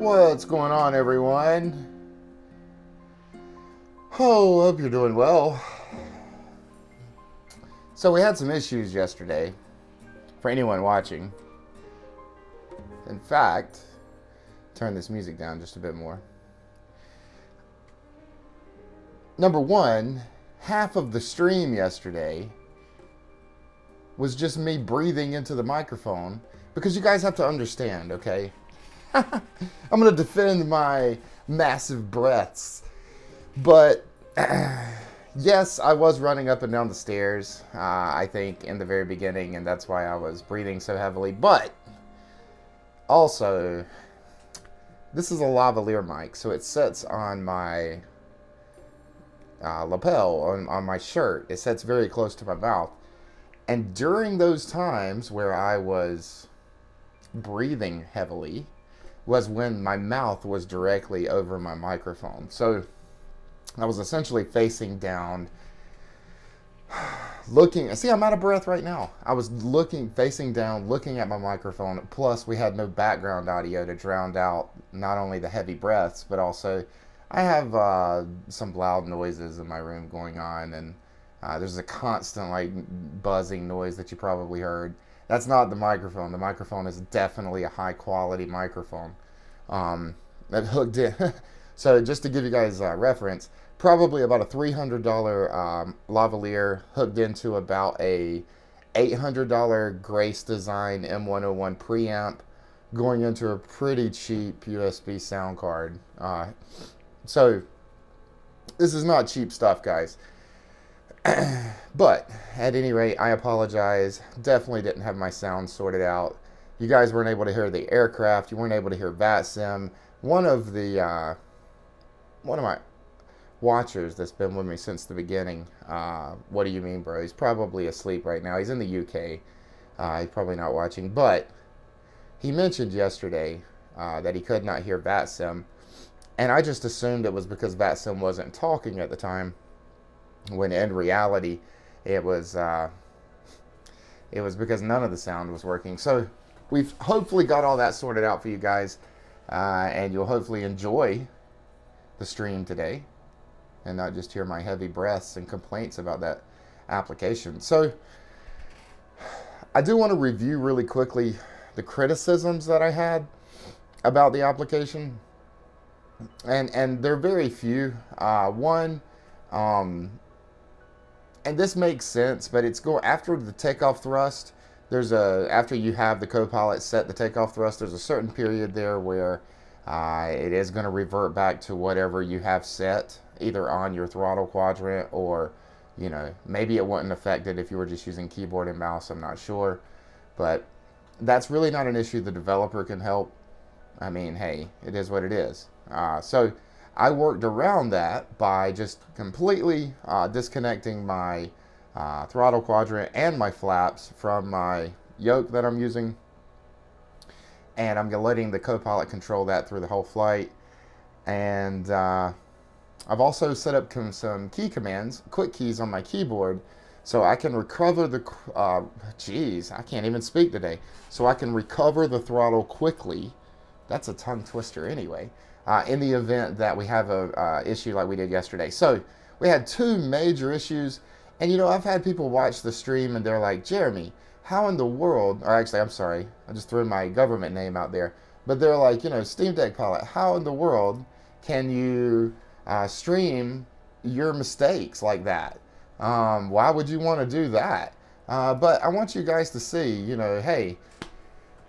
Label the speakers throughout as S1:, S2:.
S1: What's going on, everyone? Oh, hope you're doing well. So we had some issues yesterday for anyone watching. In fact, turn this music down just a bit more. Number one, half of the stream yesterday was just me breathing into the microphone, because you guys have to understand, okay? I'm going to defend my massive breaths. But yes, I was running up and down the stairs, I think, in the very beginning, and that's why I was breathing so heavily. But also, this is a lavalier mic, so it sits on my lapel on my shirt. It sits very close to my mouth. And during those times where I was breathing heavily was when my mouth was directly over my microphone. So I was essentially facing down, looking. See, I'm out of breath right now. I was facing down, looking at my microphone. Plus, we had no background audio to drown out not only the heavy breaths, but also I have some loud noises in my room going on, and there's a constant like buzzing noise that you probably heard. That's not the microphone. The microphone is definitely a high quality microphone that hooked in. So just to give you guys a reference, probably about a $300 lavalier hooked into about a $800 Grace Design M101 preamp going into a pretty cheap USB sound card. So this is not cheap stuff, guys. But at any rate, I apologize. Definitely didn't have my sound sorted out. You guys weren't able to hear the aircraft. You weren't able to hear VATSIM. One of my watchers that's been with me since the beginning. What do you mean, bro? He's probably asleep right now. He's in the UK. He's probably not watching. But he mentioned yesterday that he could not hear VATSIM. And I just assumed it was because VATSIM wasn't talking at the time, when in reality it was because none of the sound was working. So we've hopefully got all that sorted out for you guys, and you'll hopefully enjoy the stream today and not just hear my heavy breaths and complaints about that application. So I do want to review really quickly the criticisms that I had about the application, and they're very few. One, and this makes sense, but it's after the takeoff thrust. After you have the co-pilot set the takeoff thrust, there's a certain period there where it is going to revert back to whatever you have set, either on your throttle quadrant, or maybe it wouldn't affect it if you were just using keyboard and mouse. I'm not sure, but that's really not an issue the developer can help. I mean, hey, it is what it is. So I worked around that by just completely disconnecting my throttle quadrant and my flaps from my yoke that I'm using. And I'm letting the co-pilot control that through the whole flight. And I've also set up some key commands, quick keys on my keyboard, so I can recover the, I can't even speak today. So I can recover the throttle quickly. That's a tongue twister anyway. In the event that we have a issue like we did yesterday. So we had two major issues, and I've had people watch the stream and they're like, Jeremy, how in the world, or actually, I'm sorry, I just threw my government name out there, but they're like, Steam Deck Pilot, how in the world can you stream your mistakes like that? Why would you want to do that? But I want you guys to see, hey,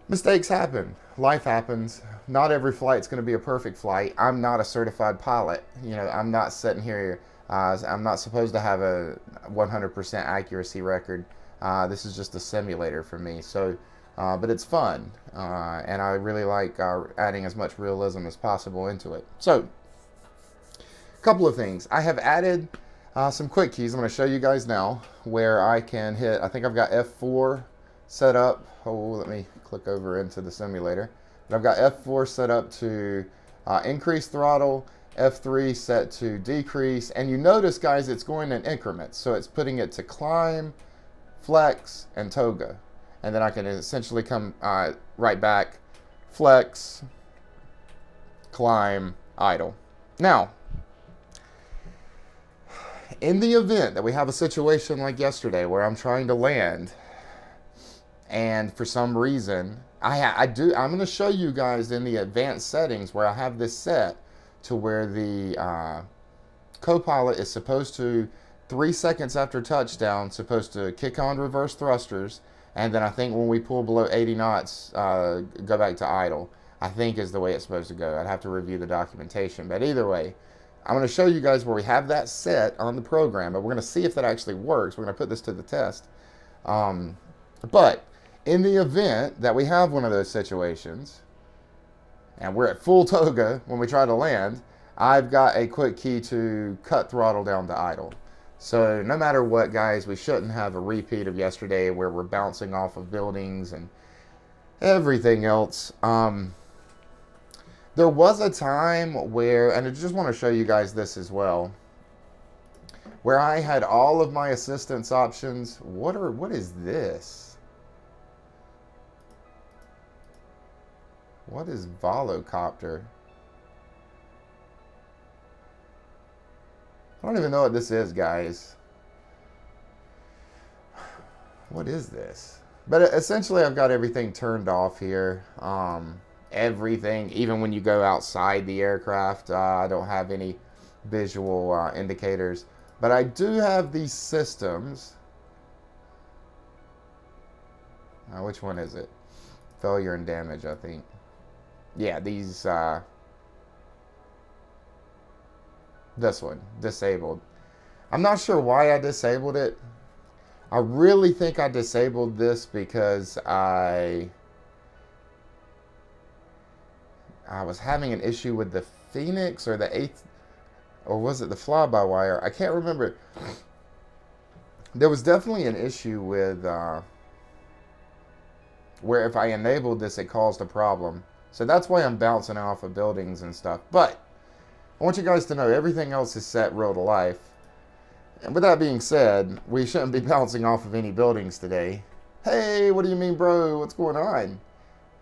S1: mistakes happen. Life happens. Not every flight's going to be a perfect flight. I'm not a certified pilot. I'm not sitting here. I'm not supposed to have a 100% accuracy record. This is just a simulator for me. So, but it's fun, and I really like adding as much realism as possible into it. So, a couple of things. I have added some quick keys. I'm going to show you guys now where I can hit. I think I've got F4 set up. Oh, let me click over into the simulator. But I've got F4 set up to increase throttle, F3 set to decrease, and you notice, guys, it's going in increments. So it's putting it to climb, flex, and toga. And then I can essentially come right back, flex, climb, idle. Now, in the event that we have a situation like yesterday where I'm trying to land and for some reason I'm going to show you guys in the advanced settings where I have this set to where the co-pilot is supposed to 3 seconds after touchdown supposed to kick on reverse thrusters, and then I think when we pull below 80 knots go back to idle, I think is the way it's supposed to go. I'd have to review the documentation, but either way, I'm going to show you guys where we have that set on the program, but we're going to see if that actually works. We're going to put this to the test. But in the event that we have one of those situations, and we're at full toga when we try to land, I've got a quick key to cut throttle down to idle. So no matter what, guys, we shouldn't have a repeat of yesterday where we're bouncing off of buildings and everything else. There was a time where, and I just want to show you guys this as well, where I had all of my assistance options. What is this? What is Volocopter? I don't even know what this is, guys. What is this? But essentially, I've got everything turned off here. Everything, even when you go outside the aircraft, I don't have any visual indicators. But I do have these systems. Which one is it? Failure and damage, I think. Yeah, these... this one, disabled. I'm not sure why I disabled it. I really think I disabled this because I was having an issue with the FENIX or the or was it the fly-by-wire? I can't remember. There was definitely an issue with where if I enabled this, it caused a problem. So that's why I'm bouncing off of buildings and stuff. But I want you guys to know everything else is set real to life. And with that being said, we shouldn't be bouncing off of any buildings today. Hey, what do you mean, bro? What's going on?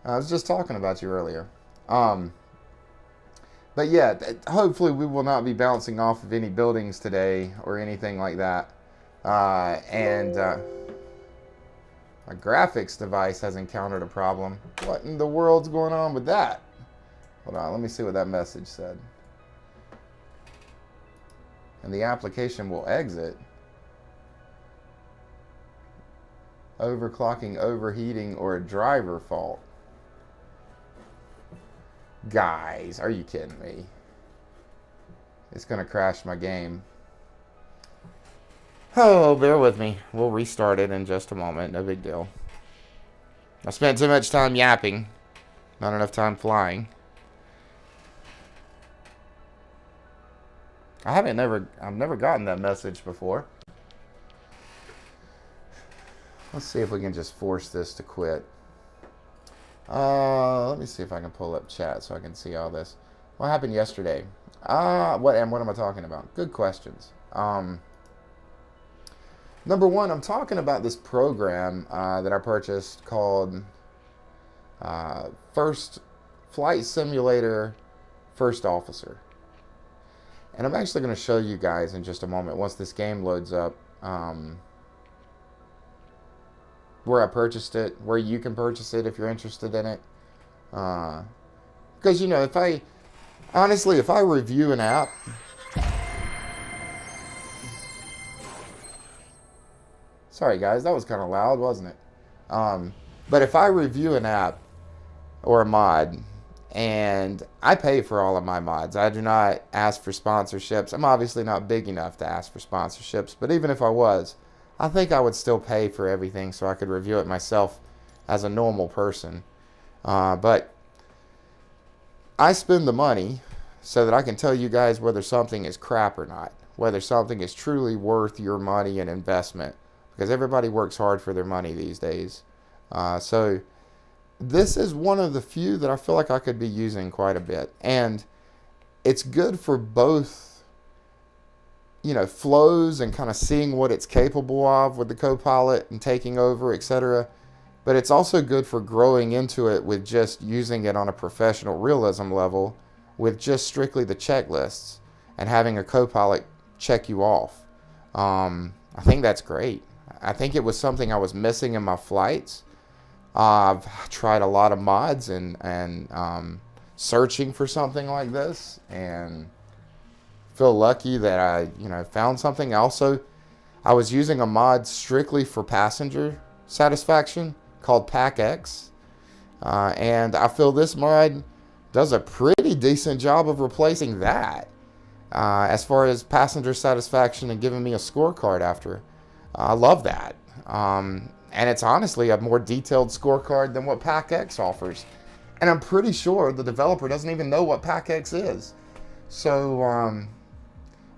S1: I was just talking about you earlier. But yeah, hopefully we will not be bouncing off of any buildings today or anything like that. My graphics device has encountered a problem. What in the world's going on with that? Hold on, let me see what that message said. And the application will exit. Overclocking, overheating, or a driver fault. Guys, are you kidding me? It's gonna crash my game. Oh, bear with me. We'll restart it in just a moment. No big deal. I spent too much time yapping. Not enough time flying. I've never gotten that message before. Let's see if we can just force this to quit. Let me see if I can pull up chat so I can see all this. What happened yesterday? What am I talking about? Good questions. Number one, I'm talking about this program that I purchased called First Flight Simulator First Officer. And I'm actually going to show you guys in just a moment, once this game loads up, where I purchased it, where you can purchase it if you're interested in it. Because, you know, if I review an app, sorry guys, that was kind of loud, wasn't it? But if I review an app or a mod, and I pay for all of my mods. I do not ask for sponsorships. I'm obviously not big enough to ask for sponsorships, but even if I was, I think I would still pay for everything so I could review it myself as a normal person. But I spend the money so that I can tell you guys whether something is crap or not, whether something is truly worth your money and investment, because everybody works hard for their money these days. So this is one of the few that I feel like I could be using quite a bit. And it's good for both, you know, flows and kind of seeing what it's capable of with the co-pilot and taking over, etc. But it's also good for growing into it with just using it on a professional realism level with just strictly the checklists and having a co-pilot check you off. I think that's great. I think it was something I was missing in my flights. I've tried a lot of mods and searching for something like this, and feel lucky that I found something. Also, I was using a mod strictly for passenger satisfaction called PACX, and I feel this mod does a pretty decent job of replacing that as far as passenger satisfaction and giving me a scorecard after. I love that. And it's honestly a more detailed scorecard than what PACX offers. And I'm pretty sure the developer doesn't even know what PACX is. So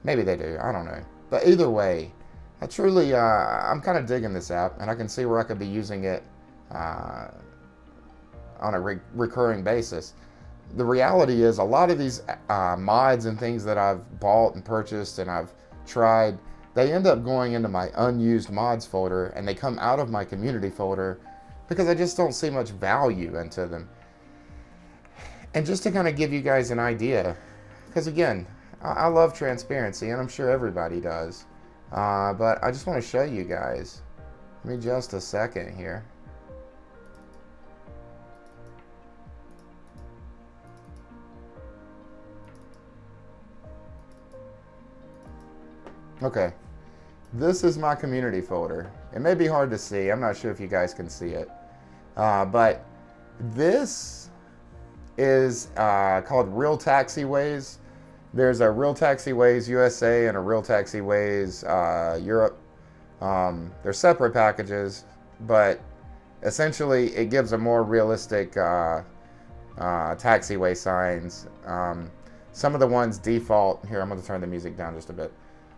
S1: maybe they do, I don't know. But either way, I'm kind of digging this app, and I can see where I could be using it on a recurring basis. The reality is a lot of these mods and things that I've bought and purchased and I've tried, they end up going into my unused mods folder, and they come out of my community folder because I just don't see much value into them. And just to kind of give you guys an idea, because again, I love transparency, and I'm sure everybody does, but I just want to show you guys. Give me just a second here. Okay, this is my community folder. It may be hard to see. I'm not sure if you guys can see it. But this is called Real Taxiways. There's a Real Taxiways USA and a Real Taxiways Europe. They're separate packages, but essentially it gives a more realistic taxiway signs. Some of the ones default, here I'm going to turn the music down just a bit.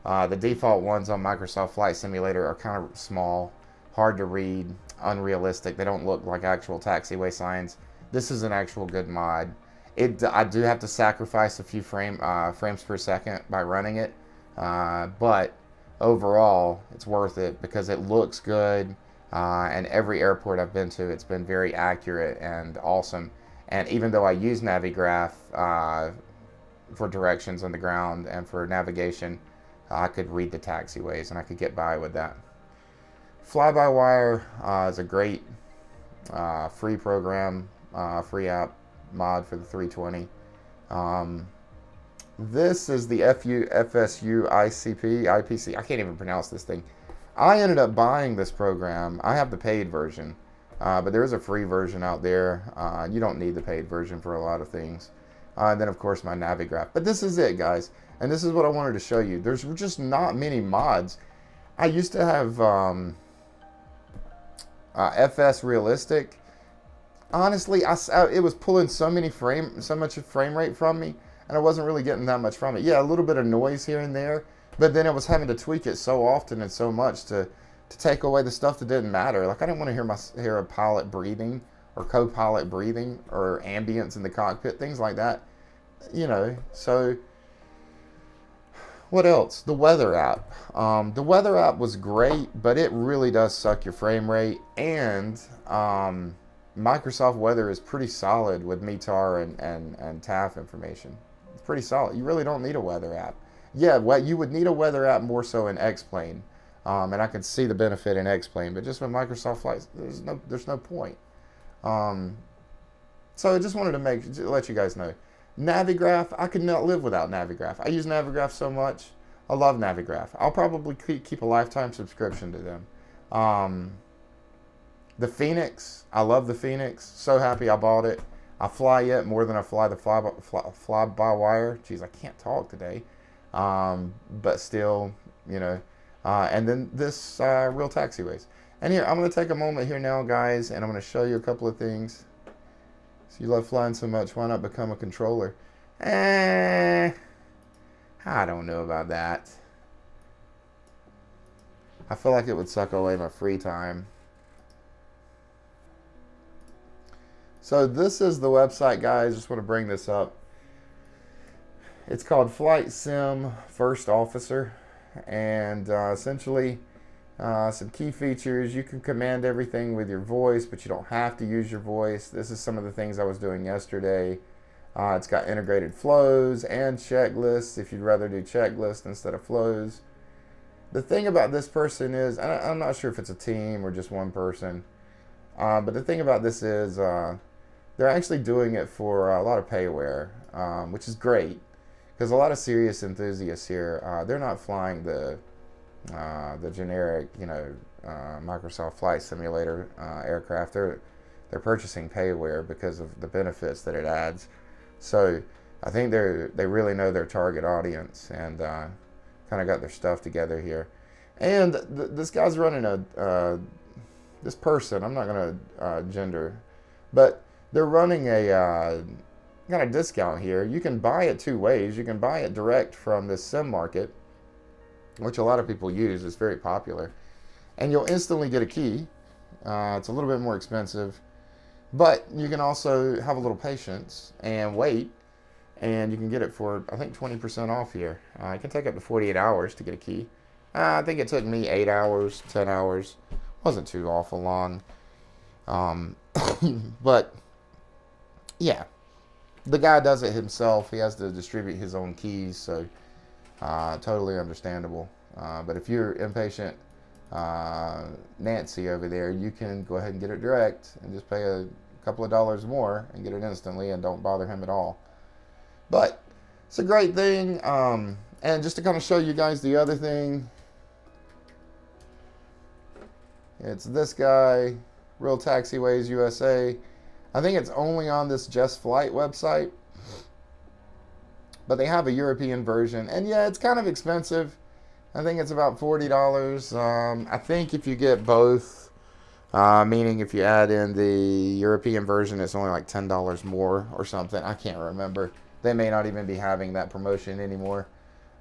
S1: The default ones on Microsoft Flight Simulator are kind of small, hard to read, unrealistic. They don't look like actual taxiway signs. This is an actual good mod. I do have to sacrifice a few frames per second by running it, but overall it's worth it because it looks good, and every airport I've been to, it's been very accurate and awesome. And even though I use Navigraph for directions on the ground and for navigation, I could read the taxiways and I could get by with that. Fly-by-wire is a great free program, free app mod for the 320. This is the FSU IPC. I can't even pronounce this thing. I ended up buying this program. I have the paid version, but there is a free version out there. You don't need the paid version for a lot of things. And then of course my Navigraph. But this is it, guys. And this is what I wanted to show you. There's just not many mods. I used to have FSRealistic. Honestly, it was pulling so much frame rate from me, and I wasn't really getting that much from it. Yeah, a little bit of noise here and there, but then I was having to tweak it so often and so much to take away the stuff that didn't matter. Like I didn't want to hear a pilot breathing or co-pilot breathing or ambience in the cockpit, things like that. So what else? The weather app. The weather app was great, but it really does suck your frame rate, and Microsoft Weather is pretty solid with METAR and TAF information. It's pretty solid. You really don't need a weather app. Yeah, you would need a weather app more so in X-Plane, and I can see the benefit in X-Plane, but just with Microsoft Flight, there's no point. So I just wanted to let you guys know. Navigraph, I could not live without Navigraph. I use Navigraph so much. I love Navigraph. I'll probably keep a lifetime subscription to them. The FENIX, I love the FENIX. So happy I bought it. I fly it more than I fly the fly-by-wire. Jeez, I can't talk today. But still, and then this Real Taxiways. And here, I'm going to take a moment here now, guys, and I'm going to show you a couple of things. So you love flying so much, why not become a controller? I don't know about that. I feel like it would suck away my free time. So this is the website, guys. Just want to bring this up. It's called Flight Sim First Officer, and essentially some key features. You can command everything with your voice, but you don't have to use your voice. This is some of the things I was doing yesterday. It's got integrated flows and checklists if you'd rather do checklists instead of flows. The thing about this person is, I'm not sure if it's a team or just one person, but the thing about this is they're actually doing it for a lot of payware, which is great because a lot of serious enthusiasts here, they're not flying the generic, Microsoft Flight Simulator aircraft. They're purchasing payware because of the benefits that it adds. So I think they really know their target audience and kind of got their stuff together here. And this guy's running this person, I'm not going to gender, but they're running a kind of discount here. You can buy it two ways. You can buy it direct from the sim market, which a lot of people use. It's very popular. And you'll instantly get a key. It's a little bit more expensive, but you can also have a little patience and wait, and you can get it for, I think, 20% off here. It can take up to 48 hours to get a key. I think it took me 8 hours, 10 hours. Wasn't too awful long. But, yeah. The guy does it himself. He has to distribute his own keys, so totally understandable. But if you're impatient, Nancy over there, you can go ahead and get it direct and just pay a couple of dollars more and get it instantly and don't bother him at all. But it's a great thing. And just to kind of show you guys the other thing, it's this guy, Real Taxiways USA. I think it's only on this Just Flight website, but they have a European version, and yeah, it's kind of expensive. I think it's about $40. I think if you get both, meaning if you add in the European version, it's only like $10 more or something. I can't remember. They may not even be having that promotion anymore.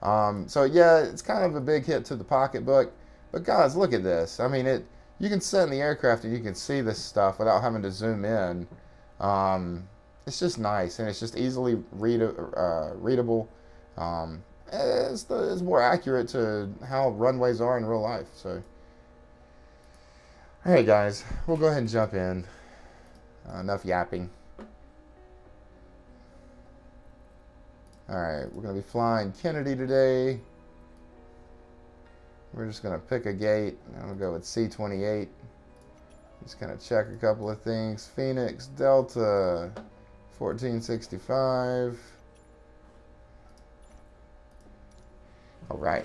S1: So yeah, it's kind of a big hit to the pocketbook. But guys, look at this. I mean, you can sit in the aircraft and you can see this stuff without having to zoom in. It's just nice, and it's just easily readable. It's more accurate to how runways are in real life. So, all right, guys, we'll go ahead and jump in. Enough yapping. All right, we're going to be flying Kennedy today. We're just going to pick a gate. I'm going to go with C28. Just going to check a couple of things. FENIX, Delta, 1465. All right.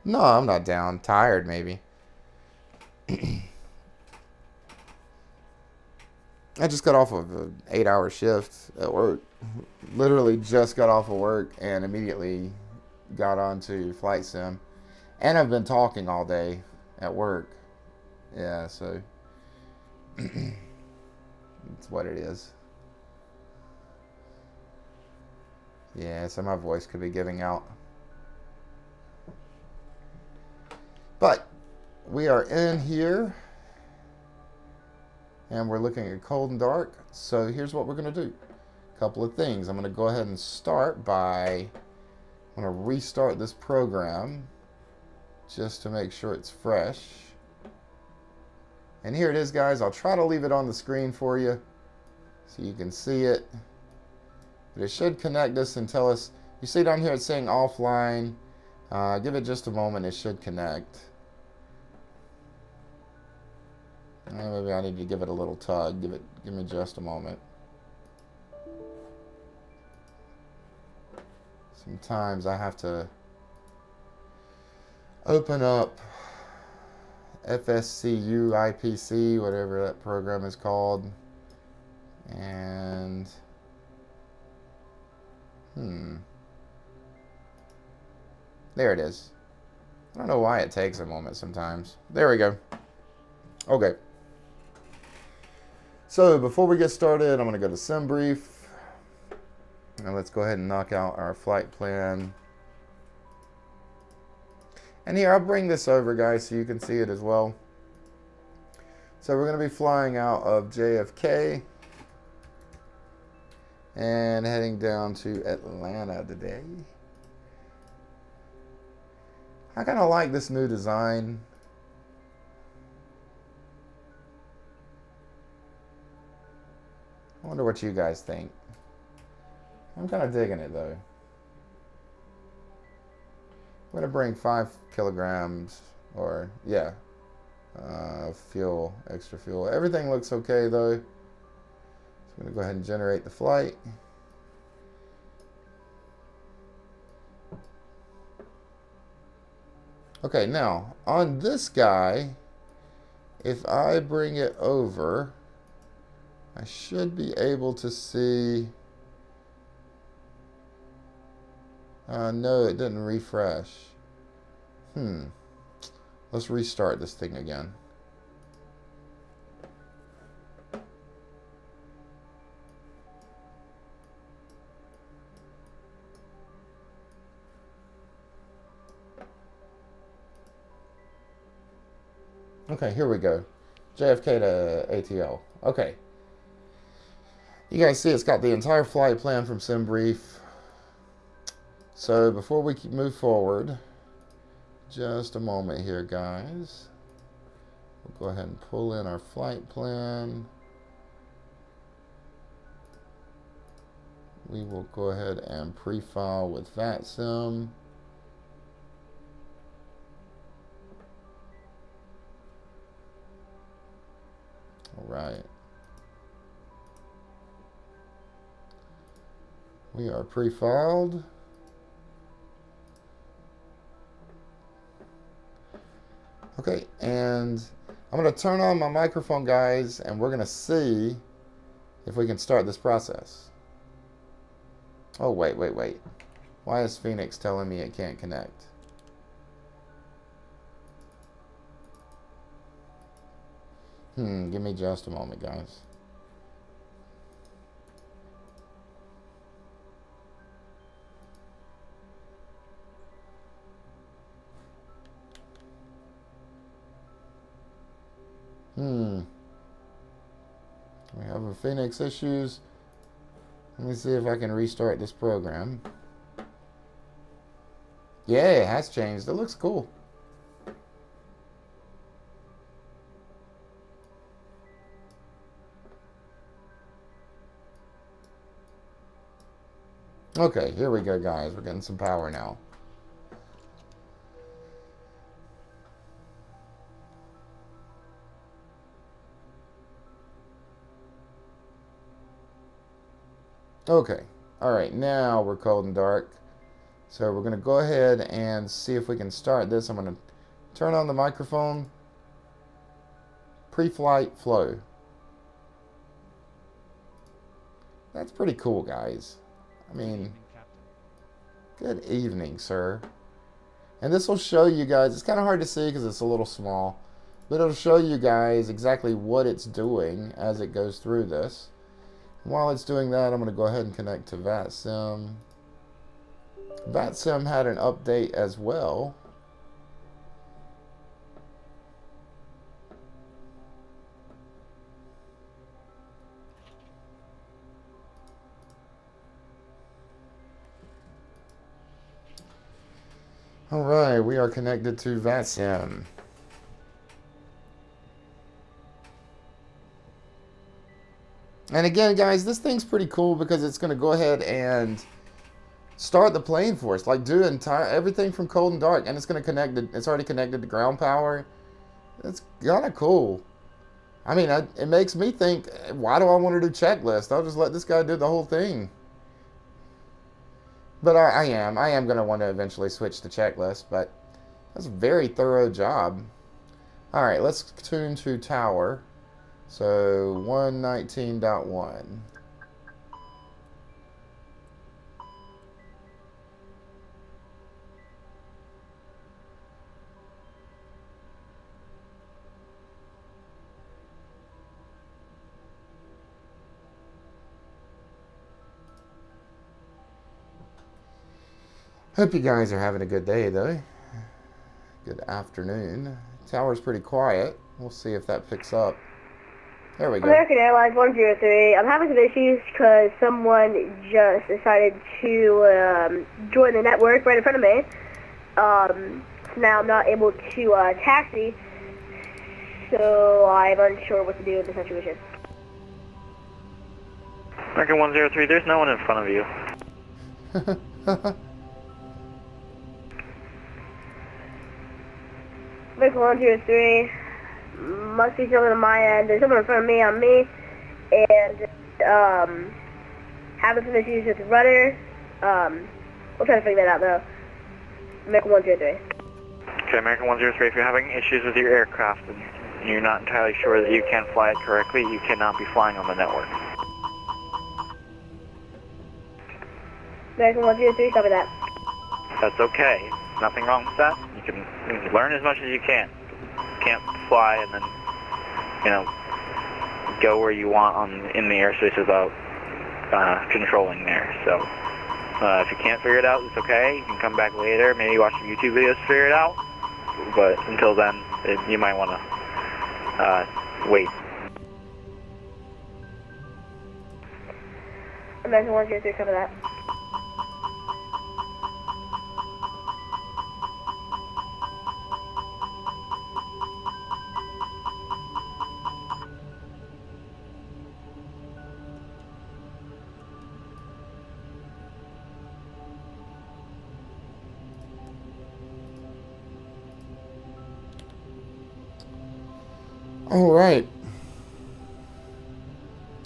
S1: No, I'm not down. Tired, maybe. I just got off of an 8-hour shift at work. Literally just got off of work and immediately got onto Flight Sim. And I've been talking all day at work. Yeah, so it's what it is. Yeah, so my voice could be giving out. But we are in here and we're looking at cold and dark. So here's what we're going to do. A couple of things. I'm going to go ahead and start by, I'm going to restart this program just to make sure it's fresh. And here it is, guys. I'll try to leave it on the screen for you so you can see it. But it should connect us and tell us. You see down here it's saying offline. Give it just a moment. It should connect. Maybe I need to give it a little tug. Give me just a moment. Sometimes I have to open up FSCU IPC, whatever that program is called, and there it is. I don't know why it takes a moment sometimes. There we go. Okay. So before we get started, I'm going to go to SimBrief. Now let's go ahead and knock out our flight plan. And here, I'll bring this over, guys, so you can see it as well. So we're going to be flying out of JFK and heading down to Atlanta today. I kind of like this new design. I wonder what you guys think. I'm kind of digging it though. I'm gonna bring 5 kilograms, or yeah, fuel, extra fuel. Everything looks okay though. So I'm gonna go ahead and generate the flight. Okay, now on this guy, if I bring it over, I should be able to see. No, it didn't refresh. Let's restart this thing again. Okay, here we go. JFK to ATL. Okay. You guys see it's got the entire flight plan from SimBrief. So before we move forward, just a moment here, guys. We'll go ahead and pull in our flight plan. We will go ahead and pre-file with VATSIM. All right. We are pre-filed. Okay, and I'm going to turn on my microphone, guys, and we're going to see if we can start this process. Oh, wait. Why is FENIX telling me it can't connect? Give me just a moment, guys. We have a FENIX issues. Let me see if I can restart this program. Yeah, it has changed. It looks cool. Okay, here we go, guys. We're getting some power now. Okay, all right, now we're cold and dark. So we're gonna go ahead and see if we can start this. I'm gonna turn on the microphone. Pre-flight flow. That's pretty cool, guys. I mean, good evening, sir. And this will show you guys, it's kind of hard to see because it's a little small, but it'll show you guys exactly what it's doing as it goes through this. While it's doing that, I'm going to go ahead and connect to VATSIM. VATSIM had an update as well. All right, we are connected to VATSIM. And again, guys, this thing's pretty cool because it's going to go ahead and start the plane for us, like do everything from cold and dark, and it's going to connect. It's already connected to ground power. It's kind of cool. I mean, it makes me think, why do I want to do checklist? I'll just let this guy do the whole thing. But I am going to want to eventually switch to checklist. But that's a very thorough job. All right, let's tune to tower. So 119.1. Hope you guys are having a good day, though. Good afternoon. Tower's pretty quiet. We'll see if that picks up. There we go.
S2: American Airlines 103. I'm having some issues because someone just decided to join the network right in front of me. So now I'm not able to taxi, so I'm unsure what to do in this situation.
S3: American 103, there's no one in front of you.
S2: American 103, must be someone on my end. There's someone in front of me on me, and having some issues with the rudder. We'll try to figure that out though. American 103.
S3: Okay, American 103, if you're having issues with your aircraft and you're not entirely sure that you can fly it correctly, you cannot be flying on the network.
S2: American 103, copy that.
S3: That's okay. Nothing wrong with that. You can learn as much as you can. You can't fly and then, you know, go where you want in the airspace without controlling there. So if you can't figure it out, it's okay. You can come back later, maybe watch some YouTube videos to figure it out. But until then, you might want to wait.
S2: American 103, cover that.
S1: All right.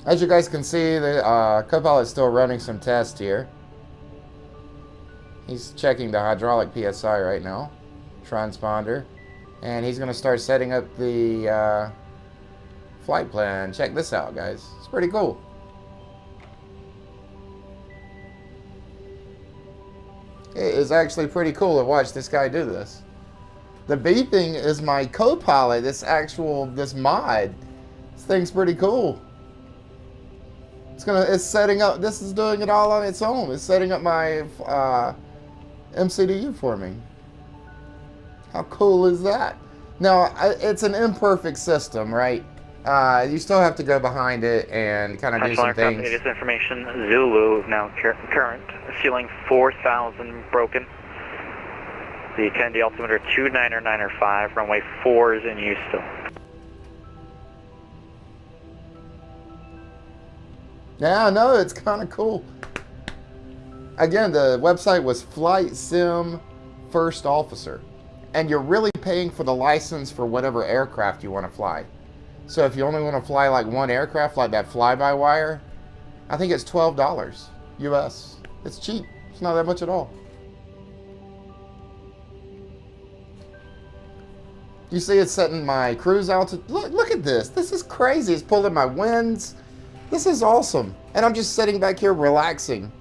S1: As you guys can see, the co-pilot's still running some tests here. He's checking the hydraulic PSI right now, transponder, and he's going to start setting up the flight plan. Check this out, guys. It's pretty cool. It is actually pretty cool to watch this guy do this. The beeping is my co-pilot, this mod. This thing's pretty cool. It's setting up, this is doing it all on its own. It's setting up my MCDU for me. How cool is that? Now, it's an imperfect system, right? You still have to go behind it and kind of do some things.
S3: It is information. Zulu now current. Ceiling 4,000 broken. The attendee altimeter 29905. Runway 4 is in use still.
S1: Yeah, no, it's kind of cool. Again, the website was Flight Sim First Officer. And you're really paying for the license for whatever aircraft you want to fly. So if you only want to fly like one aircraft, like that fly-by-wire, I think it's $12 US. It's cheap. It's not that much at all. You see it's setting my cruise altitude. Look at this. This is crazy. It's pulling my winds. This is awesome. And I'm just sitting back here relaxing.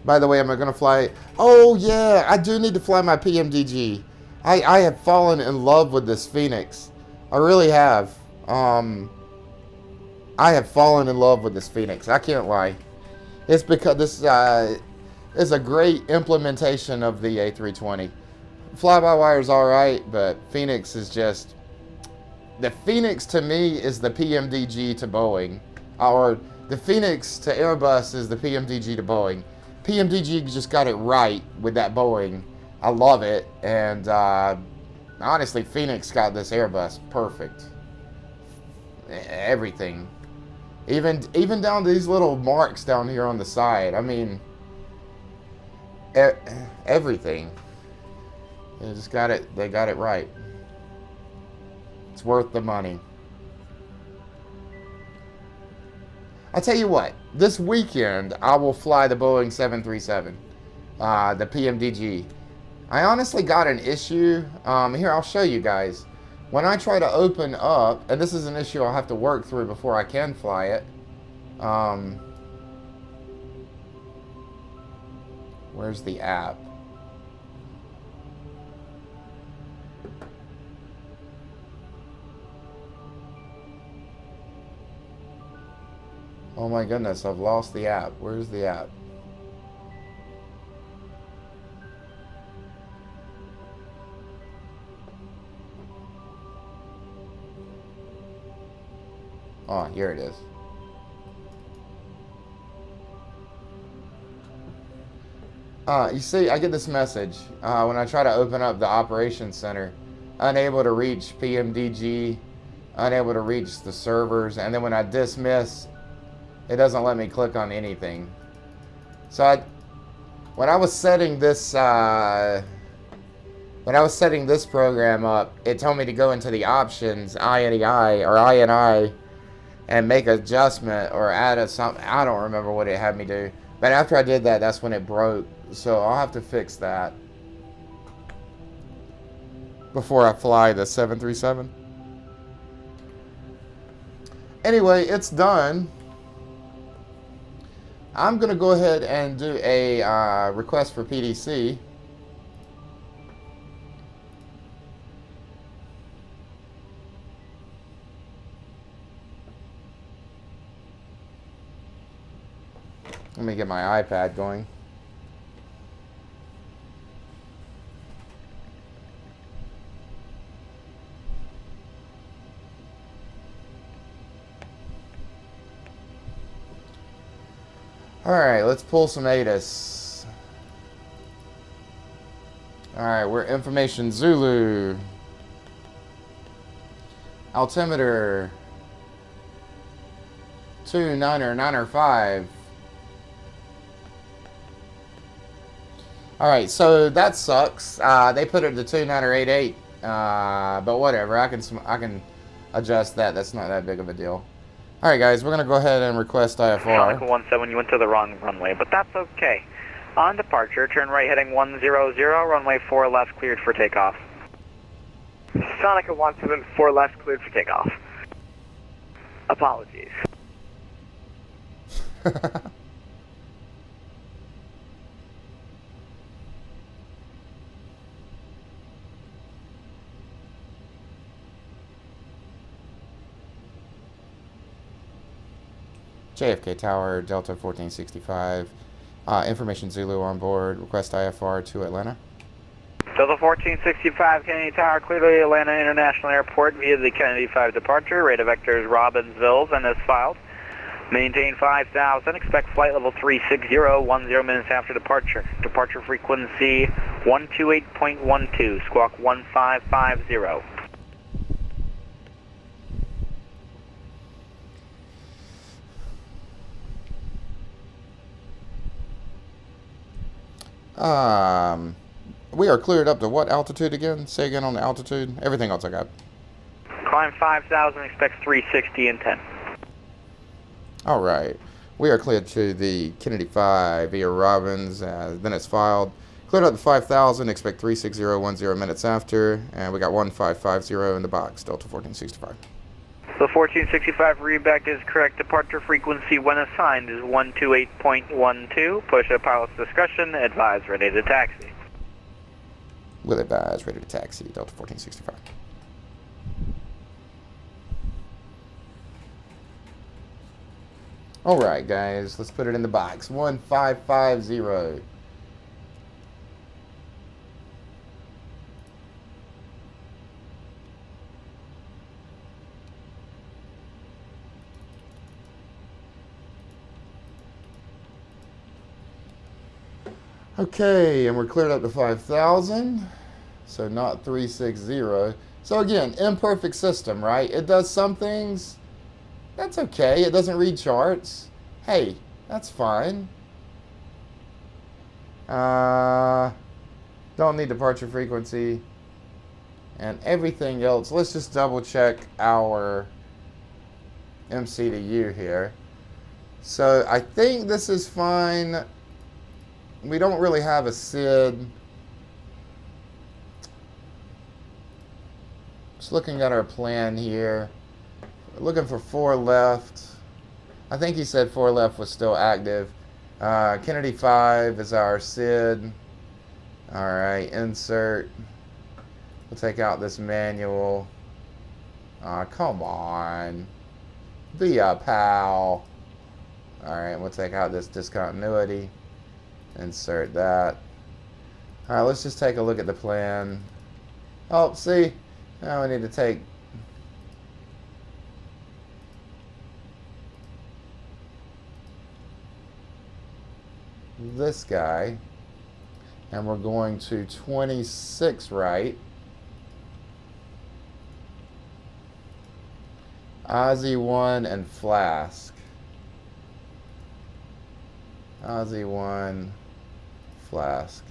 S1: By the way, am I going to fly? Oh, yeah. I do need to fly my PMDG. I have fallen in love with this FENIX. I really have. I have fallen in love with this FENIX. I can't lie. It's because this is a great implementation of the A320. Fly-by-wire is alright, but FENIX is just... The FENIX to me is the PMDG to Boeing. Or the FENIX to Airbus is the PMDG to Boeing. PMDG just got it right with that Boeing. I love it. And honestly, FENIX got this Airbus perfect. Everything. Even down to these little marks down here on the side. I mean, everything. They just got it. They got it right. It's worth the money. I tell you what. This weekend, I will fly the Boeing 737, the PMDG. I honestly got an issue. Here, I'll show you guys. When I try to open up, and this is an issue I'll have to work through before I can fly it. Where's the app? Oh my goodness, I've lost the app. Where's the app? Oh, here it is. You see, I get this message when I try to open up the operations center. Unable to reach PMDG unable to reach the servers, and then when I dismiss, it doesn't let me click on anything. So when I was setting this program up, it told me to go into the options, INI, and make an adjustment or add something. I don't remember what it had me do. But after I did that, that's when it broke. So I'll have to fix that before I fly the 737. Anyway, it's done. I'm going to go ahead and do a request for PDC. Let me get my iPad going. Alright, let's pull some ATIS. Alright, we're Information Zulu. Altimeter 2995. Alright, so that sucks. They put it to 2988. But whatever, I can adjust that. That's not that big of a deal. Alright guys, we're going to go ahead and request IFR.
S3: Sonic 17, you went to the wrong runway, but that's okay. On departure, turn right heading 100, runway 4 left cleared for takeoff. Sonic 17, 4 left cleared for takeoff. Apologies.
S1: JFK Tower, Delta 1465. Information Zulu on board. Request IFR to Atlanta.
S3: Delta 1465, Kennedy Tower, clear to Atlanta International Airport via the Kennedy 5 departure. Rate of vectors Robbinsville and is filed. Maintain 5,000. Expect flight level 360, 10 minutes after departure. Departure frequency 128.12, squawk 1550.
S1: We are cleared up to what altitude again? Say again on the altitude. Everything else I got.
S3: Climb 5,000, expect 360 and 10.
S1: Alright. We are cleared to the Kennedy 5 via Robbins. Then it's filed. Cleared up to 5,000, expect 360, 10 minutes after. And we got 1550 in the box, Delta 1465.
S3: The 1465 readback is correct. Departure frequency when assigned is 128.12. Push a pilot's discretion. Advise ready to taxi.
S1: Will advise ready to taxi, Delta 1465. Alright guys, let's put it in the box. 1550. Okay, and we're cleared up to 5,000, so not 360. So again, imperfect system, right? It does some things, that's okay. It doesn't read charts. Hey, that's fine. Don't need departure frequency. And everything else, let's just double check our MC to U here. So I think this is fine. We don't really have a SID. Just looking at our plan here. We're looking for 4 left. I think he said 4 left was still active. Kennedy 5 is our SID. Alright, insert. We'll take out this manual. Come on. Be a pal. Alright, we'll take out this discontinuity. Insert that. Alright, let's just take a look at the plan. Oh, see? Now we need to take this guy. And we're going to 26 right. Aussie 1 and Flask. Aussie 1, Flask.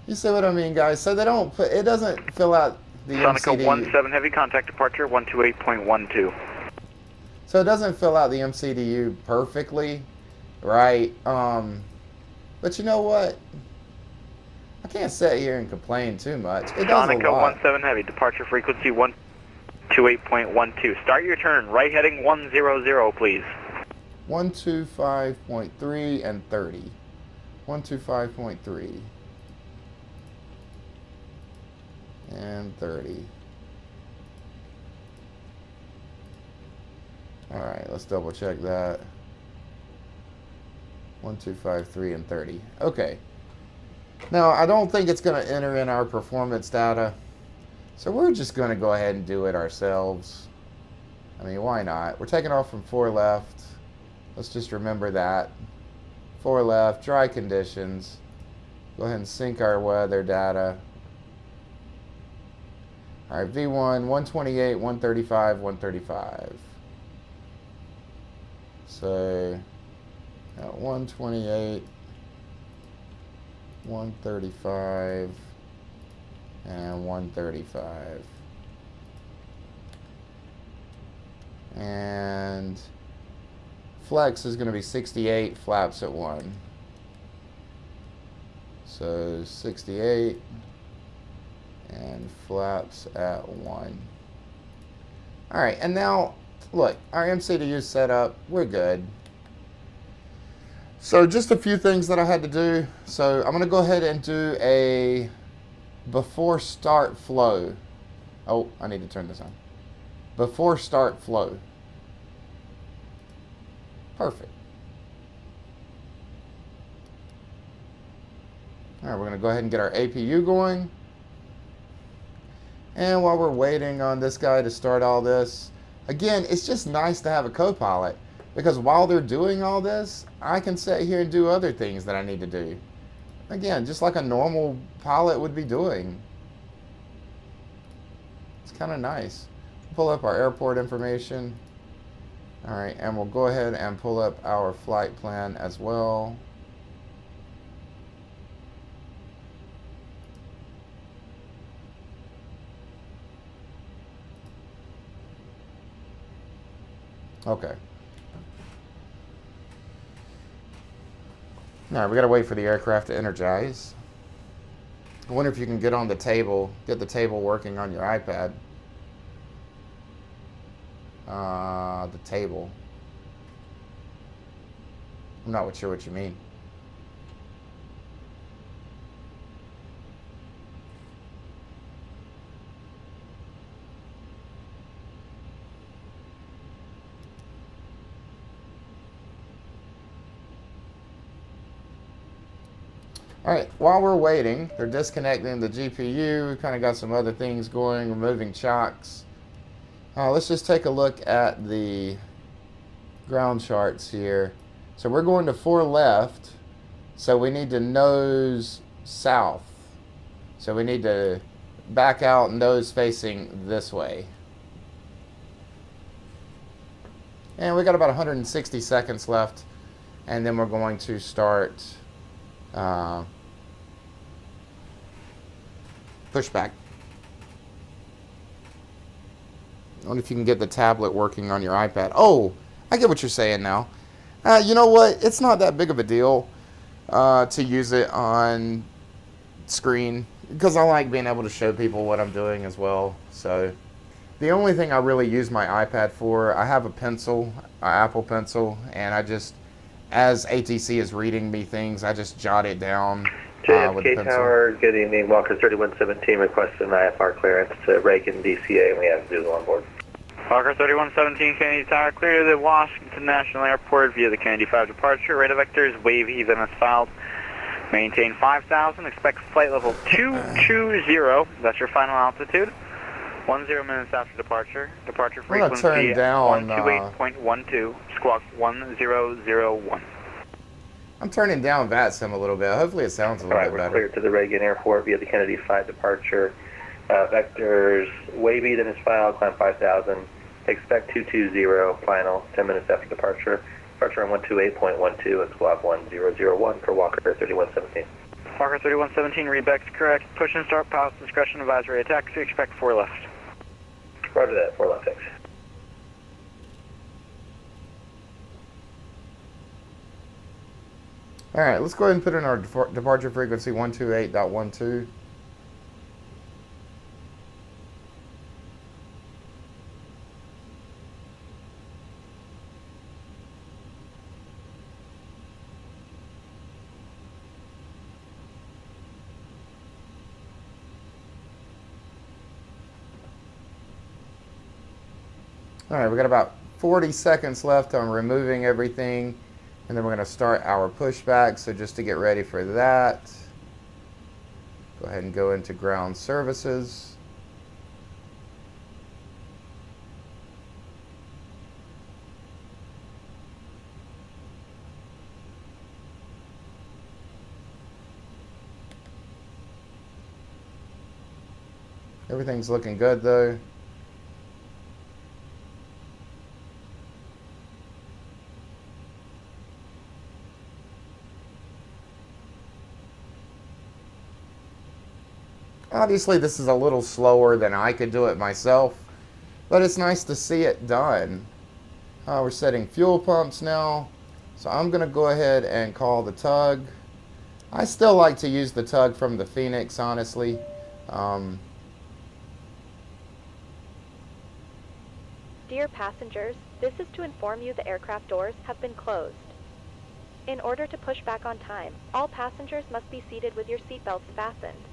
S1: You see what I mean, guys? So they don't put, it doesn't fill out the
S3: Sonica
S1: MCDU.
S3: 17 heavy contact departure 128.12.
S1: So it doesn't fill out the MCDU perfectly, right? But you know what? I can't sit here and complain too much. It does a lot.
S3: Sonica 17 heavy departure frequency 128.12. Start your turn. Right heading 100, please.
S1: 125.3 and 30. 125.3 and 30. All right, let's double check that. 125.3 and 30. Okay. Now, I don't think it's going to enter in our performance data, so we're just going to go ahead and do it ourselves. I mean, why not? We're taking off from 4 left. Let's just remember that. 4 left, dry conditions. Go ahead and sync our weather data. All right, V1, 128, 135, 135. So, at 128, 135, and 135. And flex is going to be 68, flaps at 1. So 68 and flaps at 1. All right, and now look, our MCDU is set up. We're good. So just a few things that I had to do. So I'm going to go ahead and do a before start flow. Oh, I need to turn this on. Before start flow. Perfect. All right, we're going to go ahead and get our APU going. And while we're waiting on this guy to start all this, again, it's just nice to have a co-pilot, because while they're doing all this, I can sit here and do other things that I need to do. Again, just like a normal pilot would be doing. It's kind of nice. Pull up our airport information. All right, and we'll go ahead and pull up our flight plan as well. Okay. All right, we gotta wait for the aircraft to energize. I wonder if you can get on the table, get the table working on your iPad. The table. I'm not sure what you mean. All right, while we're waiting, they're disconnecting the GPU. We kind of got some other things going, removing chocks. Let's just take a look at the ground charts here. So we're going to 4 left, so we need to nose south. So we need to back out, nose facing this way. And we got about 160 seconds left, and then we're going to start pushback. I wonder if you can get the tablet working on your iPad. Oh, I get what you're saying now. You know what? It's not that big of a deal to use it on screen, because I like being able to show people what I'm doing as well. So the only thing I really use my iPad for, I have a pencil, an Apple Pencil, and I just, as ATC is reading me things, I just jot it down with the
S4: JFK
S1: pencil.
S4: Tower, good evening. Walker 3117 requesting an IFR clearance to Reagan DCA, and we have Zoom on board.
S3: Walker 3117, Kennedy Tower, clear to the Washington National Airport via the Kennedy 5 departure. Radar vectors, wave EVMS filed. Maintain 5,000, expect flight level 220. That's your final altitude. 10 minutes after departure. Departure frequency
S1: turn down
S3: 128.12, squawk 1001.
S1: I'm turning down VATSIM a little bit. Hopefully it sounds a little bit
S4: We're
S1: better.
S4: clear to the Reagan Airport via the Kennedy 5 departure. Vectors, wave EVMS filed, climb 5,000. Expect 220 final 10 minutes after departure. Departure on 128.12 and squawk 1001 for Walker 3117.
S3: Walker 3117, readback's correct. Push and start, pilot's discretion, advisory attack. Expect 4 left.
S4: Roger that, 4 left, thanks.
S1: All right, let's go ahead and put in our departure frequency 128.12. All right, we got about 40 seconds left on removing everything, and then we're going to start our pushback. So just to get ready for that, go ahead and go into ground services. Everything's looking good though. Obviously, this is a little slower than I could do it myself, but it's nice to see it done. We're setting fuel pumps now, so I'm going to go ahead and call the tug. I still like to use the tug from the FENIX, honestly.
S5: Dear passengers, this is to inform you the aircraft doors have been closed. In order to push back on time, all passengers must be seated with your seatbelts fastened.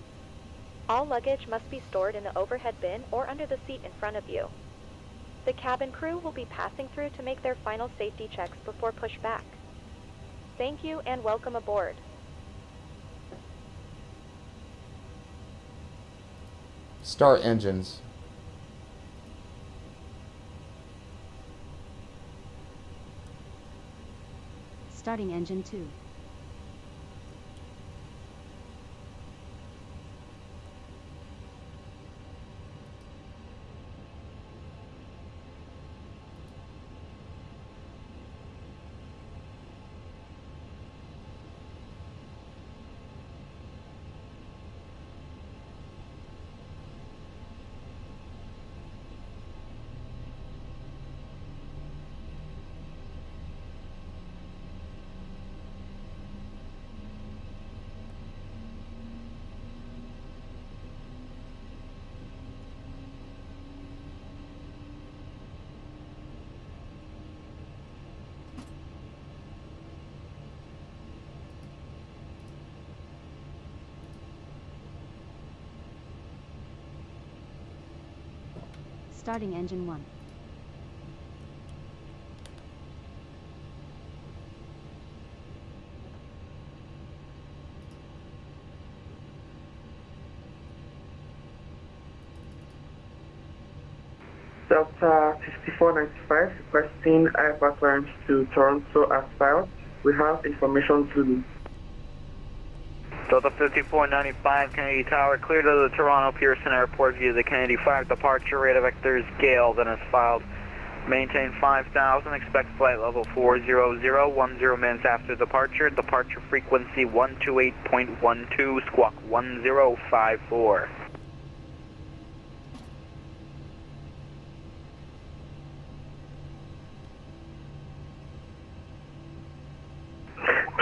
S5: All luggage must be stored in the overhead bin or under the seat in front of you. The cabin crew will be passing through to make their final safety checks before pushback. Thank you and welcome aboard.
S1: Start engines.
S6: Starting engine 2. Starting engine 1.
S7: Delta 5495 requesting IFR clearance to Toronto asphalt. We have information to
S3: Delta 5495, Kennedy Tower, clear to the Toronto Pearson Airport via the Kennedy 5 departure. Rate of vector is Gale, then is filed. Maintain 5000, expect flight level 400, 10 minutes after departure. Departure frequency 128.12, squawk 1054.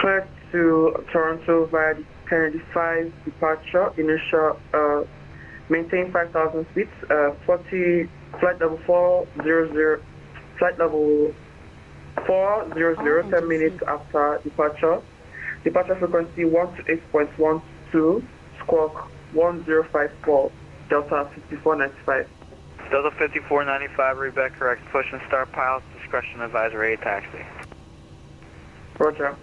S7: clear to Toronto via the Kennedy 5 departure. Initial maintain 5000 feet. 40 flight level 400. Flight level 400, 10 minutes after departure. Departure frequency 128.12, squawk 1054, Delta 5495.
S3: Delta 5495, read correct. Push and start, pilot's discretion, advisory, taxi.
S7: Roger.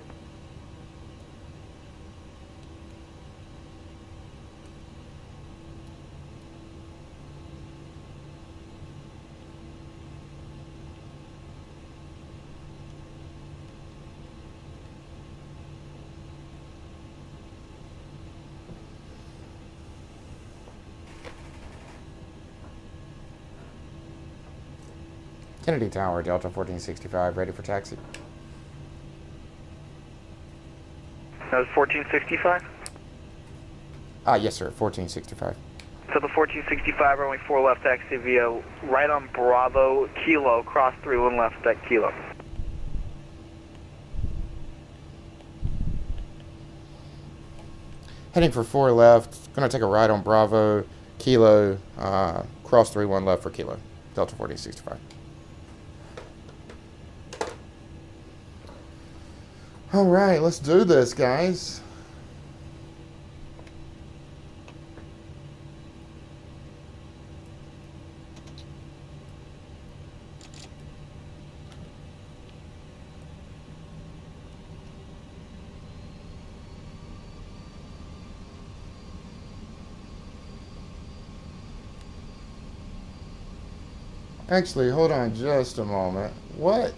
S1: Kennedy Tower, Delta 1465, ready for taxi.
S3: That was 1465?
S1: Yes, sir, 1465.
S3: So the 1465, runway 4 left, taxi via right on Bravo, Kilo, cross 31 left at Kilo.
S1: Heading for 4 left, gonna take a right on Bravo, Kilo, cross 31 left for Kilo, Delta 1465. All right, let's do this, guys. Actually, hold on just a moment. What?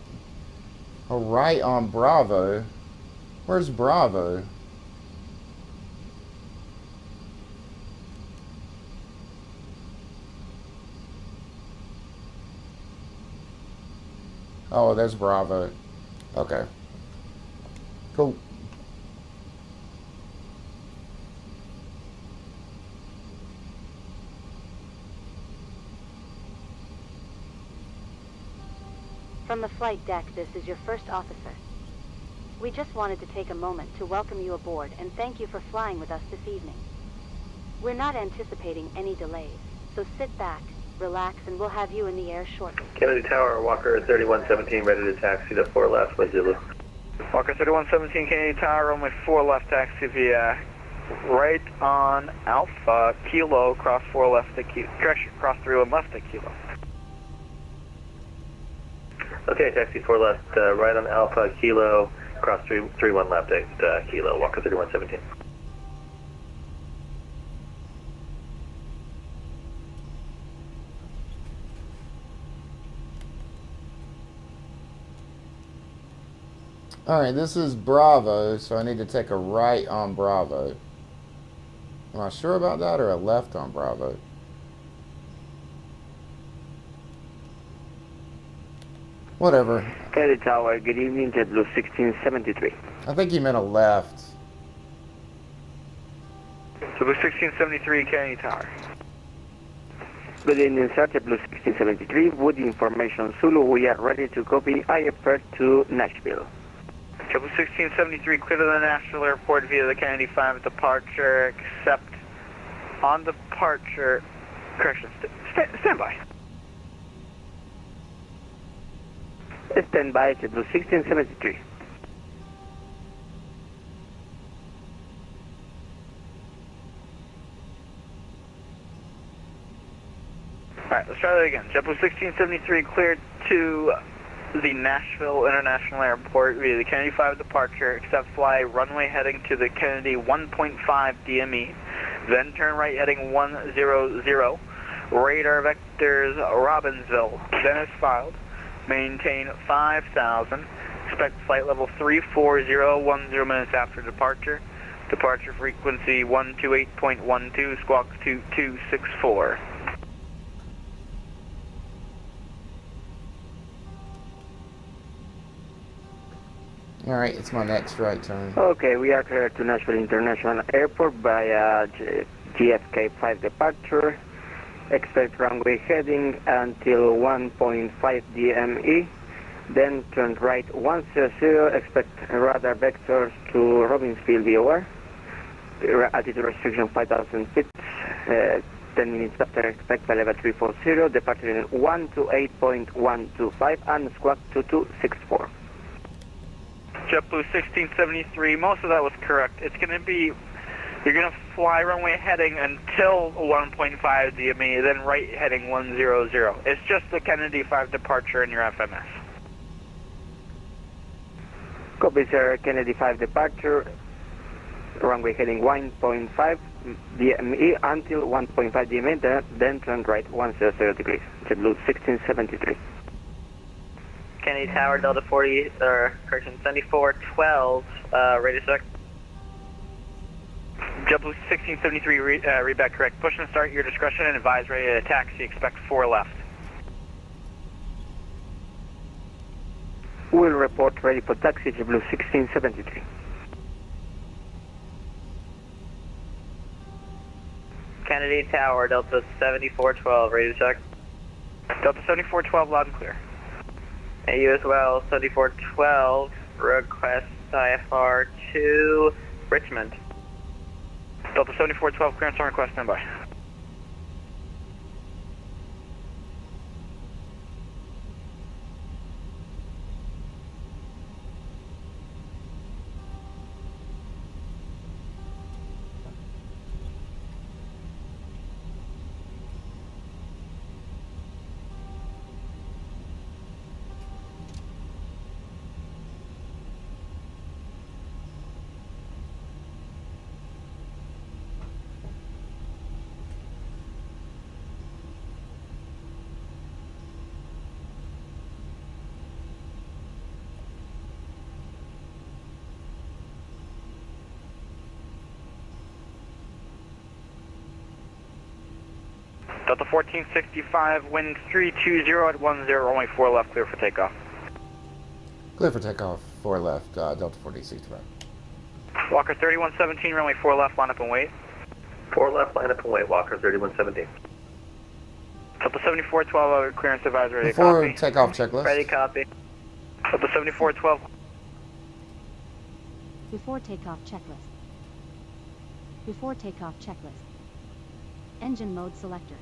S1: A right on Bravo? Where's Bravo? Oh, there's Bravo. Okay. Cool.
S6: From the flight deck, this is your first officer. We just wanted to take a moment to welcome you aboard and thank you for flying with us this evening. We're not anticipating any delays, so sit back, relax, and we'll have you in the air shortly.
S4: Kennedy Tower, Walker 3117, ready to taxi to 4 left with Zulu.
S3: Walker 3117, Kennedy Tower, runway 4 left, taxi via right on Alpha, Kilo, cross 4 left at Kilo. Correction, cross 31 left at Kilo.
S4: Okay, taxi 4 left, right on Alpha, Kilo, cross 31 left at Kilo, Walker 3117.
S1: Alright, this is Bravo, so I need to take a right on Bravo. Am I sure about that, or a left on Bravo? Whatever.
S8: Kennedy Tower, good evening, JetBlue 1673.
S1: I think he meant a left.
S3: So the 1673, Kennedy Tower.
S8: Good evening, sir, JetBlue 1673. With information Zulu, we are ready to copy IFR to Nashville.
S3: JetBlue 1673, clear to the Nashville Airport via the Kennedy 5 departure, except on departure, correction, stand by.
S8: Stand by, JetBlue 1673.
S3: Alright, let's try that again. JetBlue 1673 cleared to the Nashville International Airport via the Kennedy 5 departure, except fly runway heading to the Kennedy 1.5 DME, then turn right heading 100, radar vectors Robbinsville, then as filed, maintain 5,000, expect flight level 34010 minutes after departure, departure frequency 128.12, squawk 2264.
S1: Alright, it's my next right turn.
S8: Okay, we are clear to Nashville International Airport via JFK-5 departure. Expect runway heading until 1.5 DME, then turn right 100, expect radar vectors to Robbinsville VOR, altitude restriction 5,000 feet, 10 minutes after expect flight level 340, departure in 128.125 and squawk 2264.
S3: JetBlue 1673, most of that was correct. It's going to be, you're going to fly runway heading until 1.5 DME, then right heading 100. It's just the Kennedy 5 departure in your FMS.
S8: Copy, sir. Kennedy 5 departure, runway heading 1.5 DME until 1.5 DME, then turn right 100 degrees. JetBlue 1673.
S9: Kennedy Tower, Delta 40, correction, 7412, radio check.
S3: JetBlue 1673, read back correct. Push and start your discretion and advise ready to taxi, expect 4 left.
S8: Will report ready for taxi, JetBlue 1673.
S9: Kennedy Tower, Delta 7412, ready to check.
S3: Delta 7412, loud and clear.
S9: And you as well, 7412, request IFR to Richmond.
S3: Delta 7412, clearance on request, standby. Delta 1465, wind 320 at 10, only 4 left, clear for takeoff.
S1: Clear for takeoff, 4 left, Delta 1465.
S3: Walker 3117, runway 4 left, line up and wait.
S4: 4 left, line up and wait, Walker 3117.
S3: Delta 7412, clearance advisory, ready
S1: Before
S3: copy.
S1: takeoff checklist.
S9: Ready, copy.
S3: Delta 7412.
S6: Before takeoff checklist. Before takeoff checklist. Engine mode selector.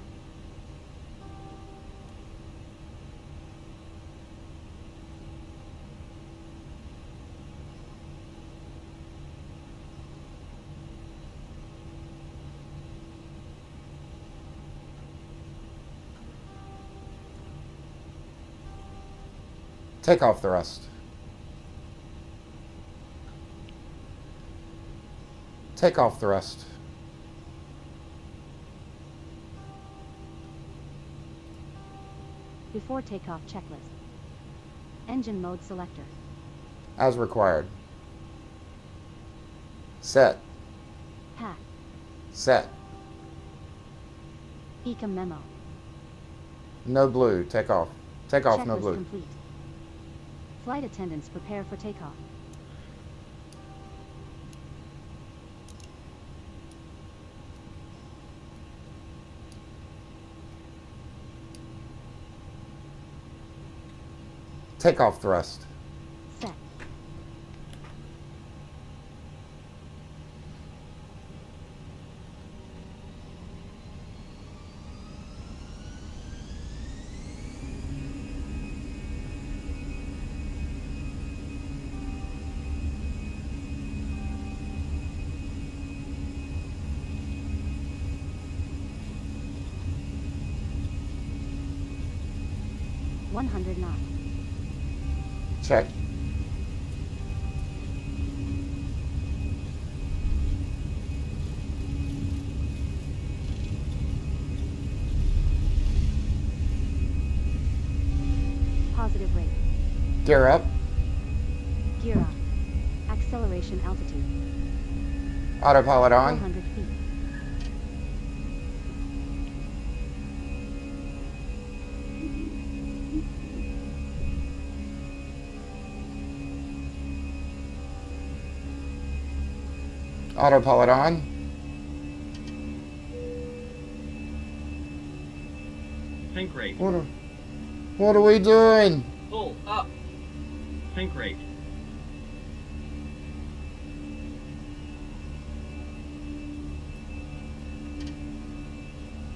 S1: Takeoff thrust. Takeoff thrust.
S6: Before takeoff checklist. Engine mode selector.
S1: As required. Set.
S6: Pack.
S1: Set.
S6: Ecom memo.
S1: No blue. Takeoff. Takeoff, no
S6: Checklist
S1: blue.
S6: complete. Flight attendants prepare for takeoff.
S1: Takeoff thrust.
S6: Set. $100 knots.
S1: Check.
S6: Positive rate.
S1: Gear up.
S6: Gear up. Acceleration altitude.
S1: Autopilot on.
S6: 400 feet.
S1: Autopilot on.
S10: Tank rate.
S1: What are we doing?
S10: Pull up. Tank rate.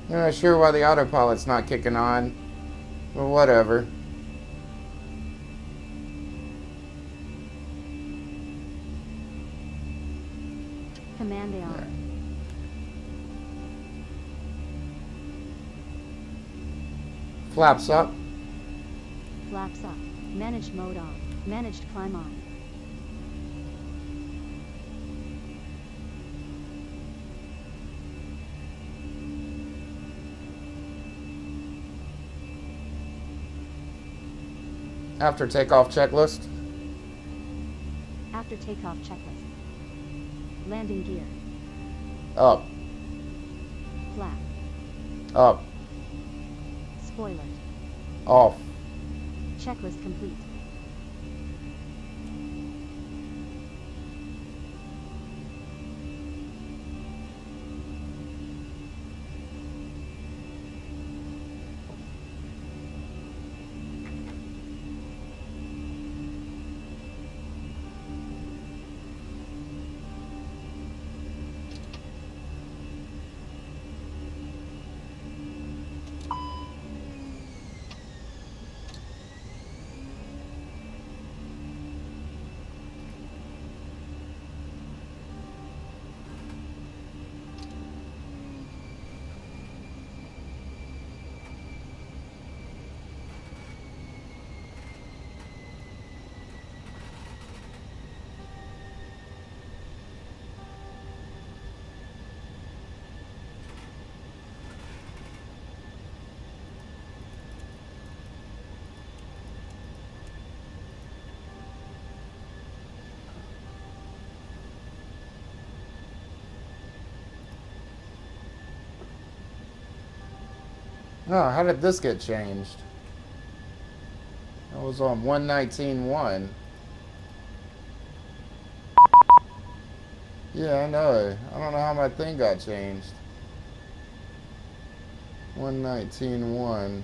S1: I'm not sure why the autopilot's not kicking on. Well, whatever.
S6: Command they on.
S1: Flaps up.
S6: Flaps up. Managed mode on. Managed climb on.
S1: After takeoff checklist.
S6: After takeoff checklist. Landing gear.
S1: Up.
S6: Flap.
S1: Up.
S6: Spoilers.
S1: Off.
S6: Checklist complete.
S1: Oh, how did this get changed? I was on 119.1. Yeah, I know. I don't know how my thing got changed. 119.1.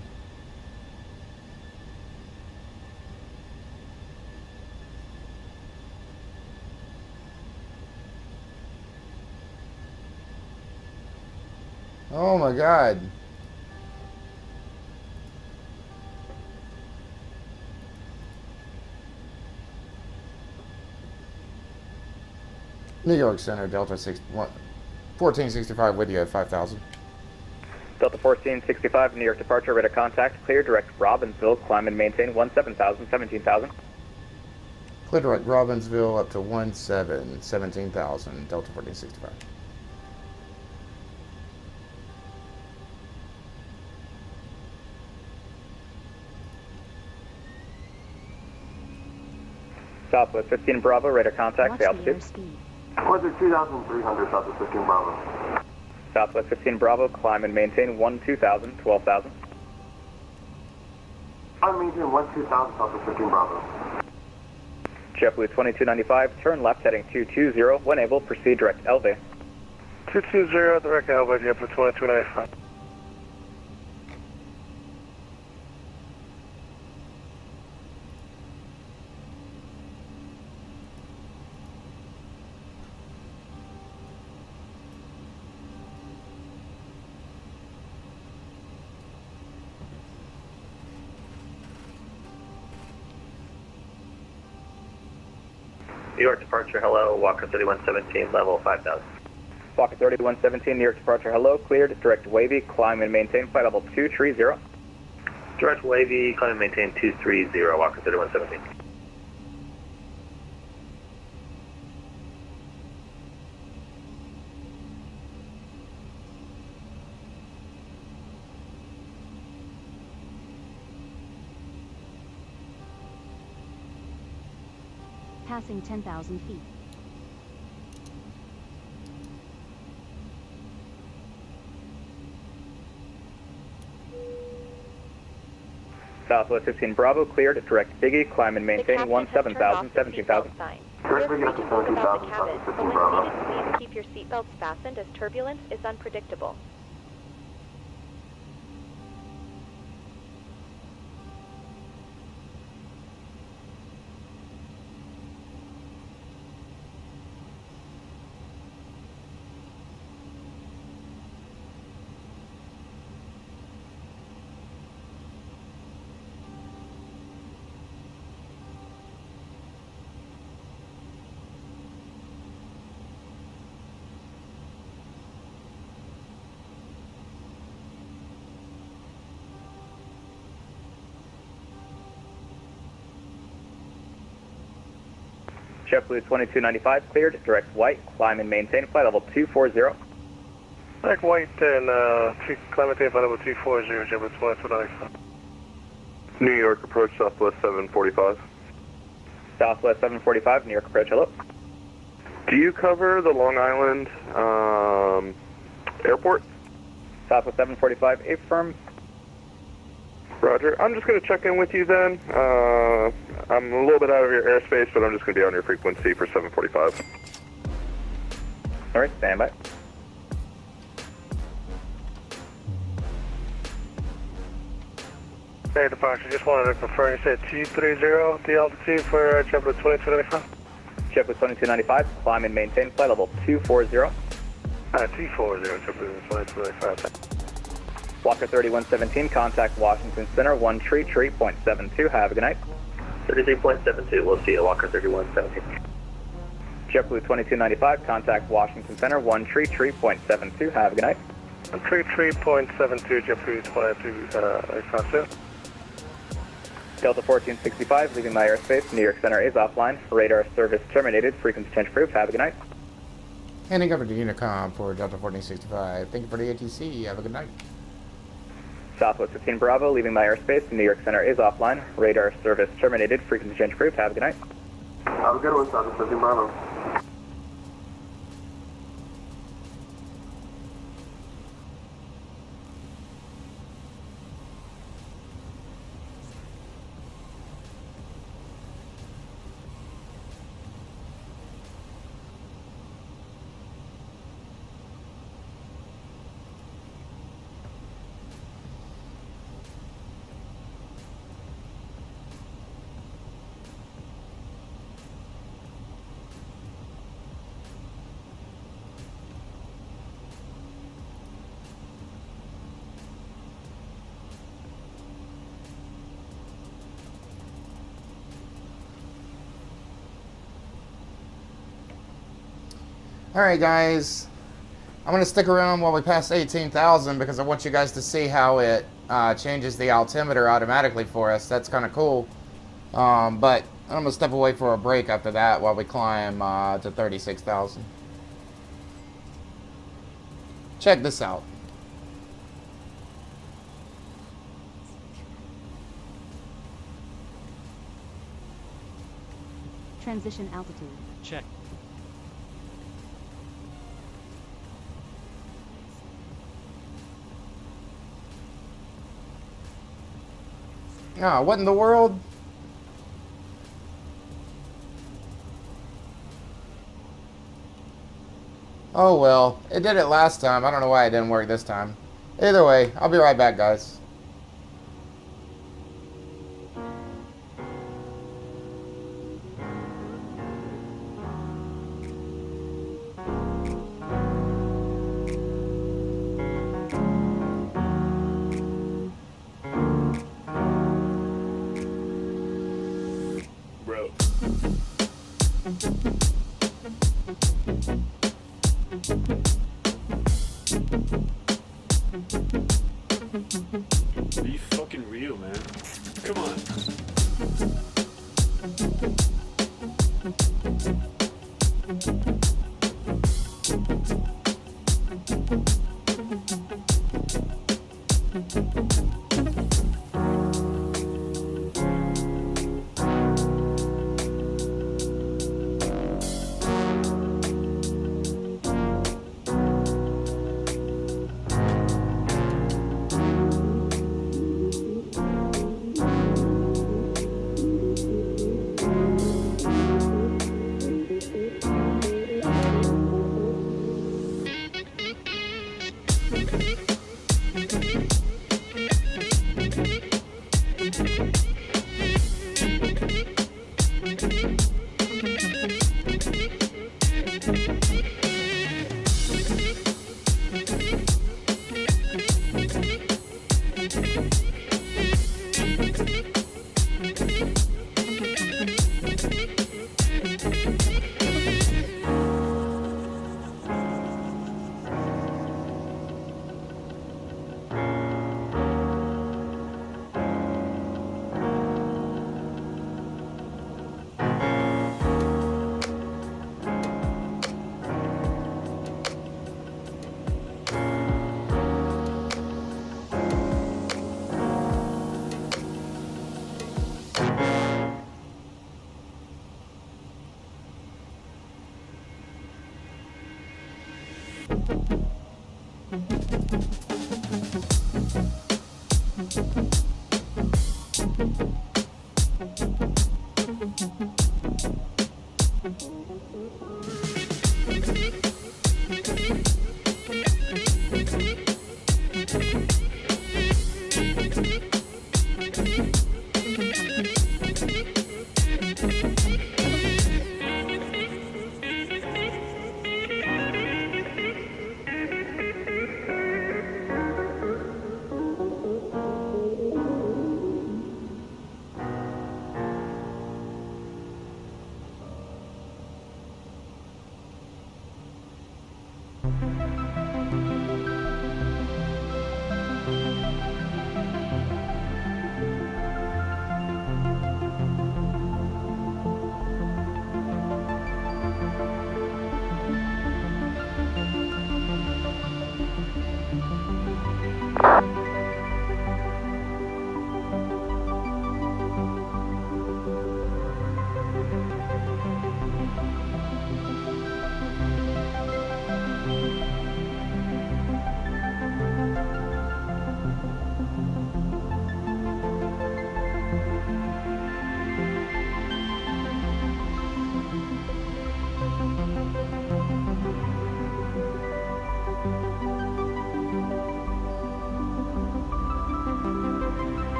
S1: Oh my God. New York Center, Delta 1465, video 5000.
S3: Delta 1465, New York departure, radar contact, clear, direct Robbinsville, climb and maintain 17,000, 17,000.
S1: Clear direct Robbinsville up to 17,000, Delta 1465.
S3: Southwest 15 Bravo, radar contact, the altitude.
S11: Weather 2,300, Southwest 15 Bravo.
S3: Southwest 15 Bravo, climb and maintain 12,000, 12,000.
S11: I'm maintaining 12,000, Southwest 15 Bravo.
S3: JetBlue 2295, turn left heading 220, when able, proceed direct LV.
S11: 220, direct LV, JetBlue 2295.
S4: New York departure, hello, Walker 3117, level 5000.
S3: Walker 3117, New York departure, hello, cleared, direct wavy, climb and maintain, flight level 230.
S4: Direct wavy, climb and maintain 230, Walker 3117.
S6: Passing 10,000 feet.
S3: Southwest 15 Bravo, cleared, direct Biggie, climb and maintain 17,000, 17,000.
S11: Direct Biggie up to 17,000, Southwest 15 Bravo.
S5: Please keep your seatbelts fastened as turbulence is unpredictable.
S3: JetBlue 2295, cleared, direct white, climb and maintain, flight level 240.
S11: Direct white and climb and maintain, flight level 240, JetBlue 2295.
S12: New York approach, Southwest 745.
S3: Southwest 745, New York approach, hello.
S12: Do you cover the Long Island airport?
S3: Southwest 745, affirm.
S12: Roger. I'm just going to check in with you then. I'm a little bit out of your airspace, but I'm just going to be on your frequency for 745.
S3: All right, stand by.
S11: Hey, departure, just wanted to confirm, you said 230, the altitude for JetBlue 2295?
S3: JetBlue 2295, climb and maintain, flight level 240.
S11: 240, JetBlue 2295.
S3: Walker 3117, contact Washington Center, 133.72. Have a good night.
S4: 33.72, we'll see you, Walker 3117.
S3: JetBlue 2295, contact Washington Center, 133.72. Have a good night.
S11: 133.72, JetBlue 2292.
S3: Delta 1465, leaving my airspace. New York Center is offline. Radar service terminated. Frequency change approved. Have a good night.
S1: Handing over to Unicom for Delta 1465. Thank you for the ATC. Have a good night.
S3: Southwest 15 Bravo, leaving my airspace. New York Center is offline. Radar service terminated. Frequency change approved. Have a good night.
S11: Have a good one, Southwest 15 Bravo.
S1: Alright guys, I'm going to stick around while we pass 18,000 because I want you guys to see how it changes the altimeter automatically for us. That's kind of cool. But I'm going to step away for a break after that while we climb to 36,000. Check this out.
S6: Transition altitude.
S10: Check.
S1: Ah, what in the world? Oh well, it did it last time. I don't know why it didn't work this time. Either way, I'll be right back, guys.
S13: Bro. Be fucking real, man. Come on.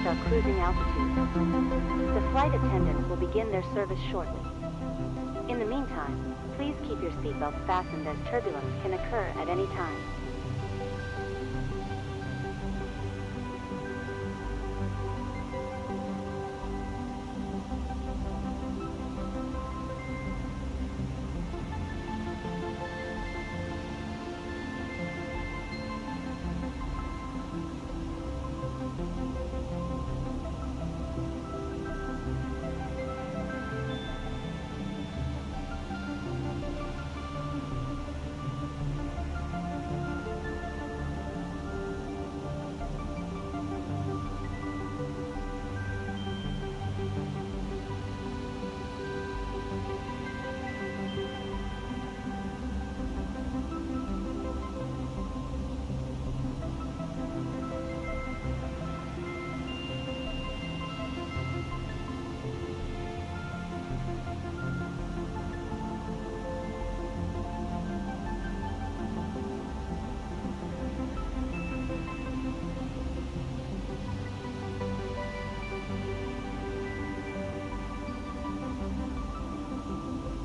S6: our cruising altitude. The flight attendants will begin their service shortly. In the meantime, please keep your seatbelts fastened as turbulence can occur at any time.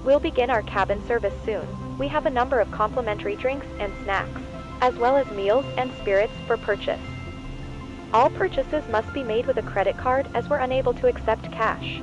S5: We'll begin our cabin service soon. We have a number of complimentary drinks and snacks, as well as meals and spirits for purchase. All purchases must be made with a credit card as we're unable to accept cash.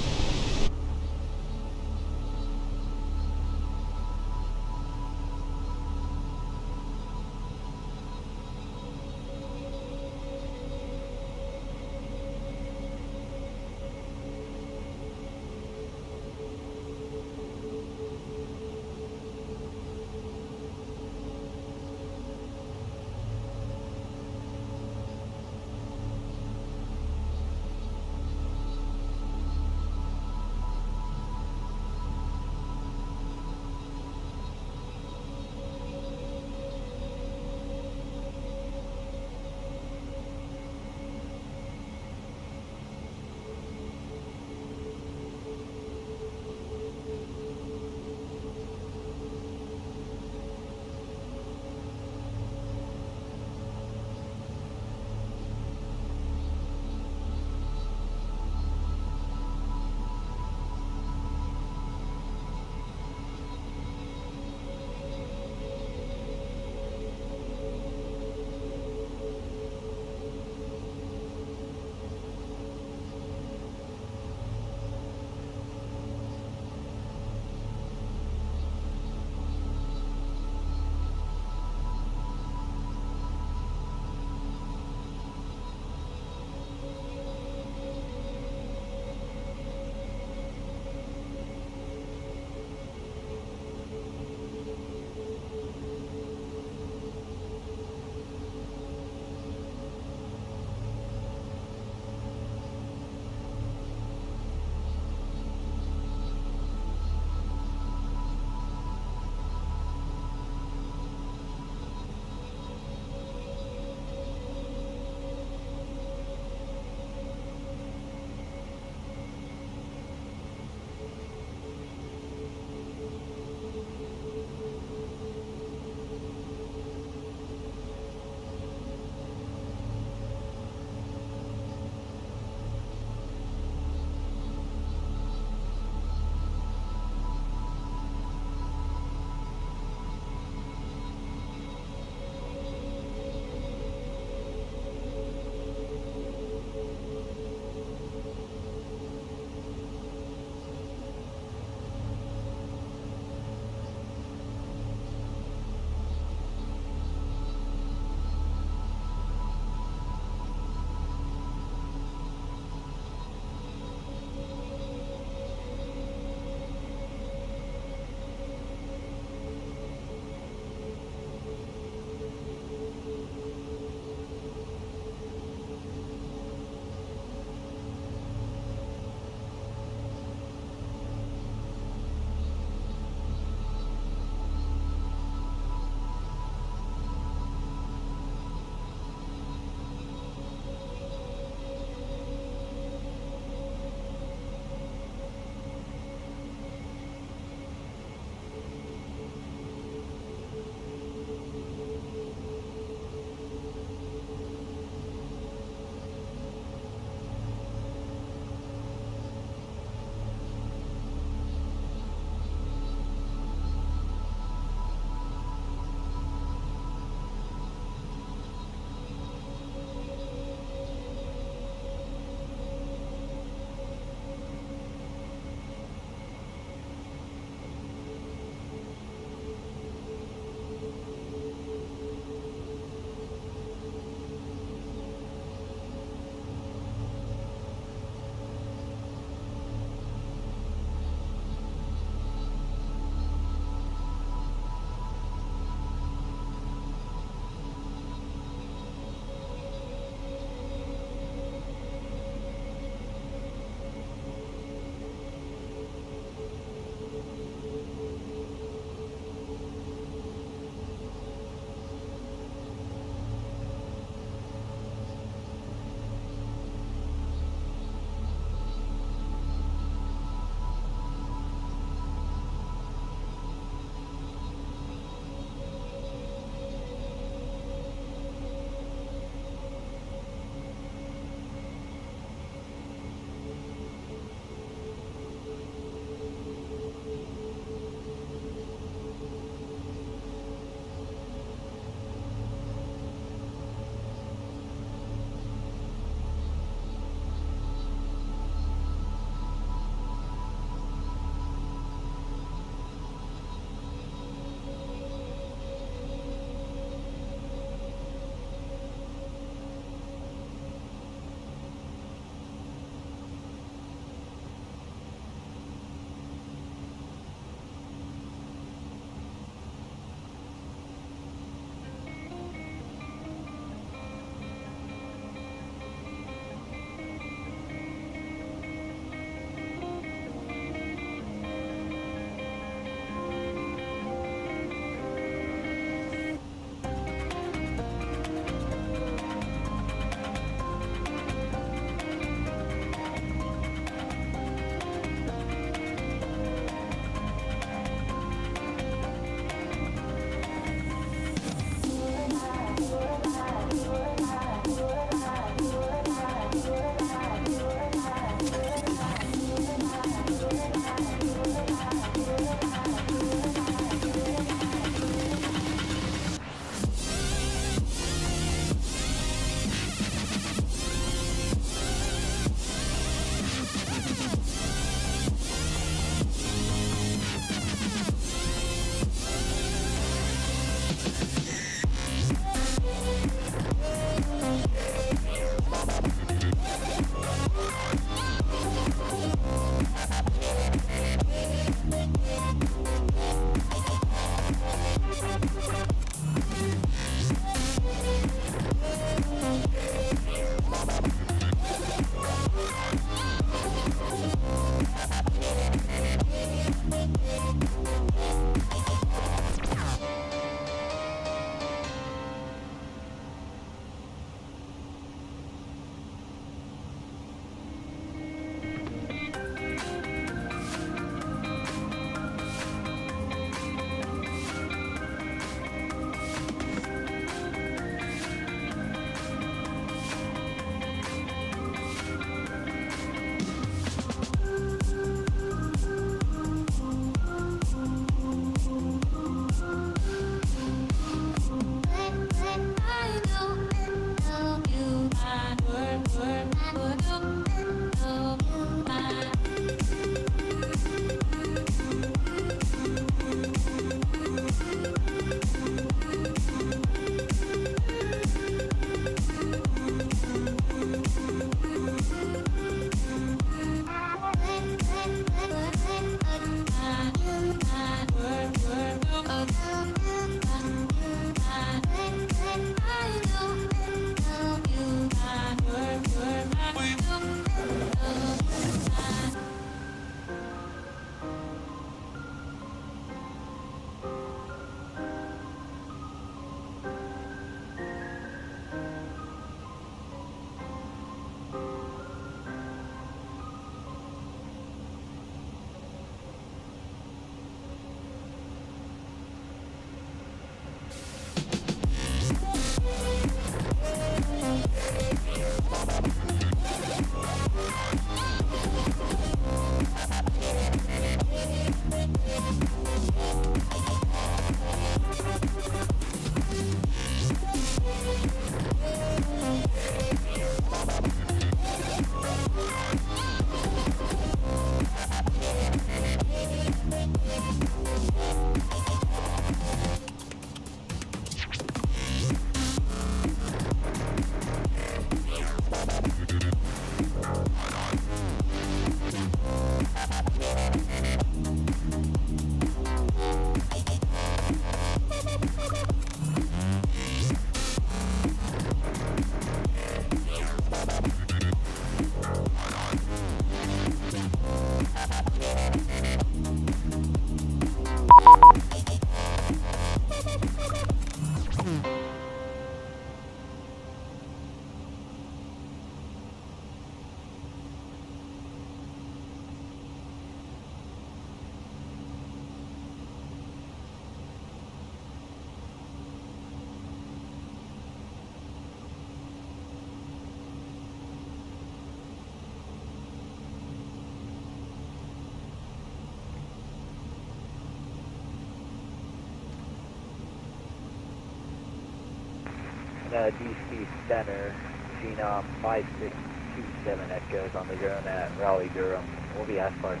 S14: DC Center, Phenom 5627 Echoes on the drone at Raleigh, Durham. We'll be as far as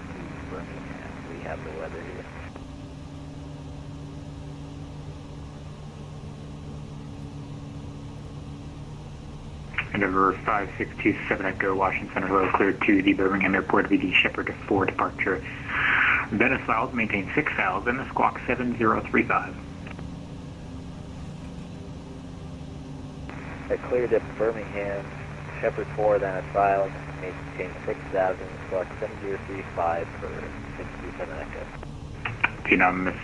S14: Birmingham. We have the weather here.
S15: Endeavour 5627 Echo, Washington Center, hello, cleared to the Birmingham Airport, VD Shepherd 4 departure. Venice South, maintain 6000, squawk 7035.
S14: I cleared at Birmingham, Shepherd 4, then at Island, maintain 6000, squawk 7035 for 627 Echo.
S15: Phenom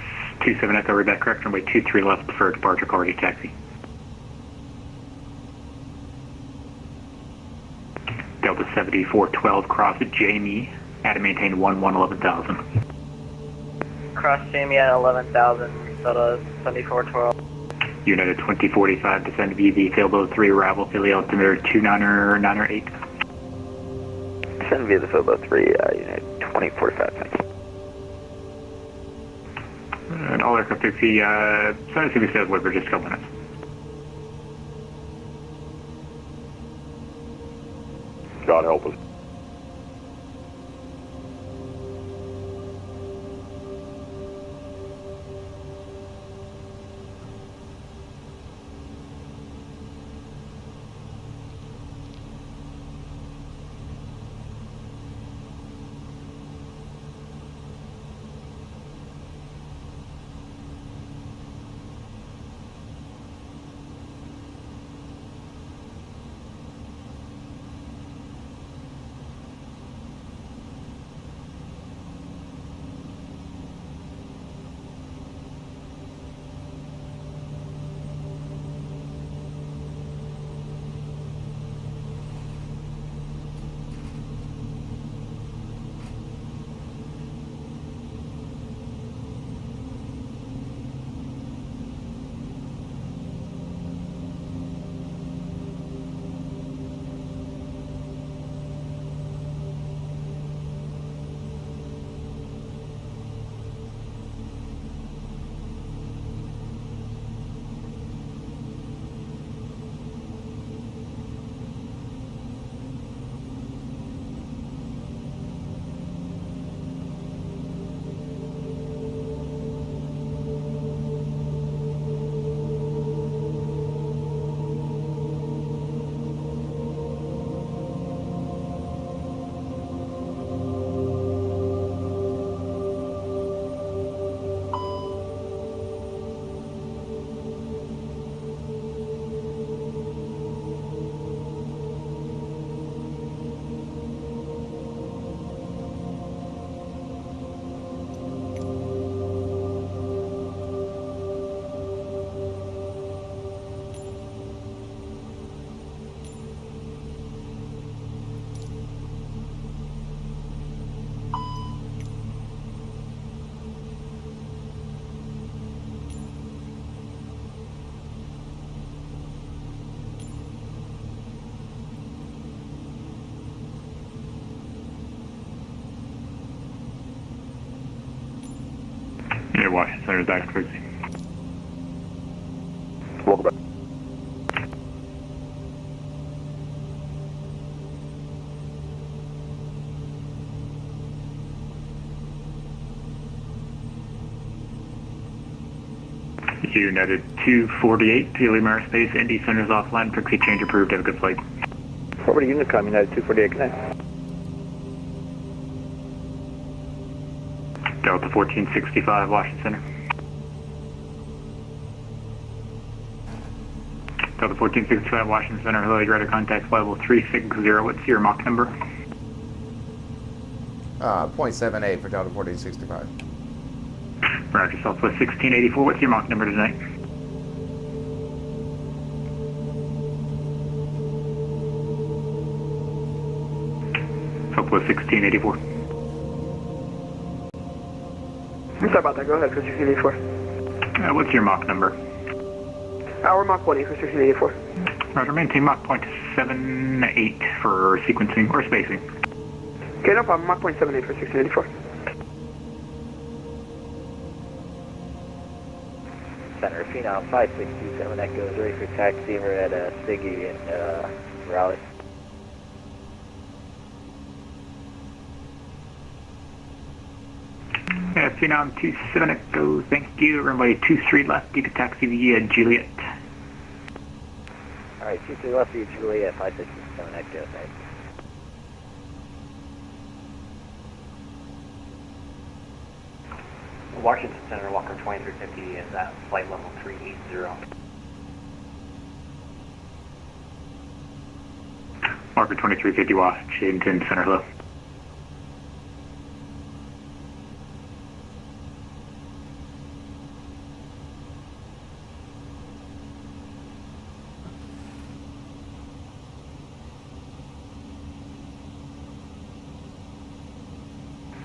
S15: 27 Echo, read that correct, runway 23 left for departure, call ready taxi. Delta 7412, cross at Jamie, at and maintain 11,000.
S9: Cross Jamie at 11,000, Delta 7412.
S15: United 2045, descend VV, Sailboat 3, arrival, Philly altimeter 298.
S14: Descend via the Sailboat 3, United 2045, thanks.
S15: And all aircraft taxi, Sun City says we're just a couple minutes.
S12: God help us.
S15: Washington Center is active frequency.
S12: Welcome back.
S15: United 248, Helium Aerospace, Indy Center's offline, frequency change approved, have a good flight.
S8: Forward to Unicom, United 248, connect.
S15: Delta 1465, Washington Center. Delta 1465, Washington Center, hello, you're at a contact flight level 360, what's your Mach number?
S1: 0.78 for Delta 1465.
S15: Roger, Southwest 1684, what's your Mach number tonight? Southwest 1684.
S16: I'm sorry about that, go ahead for 1684.
S15: What's your Mach number?
S16: We're Mach 20 for 1684.
S15: Roger, maintain Mach point 78 for sequencing or spacing.
S16: Okay, no problem, Mach point 78 for 1684.
S14: Center, Phenom 5627 Echo is ready for taxi. We're at Siggy in Raleigh.
S15: Yeah, Phenom 27 Echo, thank you. Runway 23 left, you can taxi via Juliet.
S14: Alright, 23 left via Juliet, 5627 Echo, thanks.
S17: Washington Center, Walker 2350 is at flight level 380.
S15: Walker 2350, Washington Center, hello.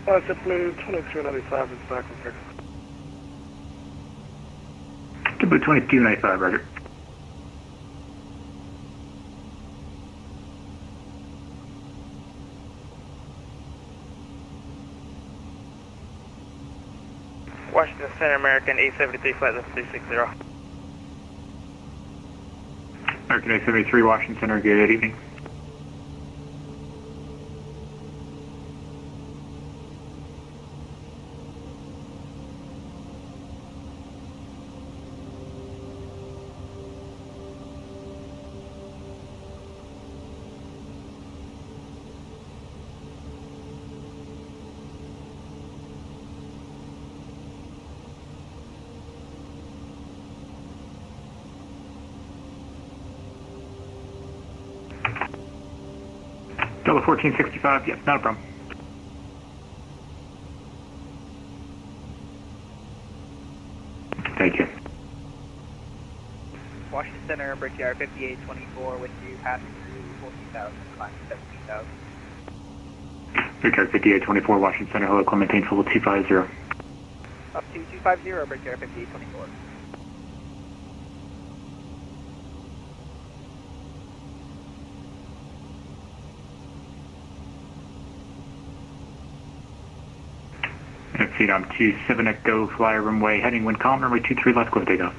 S11: JetBlue 2295 is back from Texas.
S15: JetBlue 2295, roger.
S9: Washington Center, American 873, flight level 360.
S15: American 873, Washington Center, good evening. Delta 1465, yep, not a problem. Thank you.
S9: Washington Center, Brickyard 5824 with you, passing through 14,000, climbing 17,000.
S15: Brickyard 5824, Washington Center, hello, call maintain full 250.
S9: Up to 250, Brickyard 5824.
S15: Phenom 27 Echo, fly runway heading, wind calm, runway 23 left, clear takeoff.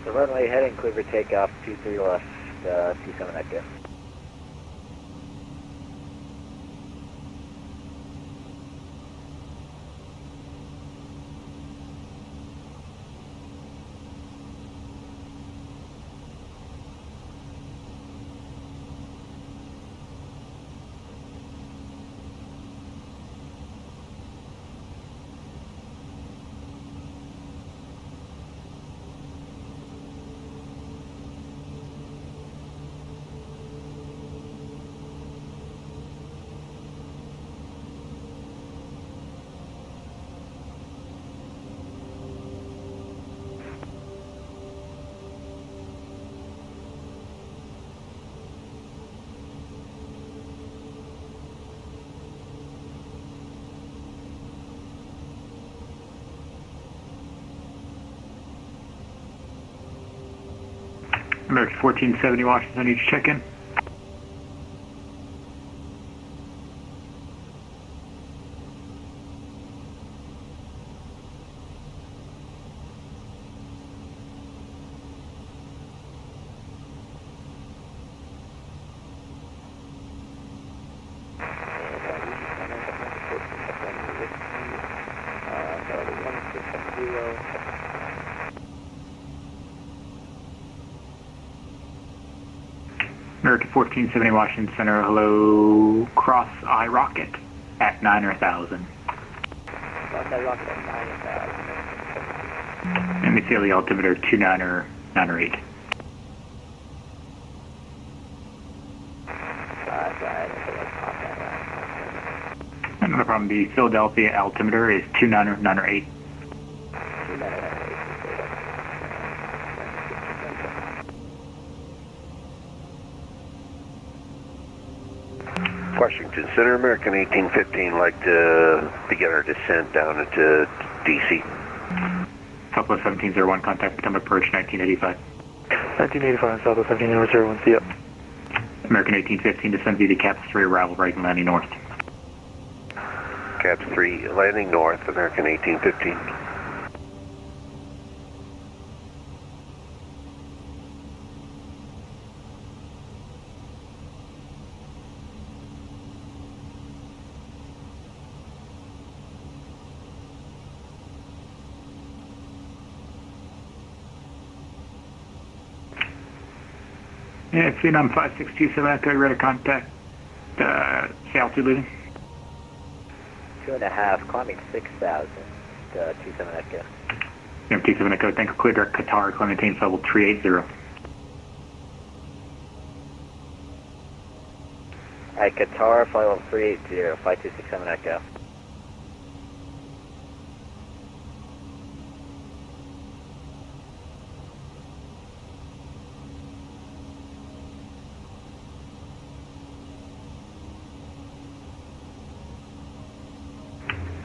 S14: The runway heading, clear for takeoff, 23 left, 27 Echo.
S15: American 1470, Washington, need to check in. American 1470 Washington Center, hello, cross I rocket at 9 or 1,000.
S14: Cross I rocket at 9 or 1,000.
S15: And the daily altimeter 29 or 9 or 8. Another problem, the Philadelphia altimeter is 29 or 9 or 8.
S18: Washington Center, American 1815, like to begin our descent down into DC.
S15: Southwest 1701, contact time approach 1985.
S11: 1985, Southwest 1701, see ya.
S15: American 1815, descend via the CAPS 3, arrival right and landing north.
S18: CAPS 3, landing north, American 1815.
S15: Yeah, Phenom 5627, Echo, ready to contact say altitude leading.
S14: 2.5, climbing 6,000, 27 Echo.
S15: Yeah, 27 Echo, thank you, clear direct Qatar, climb maintain level 380.
S14: At Qatar, flight level 380, 5267 Echo.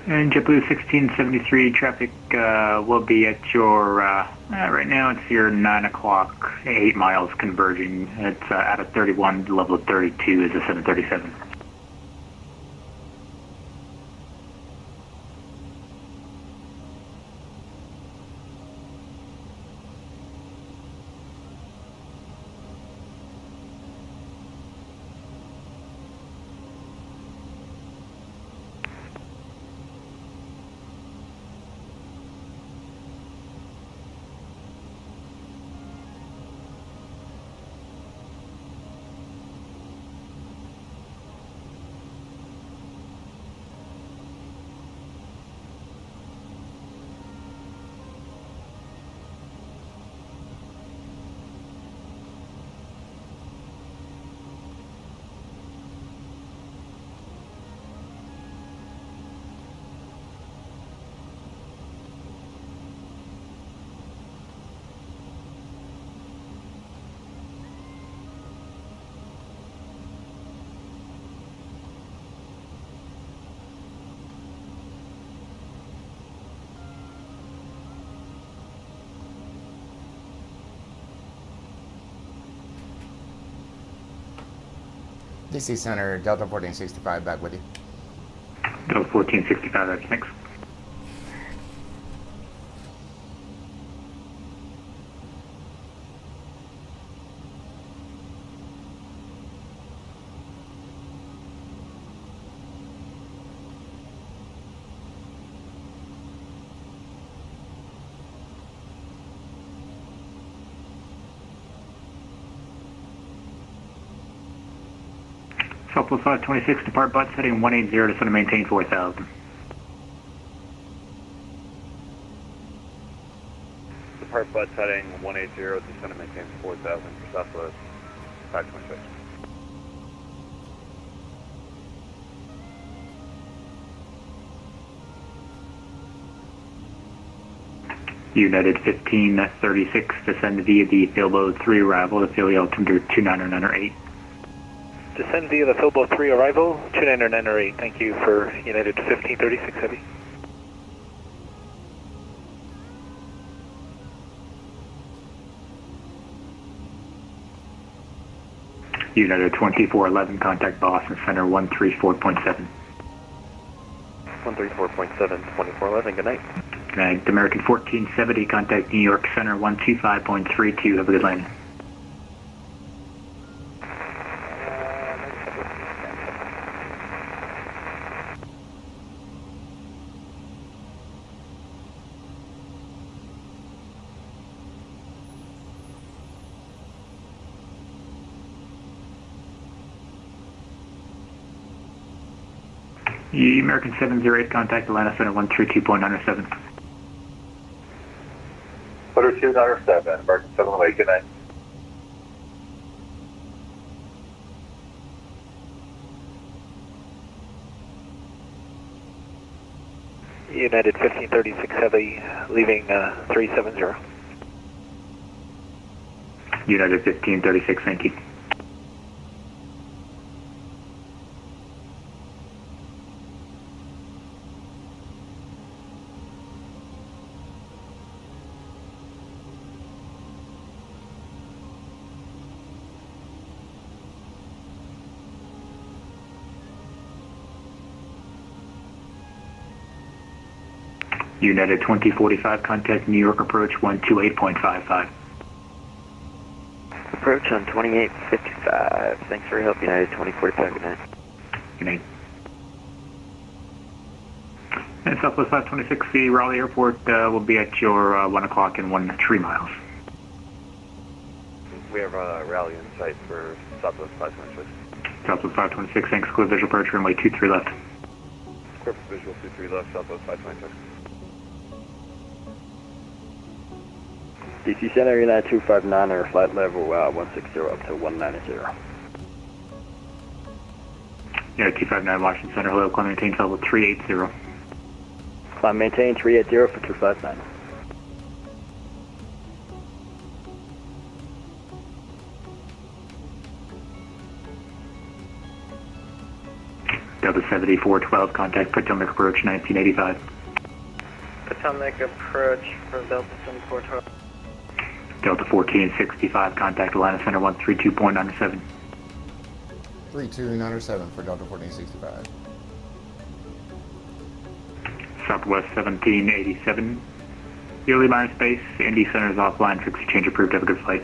S15: And JetBlue 1673 traffic will be at your, right now it's your 9 o'clock, 8 miles converging. It's out of 31, level of 32 is a 737.
S1: DC Center, Delta 1465, back with you.
S15: Delta 1465, that's next. Southwest 526, depart butts heading 180, descend to maintain 4,000.
S12: Depart butts heading 180, descend to maintain 4,000 for Southwest 526.
S15: United 1536, descend via the Philbo 3 arrival to Philly altimeter 29908.
S3: Descend via the Philbo 3 arrival, 29908. Thank you for United 1536 Heavy.
S15: United 2411, contact Boston Center 134.7.
S12: 134.7, 2411, good night.
S15: Good night. American 1470, contact New York Center 125.32. Have a good landing. American 708, contact Atlanta Center 132.97.
S4: 102.97, American 708, good night.
S3: United 1536 Heavy, leaving 370.
S15: United 1536, thank you. United 2045, contact New York approach 128.55.
S8: Approach on 2855. Thanks for your help, United 2045. Good night.
S15: Good night. And Southwest 526, the Raleigh Airport will be at your 1 o'clock and 3 miles.
S12: We have Raleigh in sight for Southwest 526.
S15: Southwest 526, thanks. Clear visual approach, runway 23 left.
S12: Clear for visual 23 left, Southwest 526.
S19: DC Center, United 259, or flight level 160 up to 190.
S15: United 259, Washington Center, hello, climb maintain level 380.
S19: Climb maintain 380 for 259.
S15: Delta 7412, contact Potomac approach 1985.
S9: Potomac approach for Delta 7412.
S15: Delta 1465, contact Atlanta Center 132.97.
S1: 3297 for Delta 1465.
S15: Southwest 1787. Yearly minor space, Indy Center is offline, fix change approved, have a good flight.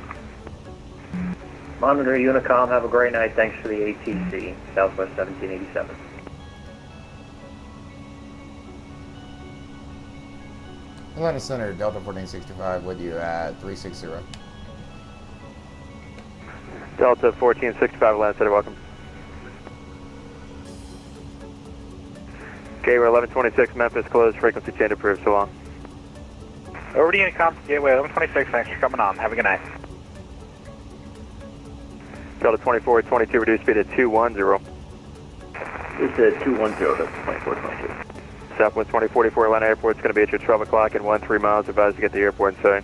S14: Monitor Unicom, have a great night, thanks for the ATC, Southwest 1787.
S1: Atlanta Center, Delta 1465 with you at 360.
S12: Delta 1465, Atlanta Center, welcome. Gateway 1126, Memphis closed, frequency change approved, so long.
S3: Over to Unicom, Gateway 1126, thanks for coming on. Have a good night.
S12: Delta 2422, reduce speed at 210.
S19: It's at 210, that's 2422.
S12: Southwest 2044 Atlanta Airport is going to be at your 12 o'clock and 13 miles. Advised to get to the airport in sight.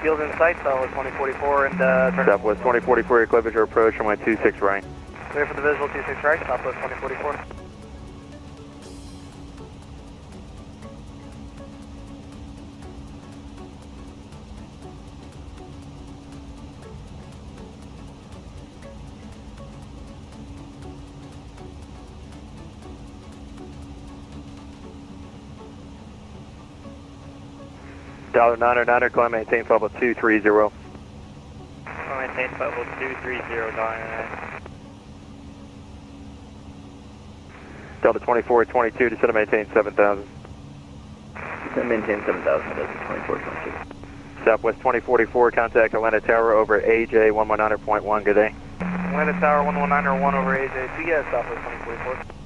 S9: Field in sight, Southwest 2044 and
S12: Southwest 2044, your clear visual approach on my 26 right.
S9: Clear for the visual 26 right, Southwest 2044.
S12: $909, climb maintain level 230.
S9: Climb maintain level 230, Diana.
S12: Delta 2422, descend to maintain 7,000.
S19: Descend to maintain 7,000, Delta 2422.
S12: Southwest 2044, contact Atlanta Tower over AJ 119.1, good day.
S9: Atlanta Tower 119.1 over AJ2, yes, Southwest 2044.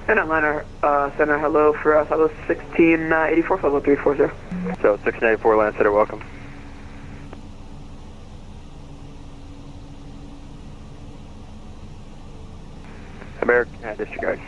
S16: And Atlanta Center, hello for Southwest 1684, level 340.
S12: So 1684 Atlanta Center, welcome. American, disregard.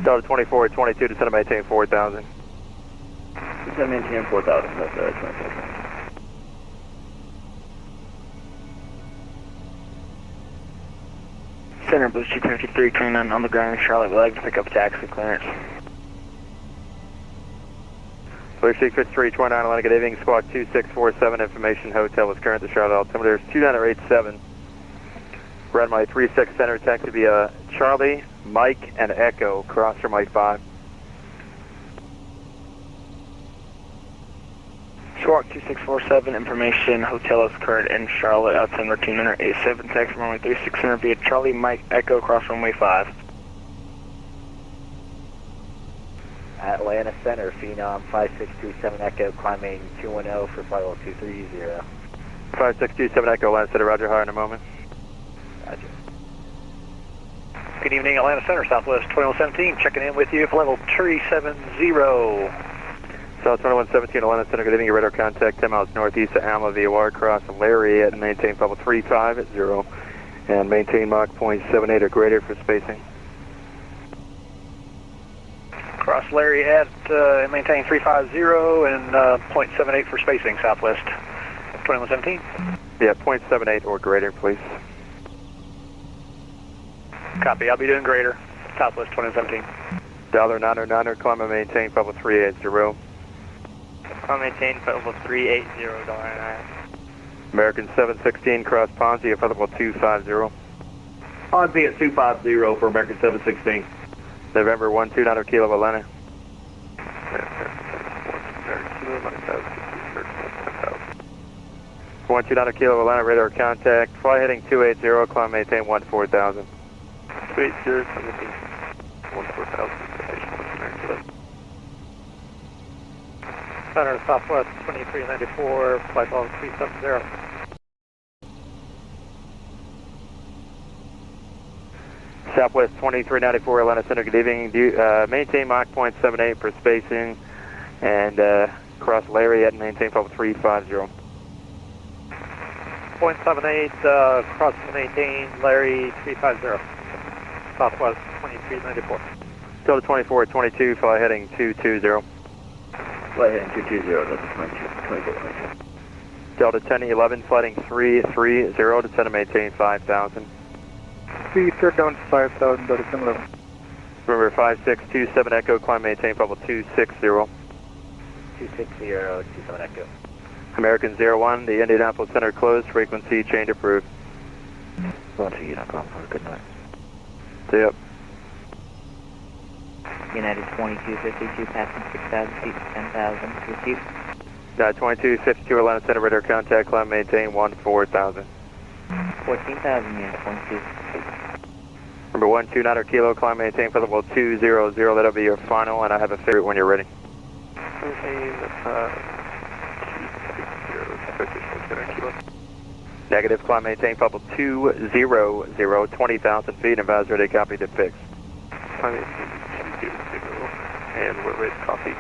S20: Delta 2422, descend and maintain 4,000.
S19: Descend and maintain 4,000, that's 24.
S8: Center boost 25329 on the ground in Charlotte. We'd like to pick up taxi clearance.
S20: Boost 25329, Atlanta, good evening. Squawk 2647, information hotel is current. The Charlotte altimeter is 2987. Runway 36 center, taxi via Charlie, Mike, and Echo. Cross for Mike 5.
S8: Squawk 2647, information hotel is current in Charlotte. Altimeter 2987, taxi runway 36 center via Charlie, Mike, Echo. Cross runway 5.
S14: Atlanta Center, Phenom 5627 Echo, climbing 210 for flight level 230.
S20: 5627 Echo, Atlanta Center, roger, higher in a moment.
S14: Roger.
S9: Good evening, Atlanta Center, Southwest 2117, checking in with you for level 370.
S20: South 2117, Atlanta Center, good evening. Your radar contact 10 miles northeast of Alma via wire cross Larry at maintain level 350 and maintain Mach 0.78 or greater for spacing.
S9: Cross Larry at maintain 350 and 0.78 for spacing, Southwest 2117.
S20: Yeah, 0.78 or greater, please.
S9: Copy, I'll be doing greater, Southwest 2017.
S20: $909, climb and maintain level 380.
S8: Climb maintain level 380, $9.
S20: American 716, cross Ponzi at level 250.
S19: Ponzi at 250 for American 716.
S20: November 129 Kilo, Atlanta. 129 Kilo, Atlanta, radar contact. Fly heading 280, climb maintain 14,000.
S12: 280, 14,000.
S9: Center Southwest 2394, flight level 370.
S20: Southwest 2394, Atlanta Center, good evening. Maintain Mach 0.78 for spacing and cross Larry at maintain level 350.
S9: 0.78, cross maintain Larry 350. Southwest 2394.
S20: Delta 2422, fly heading 220.
S19: Fly heading 220, Delta 2422.
S20: Delta 1011, flighting 330, descend and maintain 5,000.
S11: Speed third down to 5,000, Delta 1011.
S20: Remember 5627 Echo, climb maintain level 260.
S14: 26027 Echo.
S20: American 01, the Indianapolis Center closed, frequency change approved.
S14: Going to Unicom for a good night.
S20: See ya.
S14: United 2252, passing 6,000 feet, 10,000, received.
S20: 2252 Atlanta Center, radar contact, climb maintain 14,000.
S14: 14,000, Unit 22.
S20: Number 129 Kilo, climb maintain for level 200, that'll be your final, and I have a favorite when you're ready. Negative, climb maintain for level 200, 20,000 feet, and advise ready, copy to fix.
S12: Climb maintain 200, and we're ready to copy.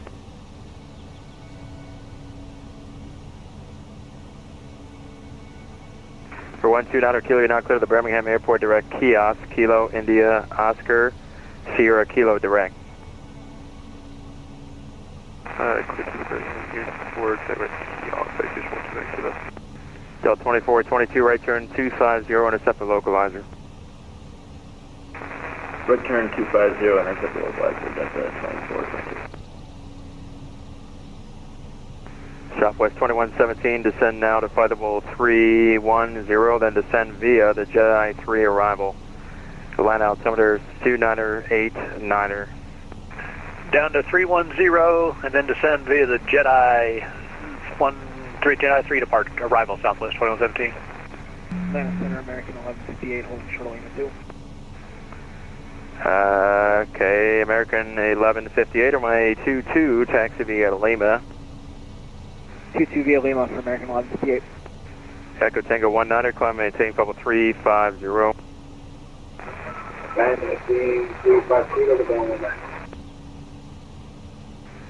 S20: For 129 Kilo, you're now clear to the Birmingham Airport direct kiosk, Kilo, India, Oscar, Sierra, Kilo direct.
S12: Clear to the Birmingham Airport direct kiosk, I just want to make sure that.
S20: Delta 2422, right turn 250, intercept the localizer.
S19: Right turn 250, intercept the localizer, Delta 2422.
S20: Southwest 2117, descend now to flight level 310, then descend via the Jedi 3 arrival. Atlanta altimeter 298-9er.
S9: Down to 310, and then descend via the Jedi 3 depart, arrival, Southwest 2117.
S11: Atlanta Center, American 1158, holding short Lima 2.
S20: Okay, American 1158, or my 22, taxi via Lima.
S11: 22 via Lima for American 1158.
S20: Echo Tango 19er, climb maintain level 350.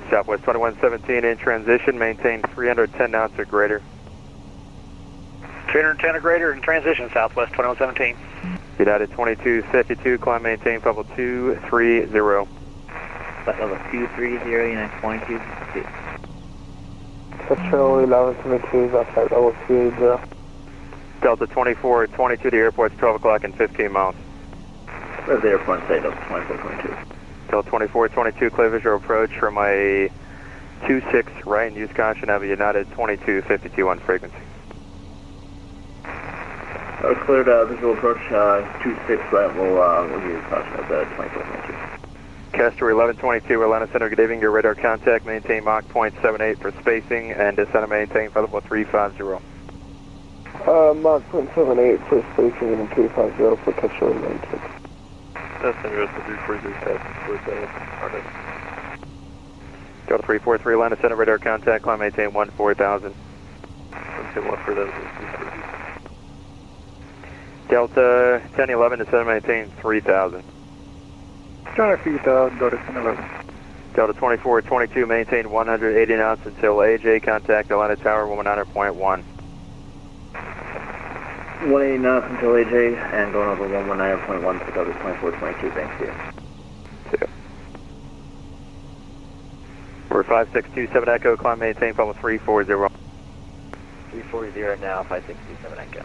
S20: Southwest 2117 in transition, maintain 310 knots or greater.
S9: 310 or greater in transition, Southwest 2117.
S20: United 2252, climb maintain level 230.
S14: flight level 230, United 22.
S16: Central 1122 is at flight level 280.
S20: Delta 2422, the airport's 12 o'clock and 15 miles.
S14: Where's the airport state, Delta 2422?
S20: Delta 2422, clear visual approach for my 26 right and use caution, have a United 2252 on frequency.
S14: Cleared visual approach 26 right, we'll use caution of the 2422.
S20: Castor 1122, Atlanta Center, good evening, your radar contact, maintain Mach .78 for spacing and descend and maintain flight level 350.
S16: Mach .78 for spacing and 350 for Castor 1122.
S12: That's interesting, 340
S20: Delta 343, Atlanta Center, radar contact, climb maintain 14,000. Delta 1011, descend and maintain 3,000.
S11: Delta 1011.
S20: Delta 2422, maintain 180 knots until AJ, contact Atlanta Tower 119.1.
S14: 180 knots until AJ and going over 119.1 for Delta 2422, thanks you.
S20: We're 5627 Echo, climb maintain level 340.
S14: 340 now, 5627 Echo.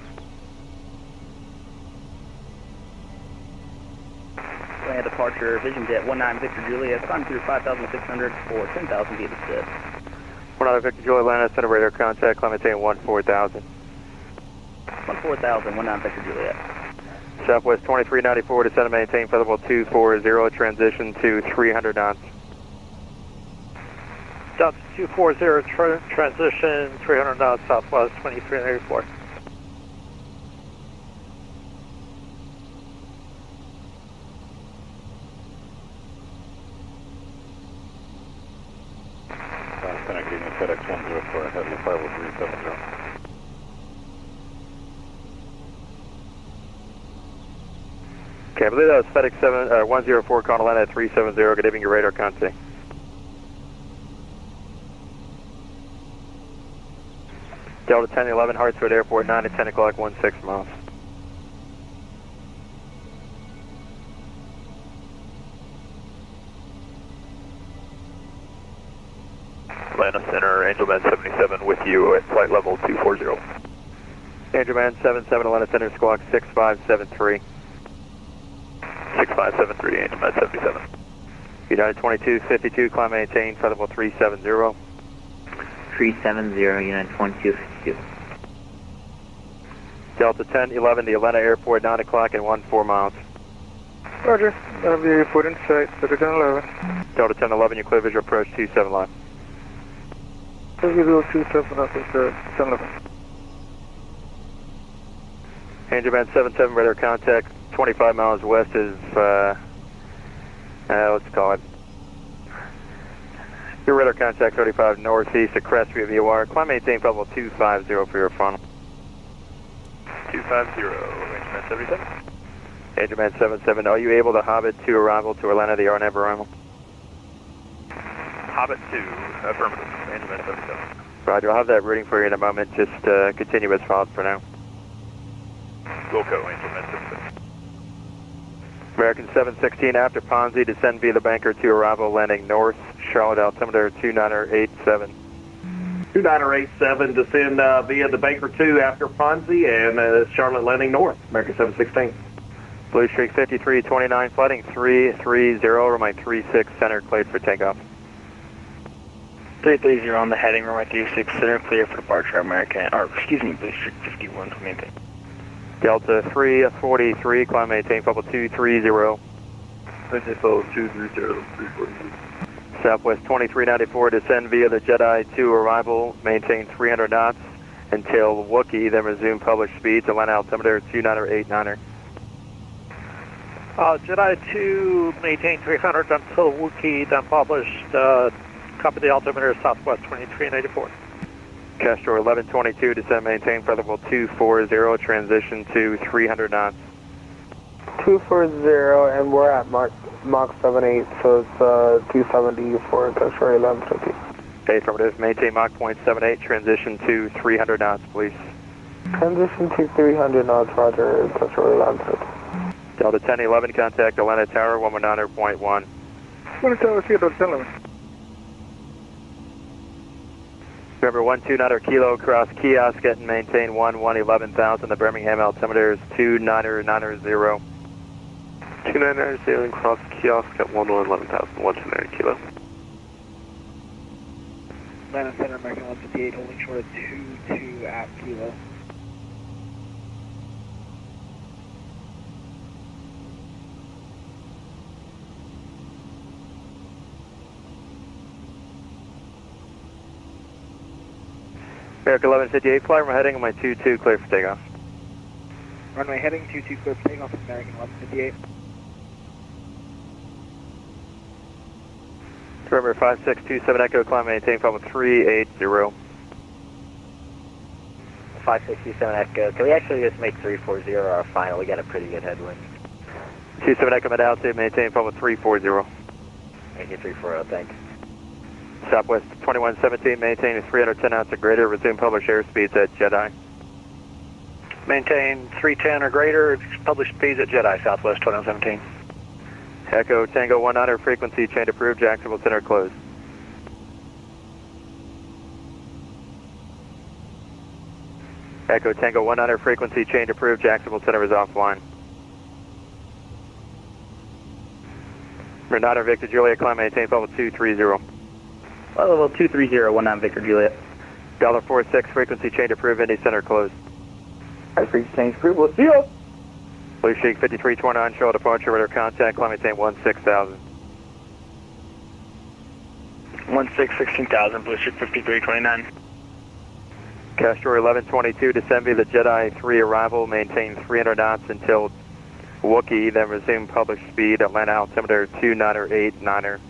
S21: Land departure, Vision Jet 19 Victor Juliet, climb through 5,600 for 10,000 feet of SID.
S20: 19 Victor Juliet, Atlanta Center, radar contact, climb maintain 14,000.
S21: 14,000, 19 Victor Juliet.
S20: Southwest 2394, descend and maintain flight level 240, transition to 300 knots.
S9: Delta 240, transition 300 knots, Southwest 2394.
S12: Connecting with FedEx 104, ahead of flight level 370.
S20: Okay, I believe that was FedEx 104 calling Atlanta at 370, good evening, your radar contact. Delta 1011, Hartsfield Airport, 9 at 10 o'clock, 16 miles.
S12: Atlanta Center, Angelman 77 with you at flight level 240.
S20: Angelman 77, Atlanta Center, squawk 6573.
S12: 6573, Angelman 77.
S20: United 2252, climb maintain, flight level 370.
S14: 370, United 2252.
S20: Delta 1011, the Atlanta Airport, 9 o'clock and 14 miles.
S11: Roger, have the airport in sight, Delta 1011.
S20: Delta 1011, you clear visual approach 27 line.
S11: Visual 27 up with 1011.
S20: Angelman 77, radar contact, 25 miles west is, let's call it. Your radar contact 35 northeast of Crestview VOR. Climb maintain level 250 for your funnel.
S12: 250, Angelman 77.
S20: Angelman 77, are you able to Hobbit to arrival to Atlanta, the RNAV arrival?
S12: Hobbit 2, affirmative, Angelman 77.
S20: Roger, I'll have that reading for you in a moment. Just continue as followed for now.
S12: Wilco, Angelman 77.
S20: American 716 after Ponzi, descend via the banker to arrival, landing north, Charlotte altimeter 2987.
S22: 2987, descend via the Baker 2 after Ponzi, and Charlotte landing north, American 716.
S20: Blue Streak 5329, flighting 330, remind 36 center, cleared for takeoff.
S21: 330 on the heading, runway 36 center, clear for departure, American, or excuse me, Blue Streak 5128.
S20: Delta 343, climb maintain level 230.
S12: FSFO 230,
S20: Southwest 2394, descend via the Jedi to arrival, maintain 300 knots until Wookiee, then resume published speeds, Atlanta altimeter 2989er.
S9: Jedi 2, maintain 300 until Wookiee, then published, copy the altimeter, Southwest 2394.
S20: Castor 1122, descend maintain for level 240, transition to 300 knots.
S16: 240, and we're at Mach 78, so it's 270 for Castor 1120.
S20: Okay, affirmative. Maintain Mach .78, transition to 300 knots, please.
S16: Transition to 300 knots, roger, Castor 1120.
S20: Delta 1011, contact Atlanta Tower 119.1. November 129 Kilo cross kiosk and maintain 11,000. The Birmingham altimeter is 2990.
S12: 2990 cross kiosk at 11,000, 129 Kilo.
S14: Atlanta Center, American 158, holding short of 22 at Kilo.
S20: American 1158, fly from heading on my 22, clear for takeoff.
S14: Runway heading 22, clear for takeoff, American 1158.
S20: November 5627 Echo, climb maintain level 380.
S14: 5627 Echo, can we actually just make 340 our final? We got a pretty good headwind.
S20: 27 Echo, mid altitude, maintain level 340.
S14: Make it 340, thanks.
S20: Southwest 2117, maintain 310 knots or greater, resume published airspeeds at Jedi.
S9: Maintain 310 or greater, published speeds at Jedi, Southwest 2117.
S20: Echo Tango 19, frequency change approved, Jacksonville Center closed. Echo Tango 19, frequency change approved, Jacksonville Center is offline. Renata Victor Juliet, climb maintain level 230.
S21: Level 230, 19 Victor Juliet.
S20: $46, frequency change approved, Indy Center closed.
S21: Frequency change approved, let's see you.
S20: Blue Sheik 5329, show departure, radar contact, climb maintain 16,000.
S21: 16,000, Blue Sheik 5329.
S20: Castor 1122, descend via the Jedi 3 arrival, maintain 300 knots until Wookiee, then resume published speed, Atlanta altimeter 2989.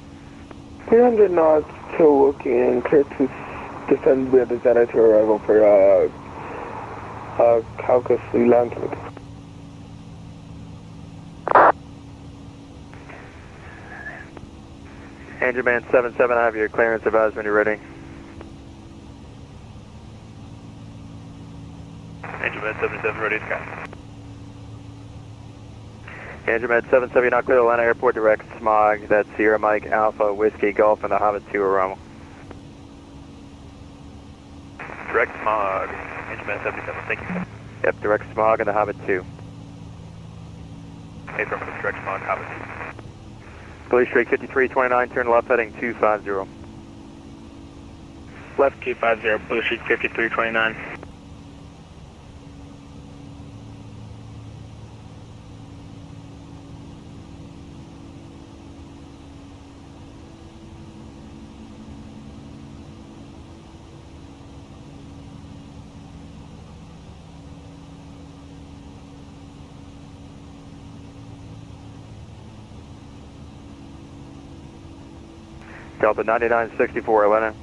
S16: 300 knots to Wookiee and clear to descend via the Jedi 2 arrival for Caucasus land.
S20: Angel Man 77, I have your clearance advised when you're ready.
S12: Angel Man 77, ready to go.
S20: Angel Man 77, you're not clear to Atlanta Airport, direct smog. That's Sierra Mike Alpha Whiskey Golf and the Hobbit 2 arrival.
S12: Direct smog, Angel Man 77, thank you.
S20: Yep, direct smog and the Hobbit 2.
S12: Affirmative, direct smog, Hobbit 2.
S20: Blue Streak 5329, turn left heading 250.
S21: Left 250, Blue Streak 5329.
S20: Delta 9964, Atlanta.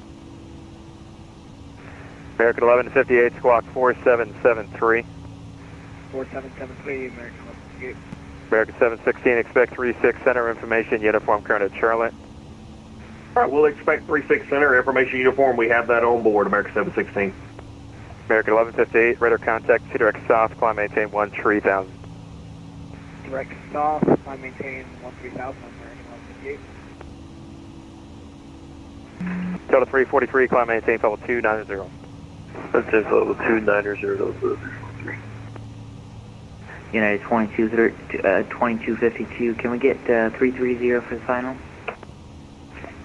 S20: American 1158, squawk 4773.
S14: 4773, American 1158.
S20: American 716, expect 36 center information, uniform current at Charlotte.
S22: All right, we'll expect 36 center information uniform. We have that on board, American 716.
S20: American 1158, radar contact, direct south, climb maintain 13,000.
S14: Direct south, climb maintain 13,000, American 1158.
S20: Delta 343, climb maintain level 290.
S12: That's just level 290, level 343.
S2: United 2252, can we get 330 for the final?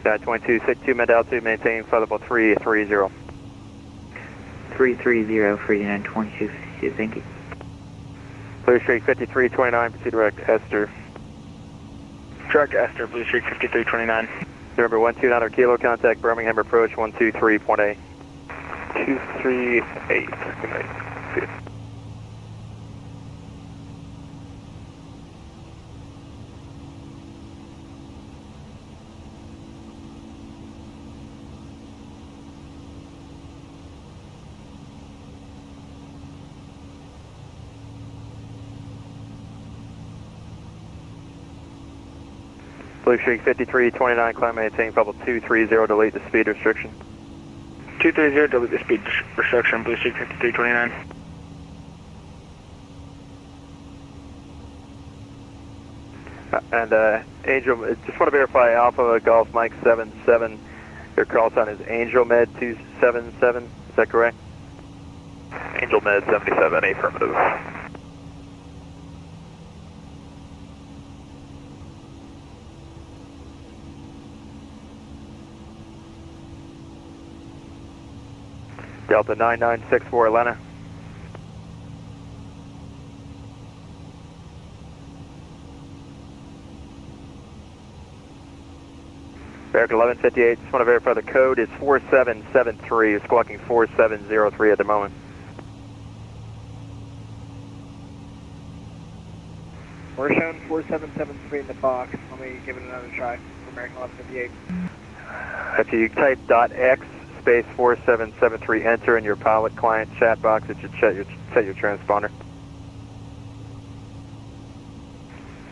S20: 2262, mid altitude, maintain flight level 330.
S2: 330 for United 2252, thank you.
S20: Blue Streak 5329, proceed direct Esther.
S21: Direct Esther, Blue Streak 5329.
S20: November 129 Kilo, contact Birmingham approach 123.8.
S12: 238, good night. See you.
S20: Blue Streak 5329, climb maintain level 230, delete the speed restriction.
S21: 230, delete the speed restriction, Blue Streak 5329.
S20: And Angel, just want to verify Alpha Golf Mike 77. Your call sign is Angel Med 277. Is that correct?
S9: Angel Med 77, affirmative.
S20: Delta 9964 Atlanta. American 1158, just want to verify the code is 4773. It's squawking 4703 at the moment.
S7: We're showing 4773 in the box. Let me give it another try for American 1158.
S20: If you type .x space 4773 enter in your pilot client chat box, it should set your transponder.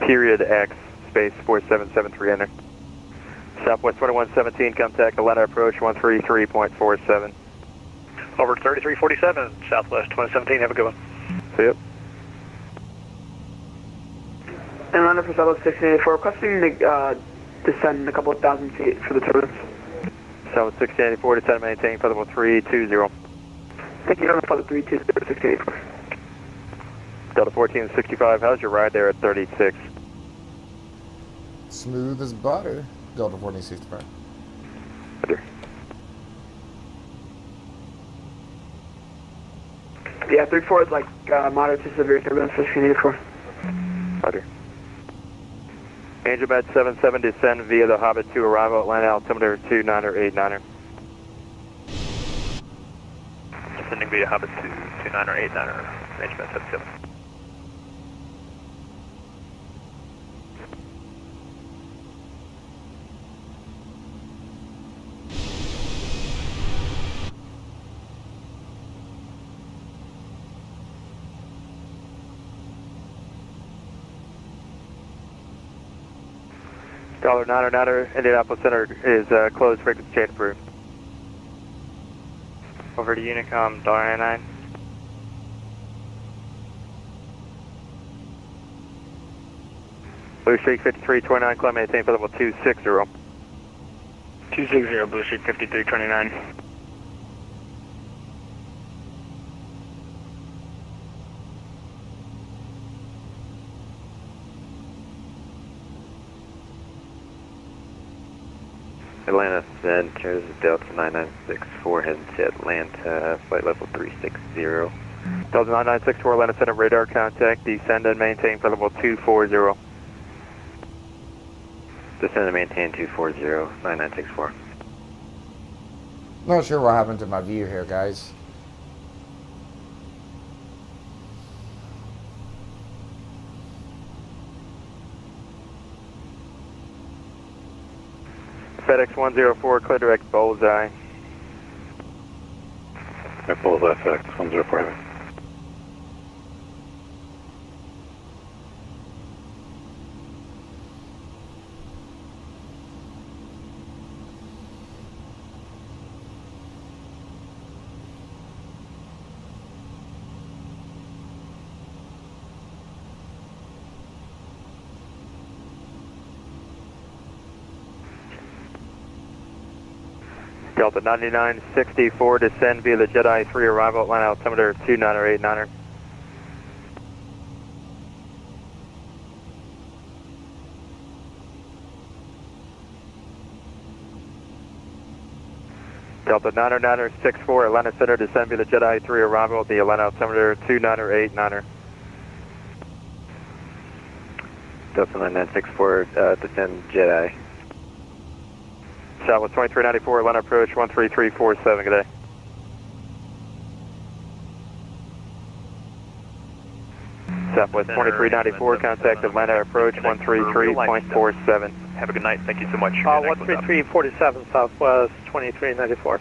S20: Period X space 4773 enter. Southwest 2117, contact Atlanta approach 133.47.
S9: Over 3347, Southwest 2017, have a good one.
S20: See you.
S7: Atlanta for Southwest 1684, requesting to descend a couple of thousand feet for the turbines.
S20: Southwest 1684, descend maintain, flight level 320.
S7: Thank you, Delta 320, 1684.
S20: Delta 1465, how's your ride there at 36?
S1: Smooth as butter. Delta 1465.
S20: Roger.
S7: Yeah, 34 is like moderate to severe turbulence for 1684.
S20: Roger. Angel Med 77, descend via the Hobbit 2 arrival, Atlanta altimeter 2989er.
S9: Descending via Hobbit 2, 2989er, Angel Med 77.
S20: $9 Indianapolis Center is closed, frequency change approved. Over to Unicom, $99. Blue Streak 5329, climb maintain for level 260.
S21: 260, Blue Streak 5329.
S10: Atlanta Centers, Delta 9964, heading to Atlanta, flight level 360.
S20: Delta 9964, Atlanta Center, radar contact, descend and maintain for level 240.
S10: Descend and maintain 240, 9964.
S1: Not sure what happened to my view here, guys.
S20: FedEx 104, clear direct bullseye.
S10: Bullseye, FedEx 104.
S20: Delta 9964, descend via the Jedi 3 arrival, Atlanta altimeter 2989er. Delta 9964, Atlanta Center, descend via the Jedi 3 arrival at the Atlanta altimeter 2989er.
S10: Delta 9964, descend Jedi.
S20: Southwest 2394, Atlanta approach 13347, good day. Southwest 2394, contact Atlanta approach 133.47.
S9: Have a good night, thank you so much.
S11: 13347, Southwest 2394.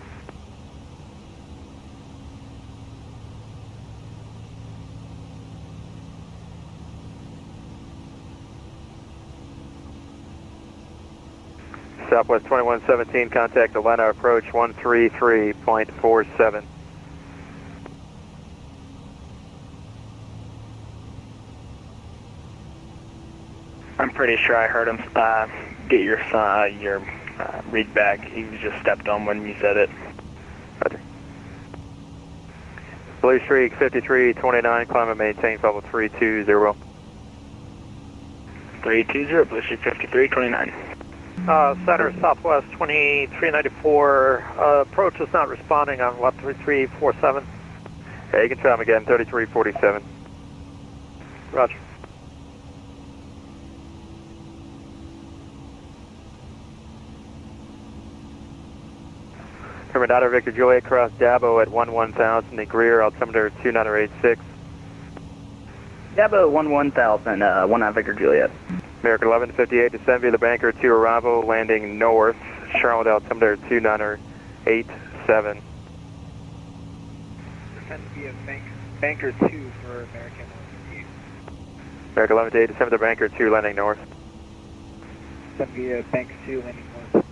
S20: Southwest 2117, contact Atlanta approach 133.47.
S21: I'm pretty sure I heard him get your read back. He was just stepped on when you said it.
S20: Roger. Blue Streak 5329, climb and maintain level 320.
S21: 320, Blue Streak 5329.
S9: Center Southwest 2394, approach is not responding on what, 3347?
S20: Yeah, you can try him again, 3347.
S9: Roger.
S20: Terminator Victor Juliet, cross Dabo at 1000, the Greer, altimeter 2986.
S21: Dabo 1000, 19 Victor Juliet.
S20: American 1158, descend via the Banker 2 arrival, landing north, Charlotte altimeter 2987.
S21: Descend via Banker 2 for American 1158.
S20: American 1158, descend via the Banker 2, landing north.
S21: Descend via Banker 2, landing north.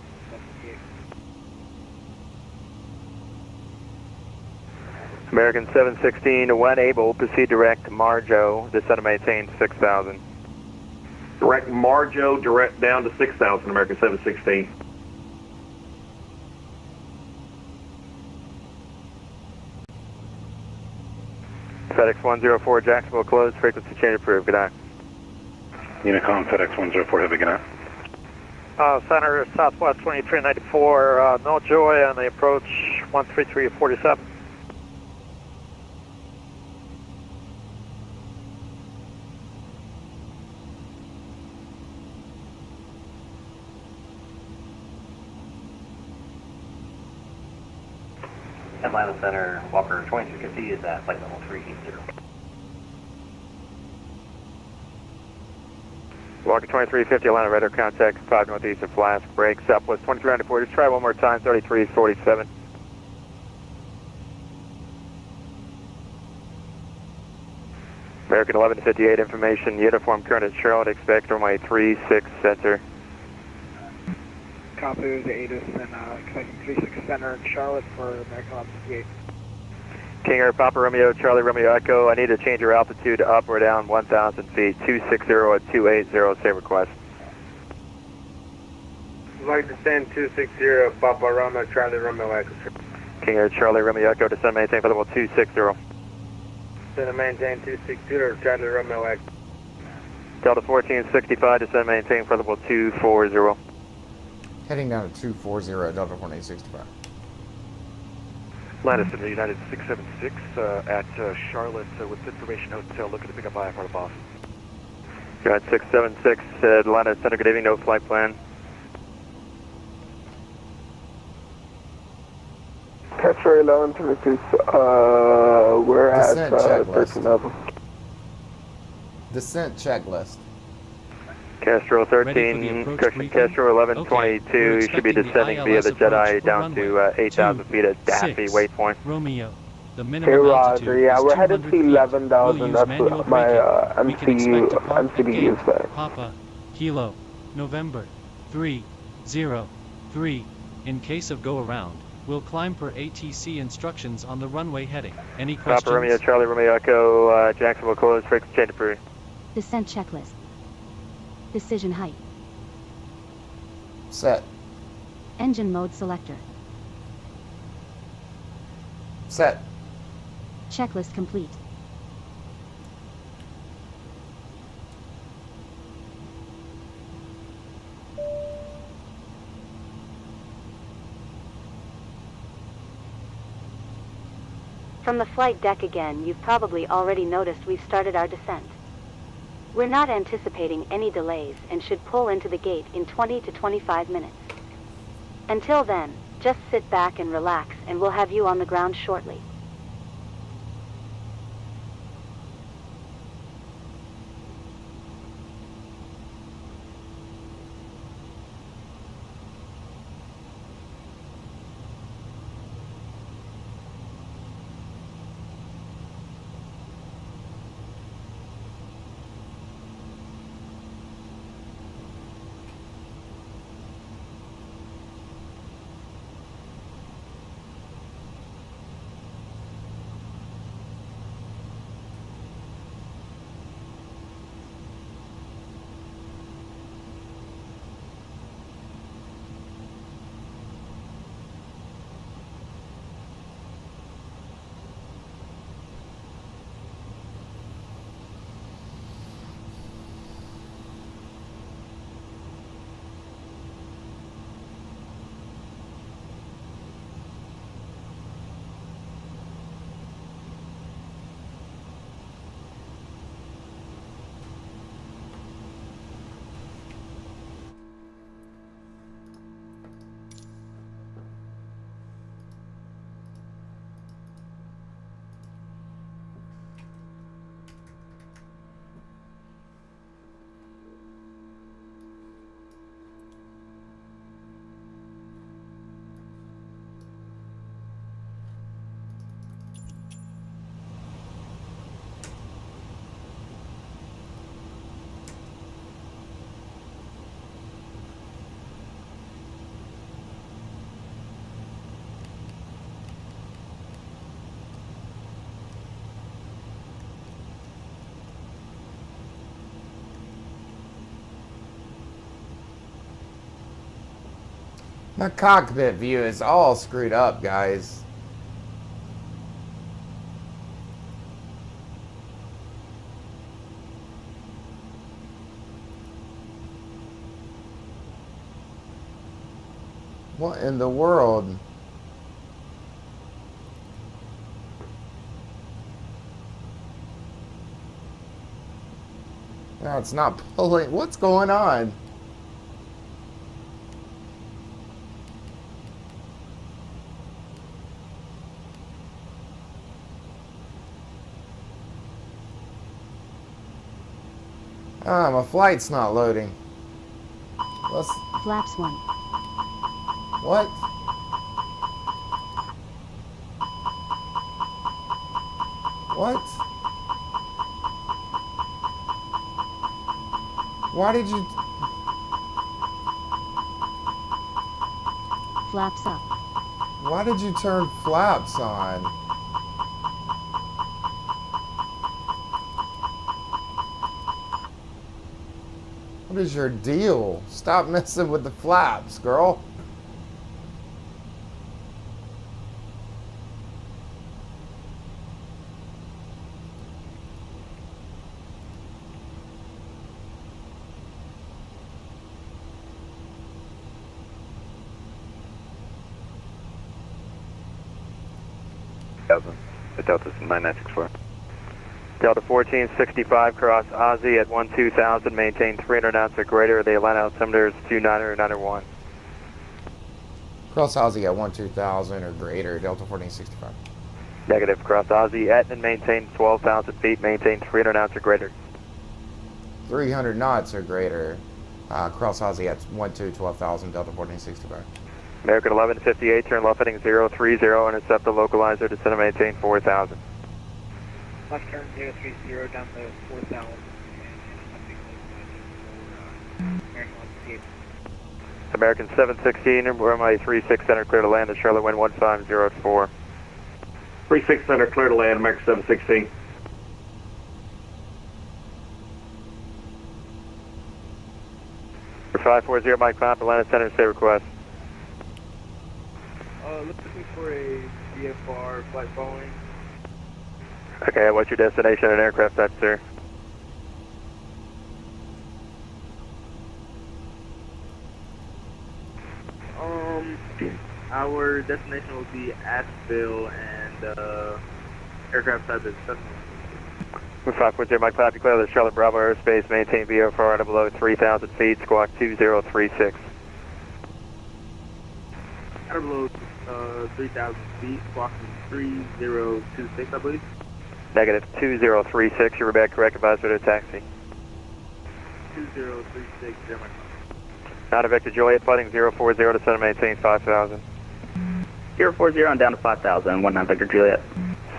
S20: American 716, when able, proceed direct Marjo, descend and maintain 6000.
S22: Direct Marjo, direct down to 6,000, American 716.
S20: FedEx 104, Jacksonville closed, frequency change approved, good night.
S6: Unicom, FedEx 104, have a good night.
S9: Center Southwest 2394, no joy on the approach 13347.
S17: Atlanta Center, Walker 2350 is at flight level 380.
S20: Walker 2350, Atlanta radar contact 5 northeast of Flask, break, Southwest 2394, just try one more time, 3347. American 1158, information, uniform current at Charlotte, expect runway 36 center.
S21: Copy the ATIS and expecting 36 center in Charlotte for American 1158.
S20: King Air Papa Romeo, Charlie Romeo Echo, I need to change your altitude up or down 1,000 feet, 260 at 280, same request.
S21: I'd like to send 260 Papa Romeo, Charlie Romeo Echo.
S20: King Air Charlie Romeo Echo, descend maintain for level 260.
S21: Descend and maintain 260, Charlie Romeo Echo.
S20: Delta 1465, descend maintain for level 240.
S1: Heading down to 240 Delta 1465.
S13: Atlanta Center United 676 at Charlotte with Information Hotel, looking to pick up IFR to Boston.
S20: United 676 Atlanta Center, good evening, no flight plan.
S16: Castro 1126, we're at 13 level.
S1: Descent checklist.
S20: Castro 13, correction, Castro 1122, you should be descending via the Jedi down to 8,000 feet at Daffy waypoint.
S23: Romeo, the minimum
S16: Hey Roger,
S23: altitude
S16: yeah,
S23: is
S16: we're headed to 11,000,
S23: we'll
S16: that's
S23: manual
S16: what my MCD is saying.
S23: Papa, Kilo, November, 303. In case of go around, we'll climb per ATC instructions on the runway heading. Any questions?
S20: Papa Romeo, Charlie Romeo Echo, Jacksonville closed, frequency change approved.
S24: Descent checklist. Decision height.
S1: Set.
S24: Engine mode selector.
S1: Set.
S24: Checklist complete.
S5: From the flight deck again, you've probably already noticed we've started our descent. We're not anticipating any delays and should pull into the gate in 20 to 25 minutes. Until then, just sit back and relax and we'll have you on the ground shortly.
S1: My cockpit view is all screwed up, guys. What in the world? No, it's not pulling. What's going on? Ah, my flight's not loading. Let's...
S24: Flaps 1.
S1: What? What? Why did you...
S24: Flaps up.
S1: Why did you turn flaps on? What is your deal? Stop messing with the flaps, girl.
S10: The Delta's 9964.
S20: Delta 1465, cross Ozzy at 12000, maintain 300 knots or greater. The Atlanta altimeter is 2991.
S1: Cross Ozzy at 12,000 or greater, Delta 1465.
S20: Negative, cross Ozzy at and maintain 12,000 feet, maintain 300 knots or greater.
S1: 300 knots or greater, cross Ozzy at 12,000, Delta 1465.
S20: American 1158, turn left heading 030, intercept the localizer, descend and maintain 4,000.
S3: Left turn 030 down to 4,000.
S20: American 716, runway 36 center, clear to land at Charlotte, wind 1504.
S22: 36 center, clear to land, American 716.
S20: For 540, Mike Pop, Atlanta Center, say request.
S3: Looking for a VFR flight following.
S20: Okay, what's your destination and aircraft type, sir?
S3: Our destination will be Asheville and aircraft type is 7.
S20: For 540, Mike Pop, declare the Charlotte Bravo airspace, maintain VFR at below 3,000 feet, squawk 2036.
S3: At below 3,000 feet, squawking 3026, I believe.
S20: Negative 2036, you're back correct, advisory to taxi.
S3: 2036, German.
S20: Not a Victor Juliet, fighting 040 to center, maintain 5,000.
S21: 040 and down to 5,000, 19 Victor Juliet.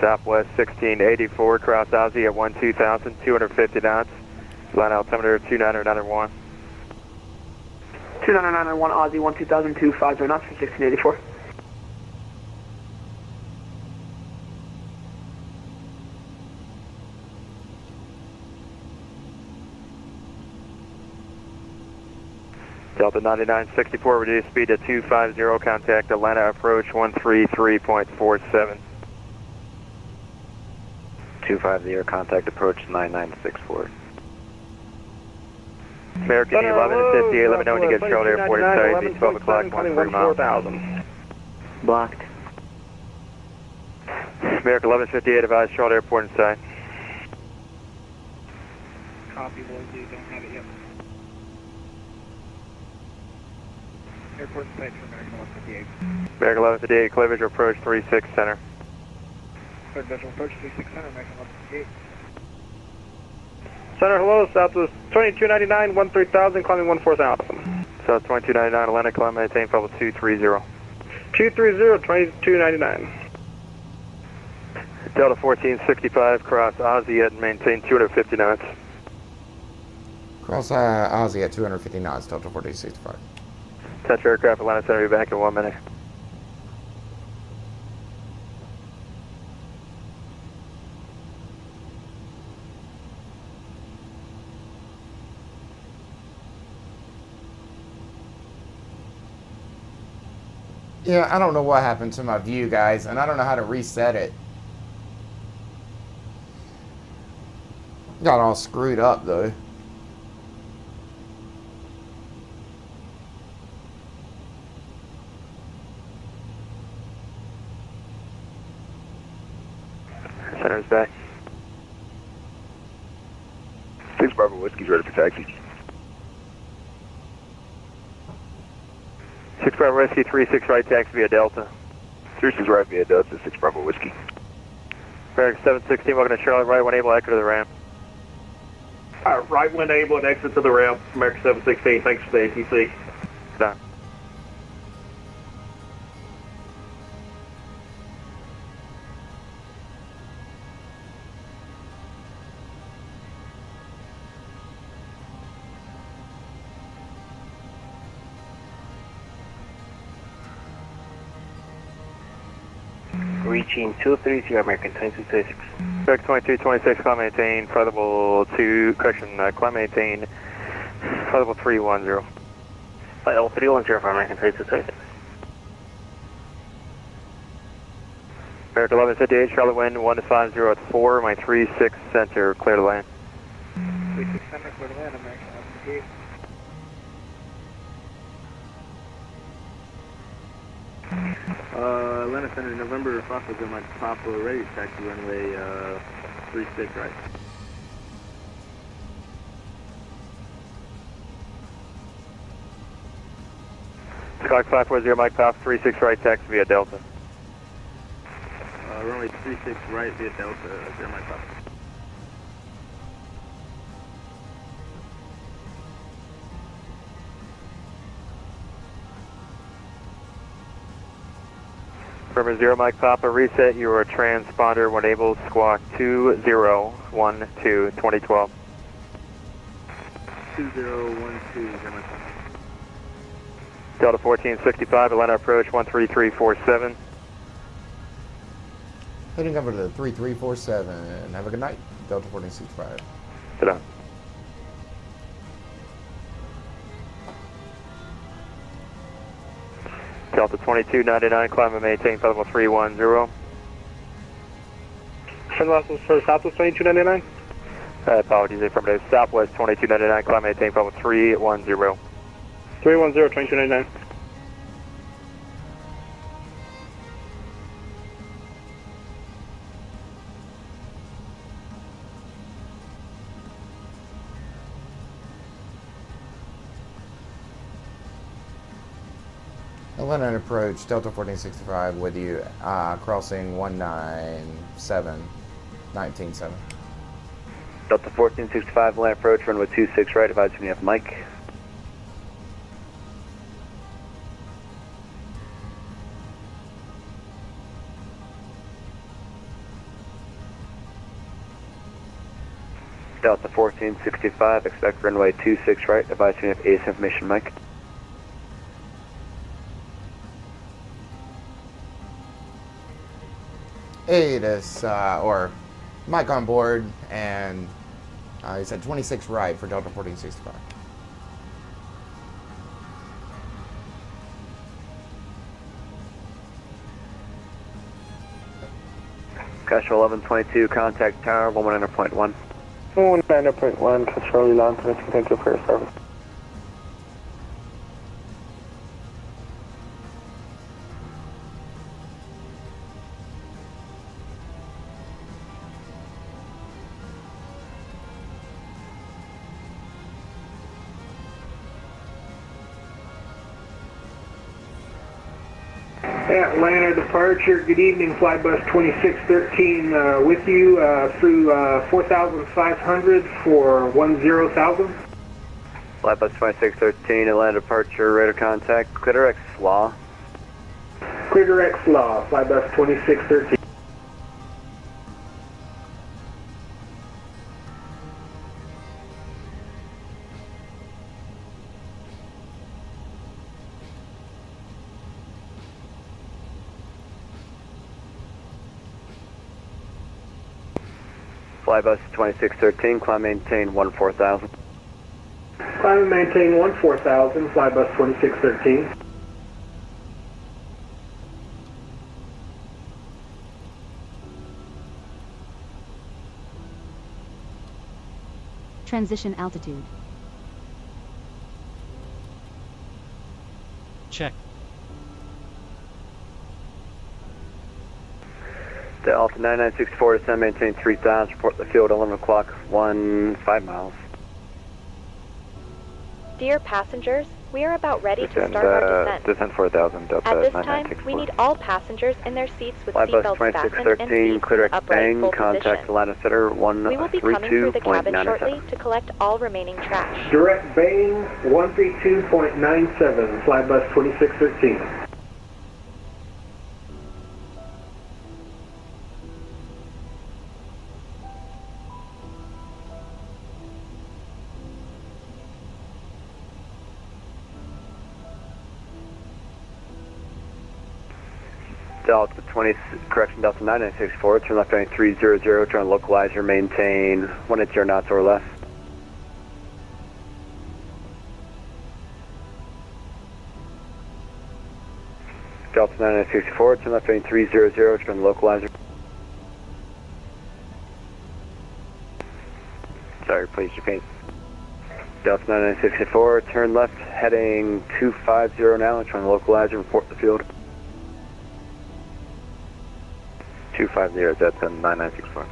S20: Southwest 1684, cross Ozzy at 12,000, 250 knots. Line altimeter 2991.
S7: 2991 Aussie 12,000, 50 knots for 1684.
S20: Delta 9964, reduce speed to 250, contact Atlanta approach 133.47.
S10: 250, contact approach 9964.
S20: American 1158, let me know when you get Charlotte Airport inside, be 12 o'clock, 13 miles.
S2: Blocked.
S20: American 1158, advise Charlotte Airport inside.
S3: Copy, boys, you don't have it yet. Airport inside for American 1158.
S20: American 1158, clear visual approach 36 center.
S3: Clear visual approach 36 center, American 1158.
S11: Center, hello, Southwest 2299, 13,000, climbing 14,000.
S20: South 2299, Atlanta, climb, maintain level 230.
S11: 230, 2299.
S20: Delta 1465, cross Ozzy at maintain 250 knots.
S1: Cross Ozzy at 250 knots, Delta 1465.
S20: Touch aircraft, Atlanta Center, be back in 1 minute.
S1: Yeah, I don't know what happened to my view, guys, and I don't know how to reset it. Got all screwed up, though.
S20: Center's back.
S19: 6 Bravo Whiskey's ready for taxi.
S20: 6 Bravo Whiskey, 36 right, taxi via Delta.
S19: 36 right via Delta, 6 Bravo Whiskey.
S20: American 716, welcome to Charlotte, right when able, exit to the ramp.
S22: Right when able and exit to the ramp, American 716, thanks for the ATC.
S20: Done.
S17: Reaching 230 American 2226.
S20: American 2226, climb maintain, flight level 2, correction, climb maintain, flight level 310.
S17: Flight level 310 for American 2226.
S20: American 1158, Charlotte wind 150 at 4, my 36 center, clear to land.
S3: 36 center, clear to land, American 1158. Atlanta Center, November, Fox in my top ready, taxi runway 36 right.
S20: Skyhawk 540, Mike Pop, 36 right, taxi via Delta.
S3: Runway 36 right via Delta, 0 Mike Pop.
S20: Affirmative 0 Mike Papa, reset your transponder when able, squawk 2012, 2012.
S3: 2012, 0 Mike Papa.
S20: Delta 1465, Atlanta approach 13347.
S1: Heading over to 3347. Have a good night. Delta 1465.
S20: Sit down. Delta 2299, climb and maintain flight level 310.
S11: For Southwest 2299?
S20: Apologies, affirmative. Southwest 2299, climb and maintain flight level 310.
S11: 310, 2299.
S1: Atlanta approach, Delta 1465 with you, crossing 197, 197.
S10: Delta 1465, Atlanta approach, runway 26 right, advise when you have Mike. Delta 1465, expect runway 26 right, advise when you have ACE information, Mike.
S1: ATIS, or Mike on board, and he said 26 right for Delta 1465.
S10: Casual 1122, contact tower 119.1.
S16: 119.1, Casual Elan, thank you for your service.
S4: Atlanta departure, good evening, Flybus 2613 with you through 4,500 for 10,000.
S10: Flybus 2613, Atlanta departure, radar contact, clear direct SLAW.
S4: Clear direct SLAW, Flybus 2613.
S10: Flybus 2613, climb maintain 14,000.
S4: Climb and maintain 14,000, Flybus 2613.
S24: Transition altitude.
S23: Check.
S10: Delta 9964, descend, maintain 3000, report the field 11 o'clock, 5 miles.
S5: Dear passengers, we are about ready to
S10: Descend,
S5: start our descent.
S10: descend 4000, Delta
S5: At this
S10: 9964.
S5: time, we need all passengers in their seats with
S10: Flightbus
S5: seatbelts fastened and
S10: 2613,
S5: seats
S10: clear
S5: in upright
S10: bang,
S5: full
S10: contact
S5: position.
S10: Atlanta Center
S5: We will be coming through the cabin
S10: 132.97.
S5: shortly to collect all remaining trash.
S4: Direct Bang 132.97, Flybus 2613.
S10: Delta 20, correction, Delta 9964, turn left running 300, turn localizer, maintain 180 knots or less. Delta 9964, turn left running 300, turn localizer. Sorry, please repeat. Delta 9964, turn left, heading 250 now, turn localizer, report the field. 250, that's a 9964.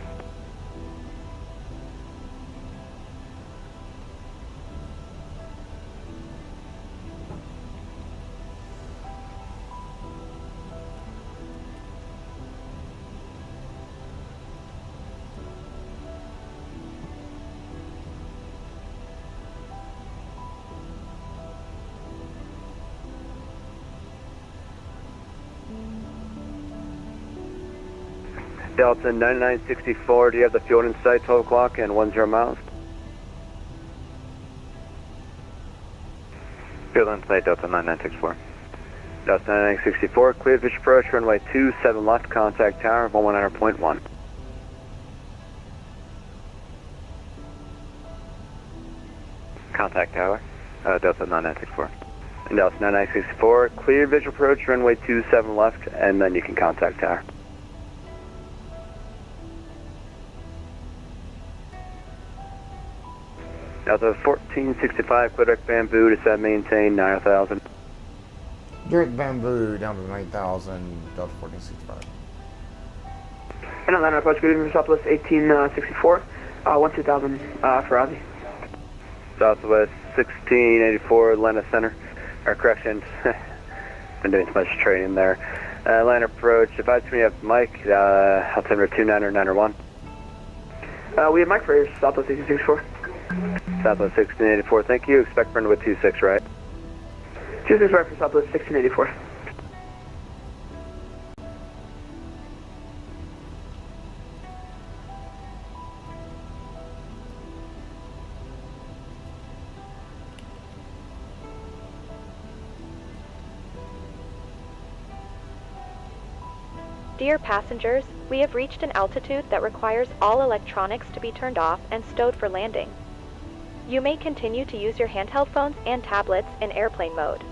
S10: Delta 9964, do you have the field in sight, 12 o'clock and 10 miles? Field in sight, Delta 9964. Delta 9964, clear fish approach, runway 27 left, contact tower, 119.1. Contact tower, Delta 9964. And Delta 9964, clear visual approach, runway 27 left, and then you can contact tower. Delta 1465, Quebec Bamboo, descend, maintain 9000.
S1: Direct Bamboo down to 9000, Delta 1465.
S7: And Atlanta approach, good evening, Southwest 1864, 12000 for Ozzy.
S10: Southwest 1684, Atlanta Center, or correction, been doing so much training there. Atlanta approach, if I have Mike, altimeter 29 or 9 or 1.
S7: We have Mike for Southwest 1864.
S10: Southwest 1684, thank you. Expect runway 26 right.
S7: 26 right for Southwest 1684.
S5: Dear passengers, we have reached an altitude that requires all electronics to be turned off and stowed for landing. You may continue to use your handheld phones and tablets in airplane mode.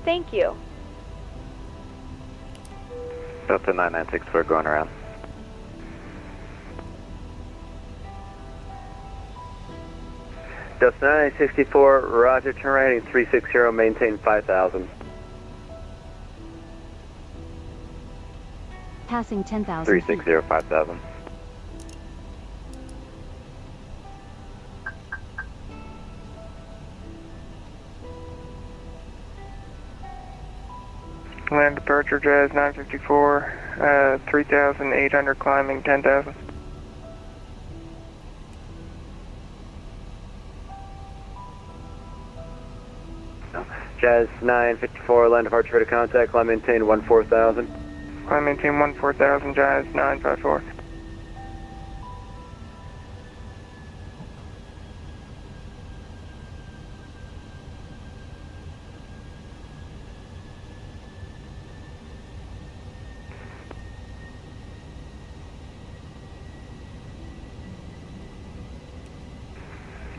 S5: Thank you.
S10: Delta 9964 going around. Delta 9964, roger, turn right heading 360, maintain 5000.
S24: Passing 10,000
S10: 360, 5000.
S11: Land departure, Jazz 954, 3,800 climbing 10,000.
S10: Jazz 954, land departure to contact, climb maintain 14,000.
S11: Climb maintain 14,000, Jazz 954.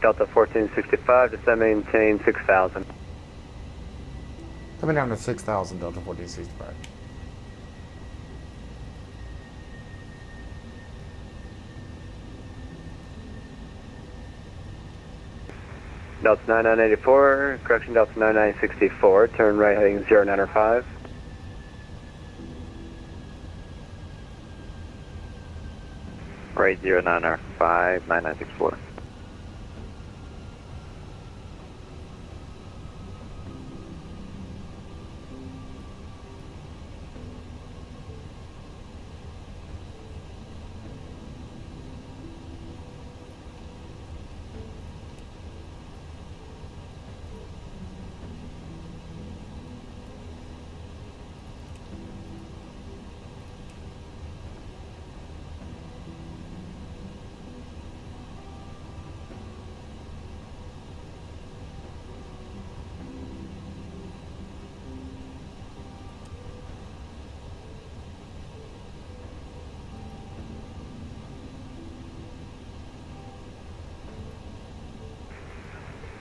S10: Delta 1465, descend maintain 6,000.
S1: Coming down to 6,000, Delta 1465.
S10: Delta 9984, correction Delta 9964, turn right heading 0905.
S20: Right 0905, 9964.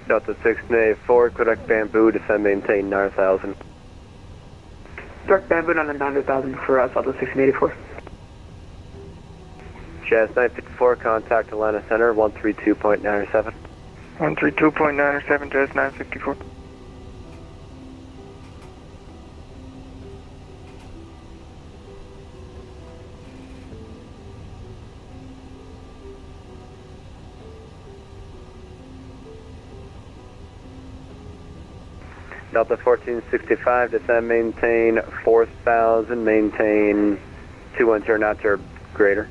S10: Delta 684, correct Bamboo, descend maintain 9000.
S7: Direct Bamboo on the 900,000 for Delta 1684.
S10: Jazz 954, contact Atlanta Center, 132.97.
S11: 132.97, Jazz 954.
S10: Delta 1465, descend maintain 4000, maintain 210 knots or greater.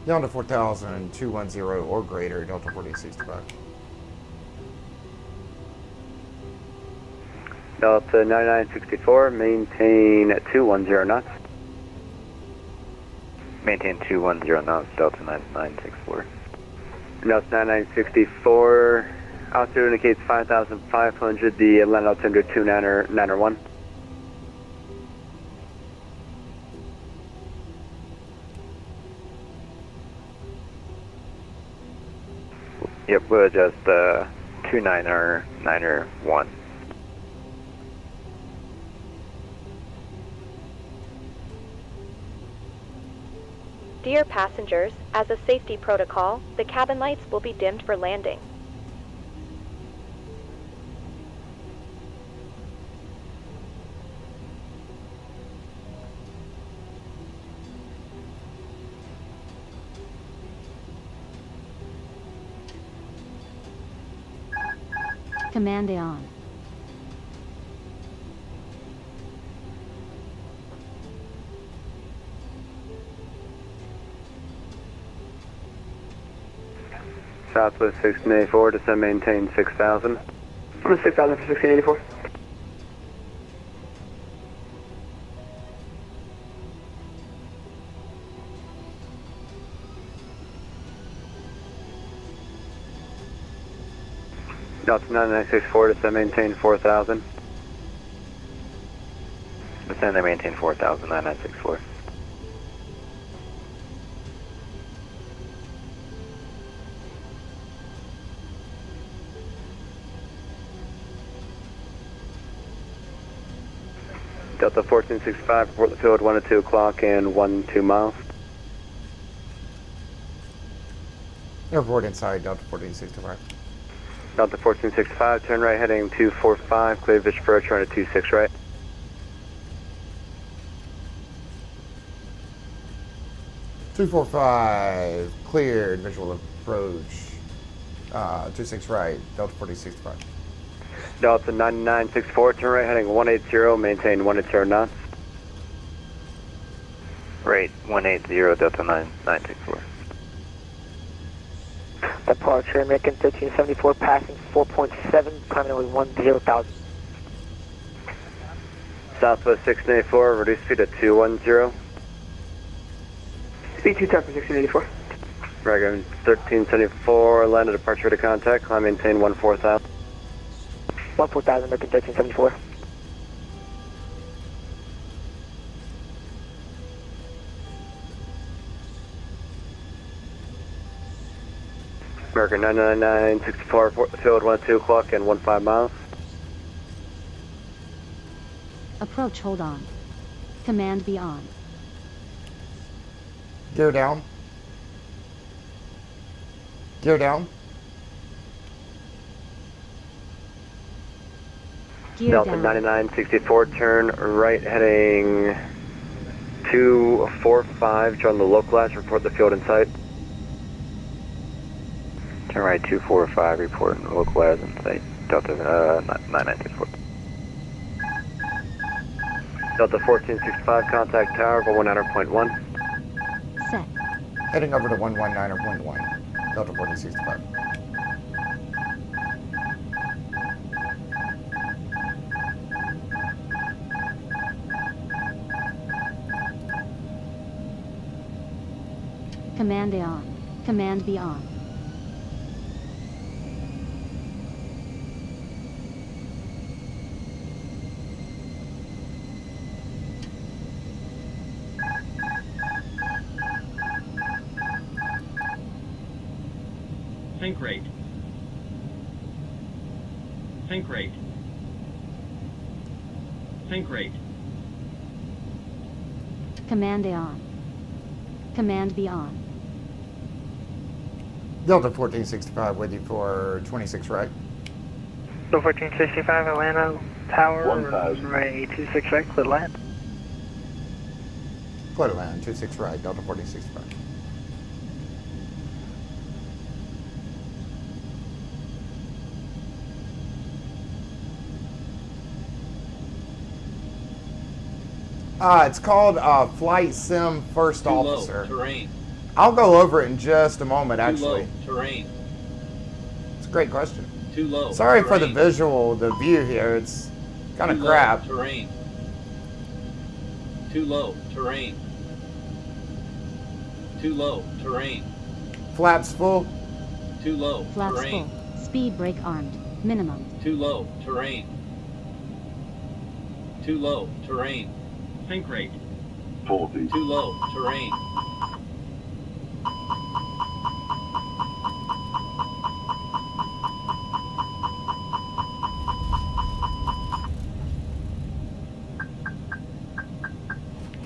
S1: Down to 4,000, 210 or greater, Delta 1465.
S10: Delta 9964, maintain 210 knots.
S20: Maintain 210 knots, Delta 9964.
S10: Delta 9964, altitude indicates 5,500, the Atlanta altimeter 2991.
S20: Yep, we'll adjust 2991.
S5: Dear passengers, as a safety protocol, the cabin lights will be dimmed for landing.
S24: Command on.
S10: Southwest 1684, descend maintain 6000.
S7: I'm at 6,000 for 1684.
S10: Delta 9964, descend maintain 4000.
S20: Descend and maintain 4000, 9964.
S10: Delta 1465, report the field 1 at 2 o'clock and 2 miles.
S1: Airport inside, Delta 1465.
S10: Delta 1465, turn right heading 245, clear visual approach, run at 26 right.
S1: $245, cleared, visual approach, 26 right, Delta 1465.
S10: Delta 9964, turn right heading 180, maintain 180 knots.
S20: Right, 180, Delta 9964.
S8: Departure American 1374, passing 4.7, climbing only 10,000.
S10: Southwest 1684, reduce speed to 210.
S7: Speed 210 for 1684.
S10: Dragon 1374, land of departure to contact, climb maintain 14,000.
S8: 14,000, American 1374.
S10: American 99964, report the field 1 at 2 o'clock and 15 miles.
S24: Approach hold on. Command be on.
S1: Gear down. Gear down.
S24: Gear
S10: Delta
S24: down.
S10: 9964, turn right heading 245, join the localize, report the field in sight.
S19: Turn right 245, report and localize in sight. Delta 9964.
S10: Delta 1465, contact tower 119.1.
S24: Set.
S1: Heading over to 119.1. Delta 1465.
S24: Command A on. Command B on.
S12: Think rate. Think rate. Think rate.
S24: Command A on. Command B on.
S1: Delta 1465 with you for 26 right.
S21: Delta 1465, Atlanta, tower,
S4: 1000.
S21: runway 26 right, clear land.
S1: Clear to land, 26 right, Delta 1465. It's called Flight Sim First Officer.
S12: Terrain.
S1: I'll go over it in just a moment, actually.
S12: Too low. Terrain.
S1: It's a great question.
S12: Too low.
S1: Sorry
S12: terrain.
S1: for the visual, the view here. It's kind of crap.
S12: Low, terrain. Too low. Terrain. Too low. Terrain.
S1: Flaps full.
S12: Too low.
S24: Flaps
S12: terrain.
S24: full. Speed brake armed. Minimum.
S12: Too low. Terrain. Too low. Terrain. Think rate.
S4: 40.
S12: Too low. Terrain.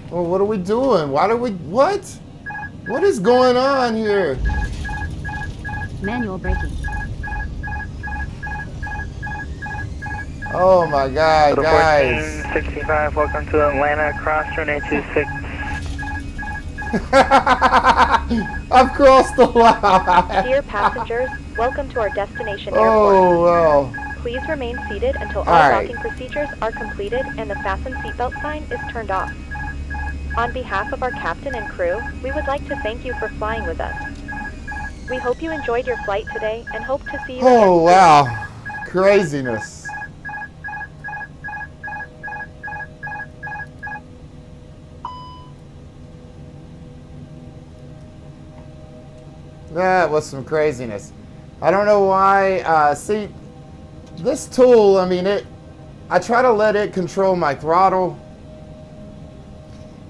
S1: Well, what are we doing? Why do we... What? What is going on here?
S24: Manual braking.
S1: Oh my God, guys.
S21: 1465, welcome to Atlanta, cross runway 26.
S1: I've crossed the line.
S5: Dear passengers, welcome to our destination airport.
S1: Oh, well.
S5: Please remain seated until all
S1: right.
S5: docking procedures are completed and the fasten seatbelt sign is turned off. On behalf of our captain and crew, we would like to thank you for flying with us. We hope you enjoyed your flight today and hope to see you again.
S1: Oh, wow. Craziness. That was some craziness. I don't know why. See, this tool, I mean, I try to let it control my throttle.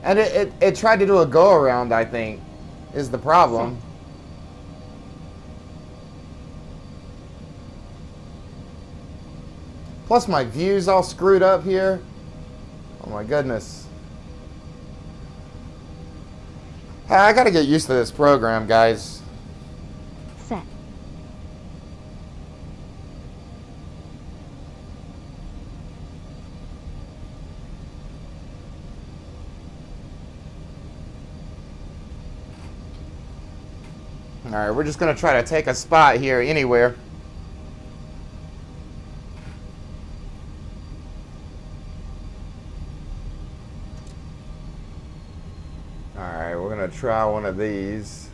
S1: And it tried to do a go around, I think, is the problem. Plus my view's all screwed up here. Oh my goodness. Hey, I gotta get used to this program, guys.
S24: Set.
S1: Alright, we're just gonna try to take a spot here anywhere. Alright, we're gonna try one of these.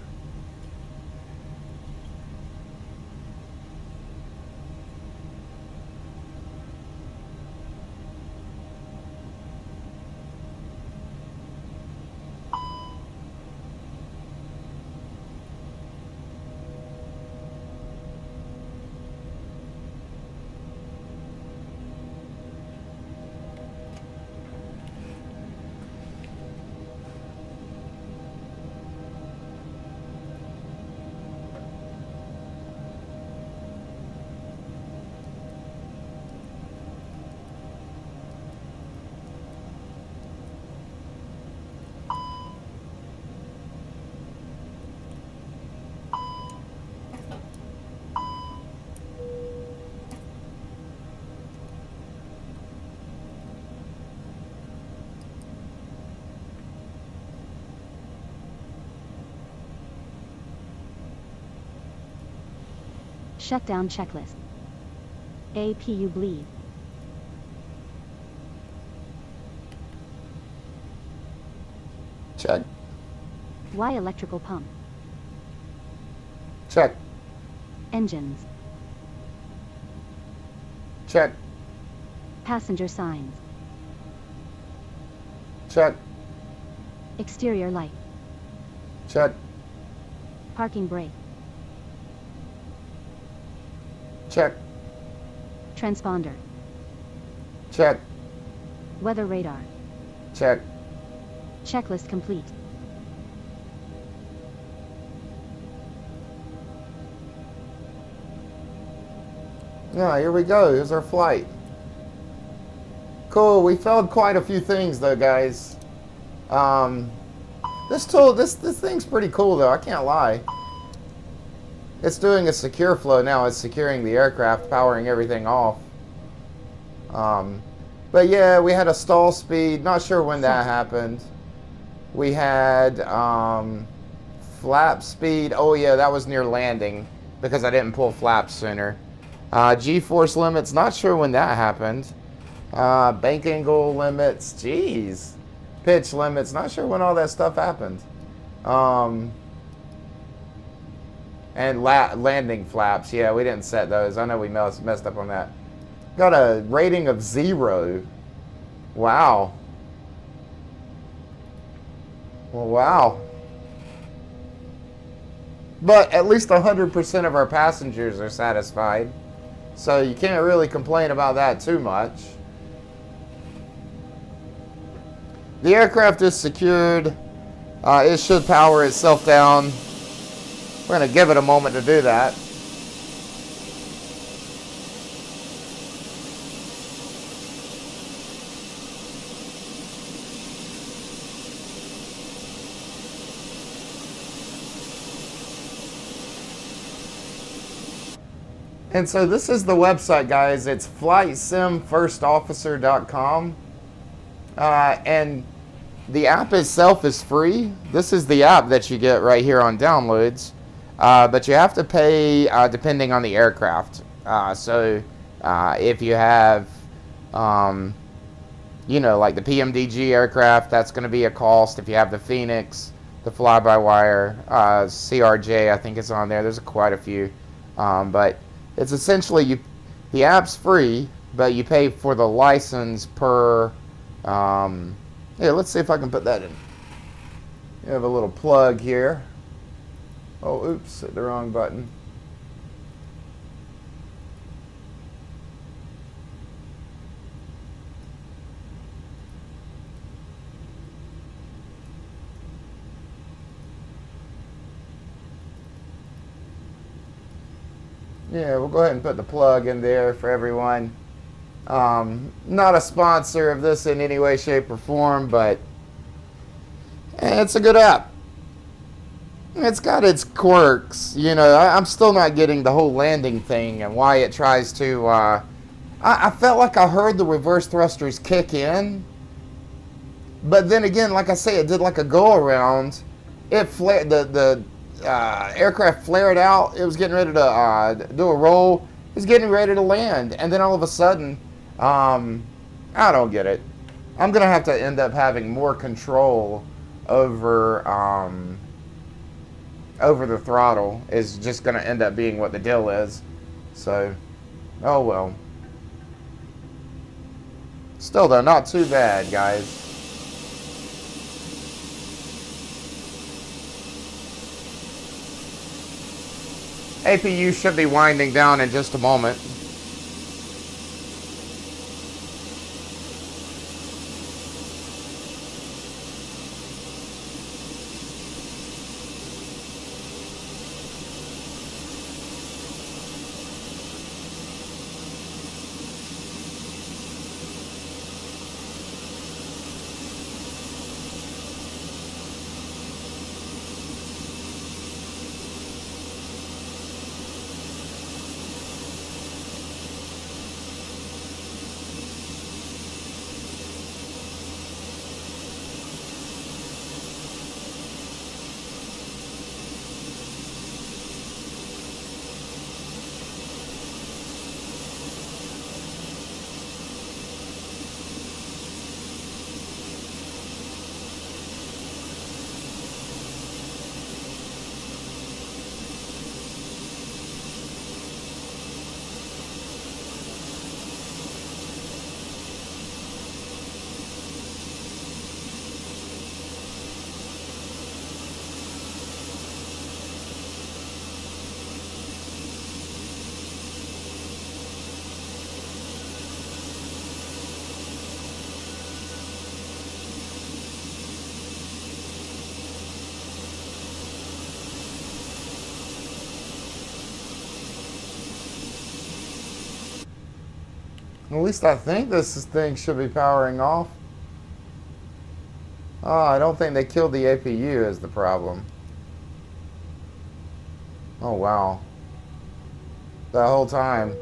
S24: Shutdown checklist. A. PU bleed.
S1: Check.
S24: Y. Electrical pump.
S1: Check.
S24: Engines.
S1: Check.
S24: Passenger signs.
S1: Check.
S24: Exterior light.
S1: Check.
S24: Parking brake.
S1: Check.
S24: Transponder.
S1: Check.
S24: Weather radar.
S1: Check.
S24: Checklist complete.
S1: Yeah, here we go. Here's our flight. Cool. We failed quite a few things though, guys. This tool, this thing's pretty cool though. I can't lie. It's doing a secure flow now. It's securing the aircraft, powering everything off. But yeah, we had a stall speed. Not sure when that happened. We had flap speed. Oh yeah, that was near landing because I didn't pull flaps sooner. G-force limits. Not sure when that happened. Bank angle limits. Jeez. Pitch limits. Not sure when all that stuff happened. And landing flaps. Yeah, we didn't set those. I know we messed up on that. Got a rating of 0. Wow. Well, wow. But at least 100% of our passengers are satisfied. So you can't really complain about that too much. The aircraft is secured. It should power itself down. We're going to give it a moment to do that. And so this is the website, guys. It's flightsimfirstofficer.com. And the app itself is free. This is the app that you get right here on downloads. But you have to pay depending on the aircraft. So if you have, you know, like the PMDG aircraft, that's going to be a cost. If you have the FENIX, the fly-by-wire, CRJ, I think is on there. There's quite a few. But it's essentially, the app's free, but you pay for the license per, yeah, let's see if I can put that in. You have a little plug here. Oh, oops, hit the wrong button. Yeah, we'll go ahead and put the plug in there for everyone. Not a sponsor of this in any way, shape, or form, but it's a good app. It's got its quirks. You know, I'm still not getting the whole landing thing and why it tries to... I felt like I heard the reverse thrusters kick in. But then again, like I say, it did like a go-around. It flared, the aircraft flared out. It was getting ready to do a roll. It was getting ready to land. And then all of a sudden, I don't get it. I'm going to have to end up having more control over the throttle. Is just going to end up being what the deal is. So, oh well. Still though, not too bad, guys. APU should be winding down in just a moment. At least I think this thing should be powering off. Oh, I don't think they killed the APU is the problem. Oh, wow. That whole time.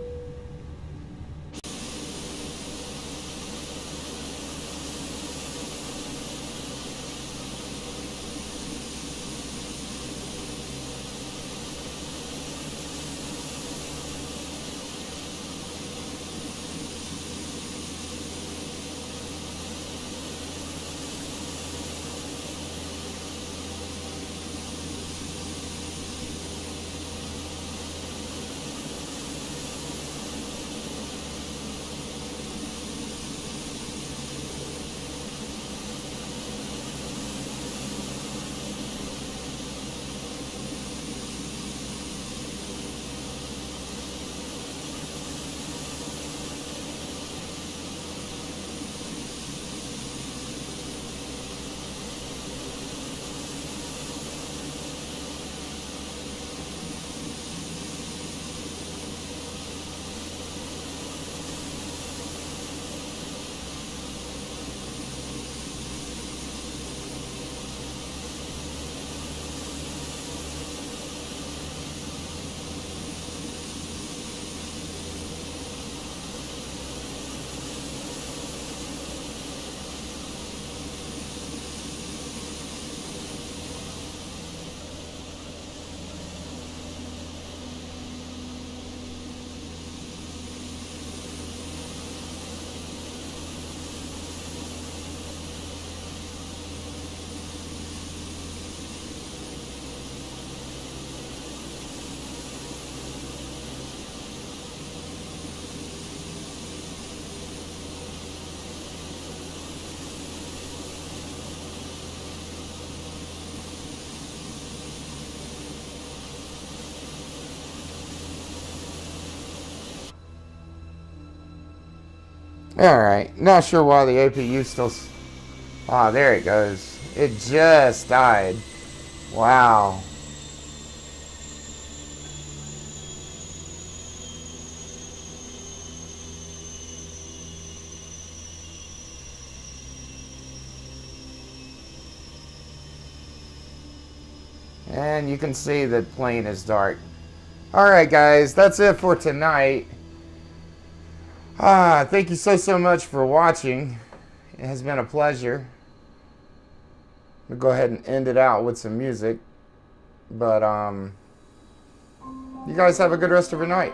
S1: Alright, not sure why the APU still... Ah, there it goes. It just died. Wow. And you can see the plane is dark. Alright guys, that's it for tonight. Thank you so much for watching. It has been a pleasure. We'll go ahead and end it out with some music. But, you guys have a good rest of your night.